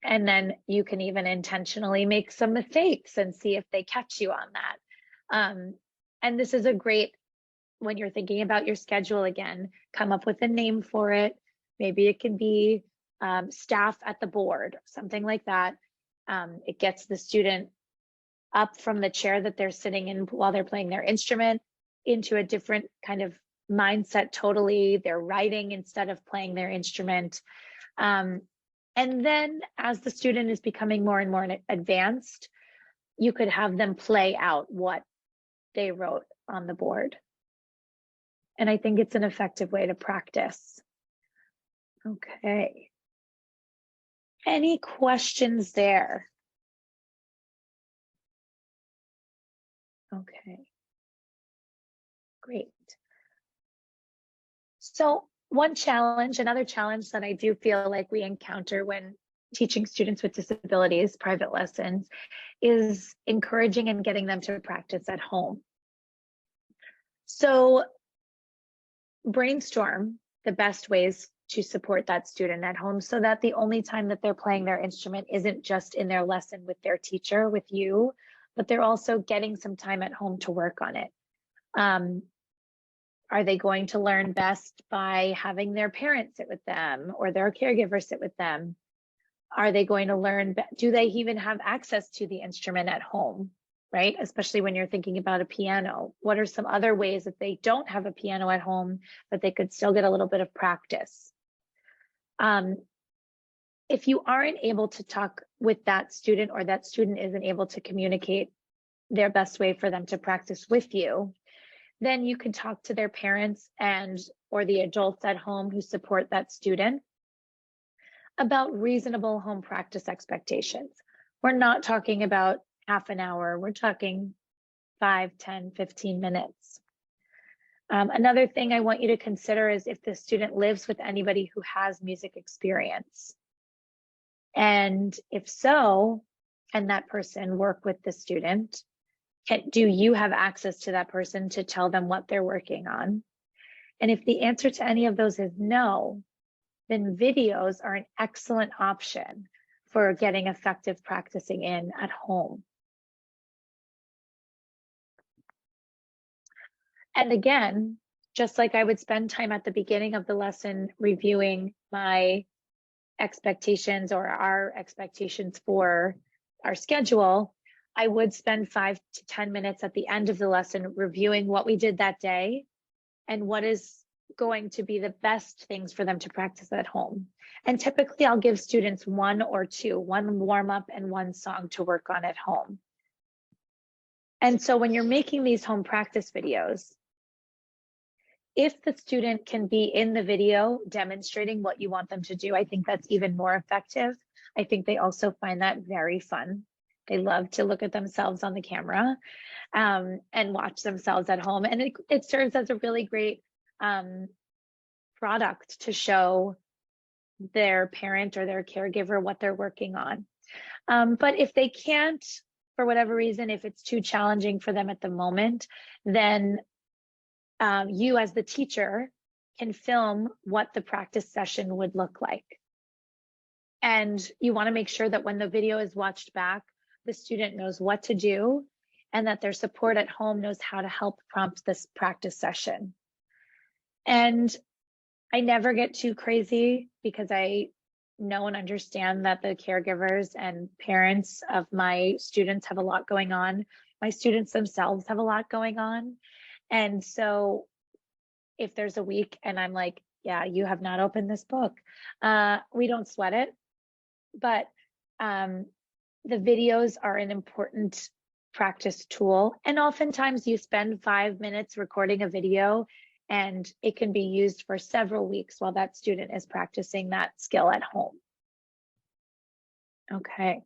S4: And then you can even intentionally make some mistakes and see if they catch you on that. And this is a great, when you're thinking about your schedule again, come up with a name for it. Maybe it can be staff at the board, something like that. It gets the student up from the chair that they're sitting in while they're playing their instrument into a different kind of mindset totally. They're writing instead of playing their instrument. And then as the student is becoming more and more advanced, you could have them play out what they wrote on the board. And I think it's an effective way to practice. Okay. Any questions there? Okay. Great. So another challenge that I do feel like we encounter when teaching students with disabilities, private lessons, is encouraging and getting them to practice at home. So brainstorm the best ways to support that student at home so that the only time that they're playing their instrument isn't just in their lesson with their teacher, with you, but they're also getting some time at home to work on it. Are they going to learn best by having their parents sit with them or their caregiver sit with them? Are they going to learn, do they even have access to the instrument at home, right? Especially when you're thinking about a piano. What are some other ways that they don't have a piano at home, but they could still get a little bit of practice? If you aren't able to talk with that student or that student isn't able to communicate their best way for them to practice with you, then you can talk to their parents or the adults at home who support that student about reasonable home practice expectations. We're not talking about half an hour, we're talking 5, 10, 15 minutes. Another thing I want you to consider is if the student lives with anybody who has music experience. And if so, can that person work with the student? Do you have access to that person to tell them what they're working on? And if the answer to any of those is no, then videos are an excellent option for getting effective practicing in at home. And again, just like I would spend time at the beginning of the lesson reviewing my expectations or our expectations for our schedule, I would spend 5 to 10 minutes at the end of the lesson reviewing what we did that day and what is going to be the best things for them to practice at home. And typically I'll give students one or two, one warm up and one song to work on at home. And so when you're making these home practice videos, if the student can be in the video demonstrating what you want them to do, I think that's even more effective. I think they also find that very fun. They love to look at themselves on the camera and watch themselves at home. And it serves as a really great product to show their parent or their caregiver what they're working on. But if they can't, for whatever reason, if it's too challenging for them at the moment, then you as the teacher can film what the practice session would look like. And you want to make sure that when the video is watched back, the student knows what to do and that their support at home knows how to help prompt this practice session. And I never get too crazy because I know and understand that the caregivers and parents of my students have a lot going on. My students themselves have a lot going on. And so if there's a week and I'm like, yeah, you have not opened this book, we don't sweat it. But the videos are an important practice tool. And oftentimes you spend 5 minutes recording a video and it can be used for several weeks while that student is practicing that skill at home. Okay.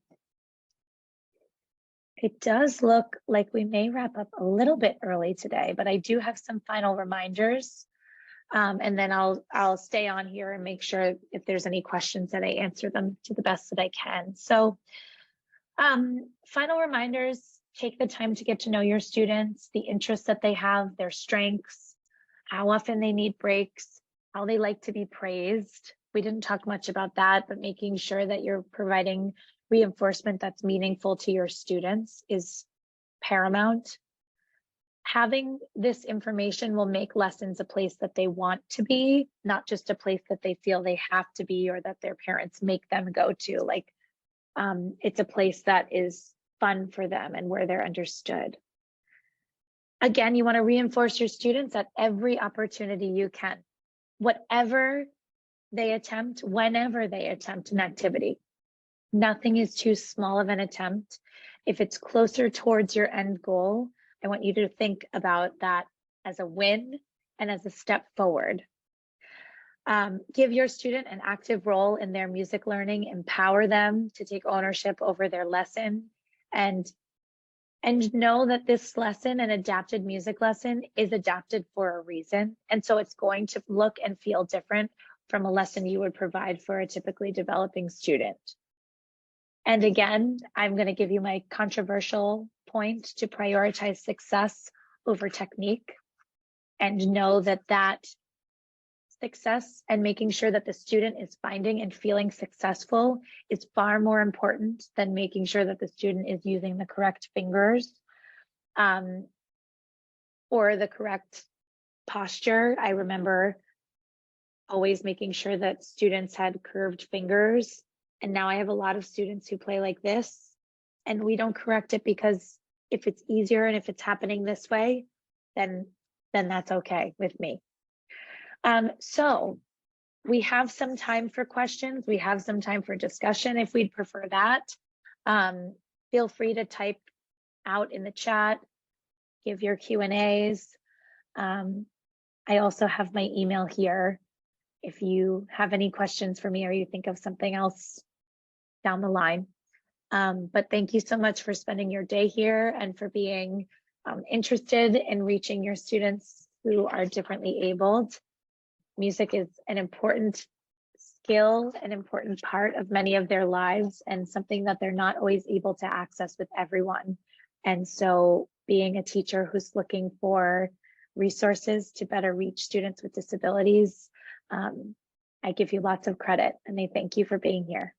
S4: It does look like we may wrap up a little bit early today, but I do have some final reminders. And then I'll stay on here and make sure if there's any questions that I answer them to the best that I can. So final reminders, take the time to get to know your students, the interests that they have, their strengths, how often they need breaks, how they like to be praised. We didn't talk much about that, but making sure that you're providing reinforcement that's meaningful to your students is paramount. Having this information will make lessons a place that they want to be, not just a place that they feel they have to be or that their parents make them go to. Like, it's a place that is fun for them and where they're understood. Again, you want to reinforce your students at every opportunity you can. Whatever they attempt, whenever they attempt an activity. Nothing is too small of an attempt. If it's closer towards your end goal, I want you to think about that as a win and as a step forward. Give your student an active role in their music learning, empower them to take ownership over their lesson, and know that this lesson, an adapted music lesson, is adapted for a reason. And so it's going to look and feel different from a lesson you would provide for a typically developing student. And again, I'm going to give you my controversial point to prioritize success over technique, and know that that success and making sure that the student is finding and feeling successful is far more important than making sure that the student is using the correct fingers or the correct posture. I remember always making sure that students had curved fingers, and now I have a lot of students who play like this, and we don't correct it because if it's easier and if it's happening this way, then that's okay with me. So we have some time for questions. We have some time for discussion if we'd prefer that. Feel free to type out in the chat, give your Q&As. I also have my email here if you have any questions for me or you think of something else down the line. But thank you so much for spending your day here and for being interested in reaching your students who are differently abled. Music is an important skill, an important part of many of their lives, and something that they're not always able to access with everyone. And so being a teacher who's looking for resources to better reach students with disabilities, I give you lots of credit, and I thank you for being here.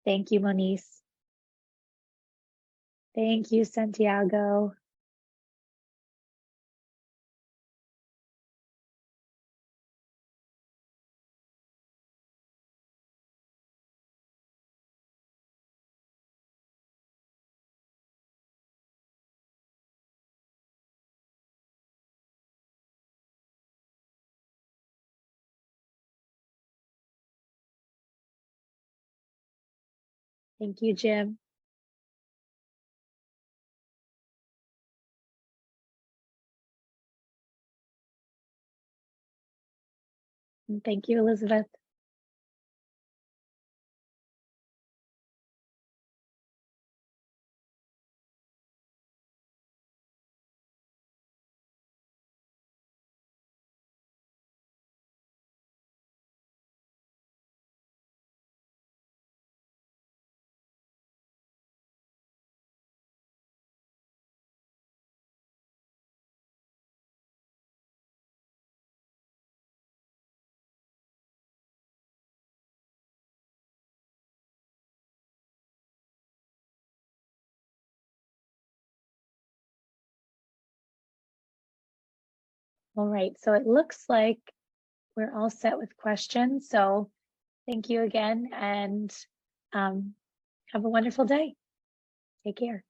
S4: Thank you, Moniz. Thank you, Santiago. Thank you, Jim. And thank you, Elizabeth. All right, so it looks like we're all set with questions. So thank you again, and have a wonderful day. Take care.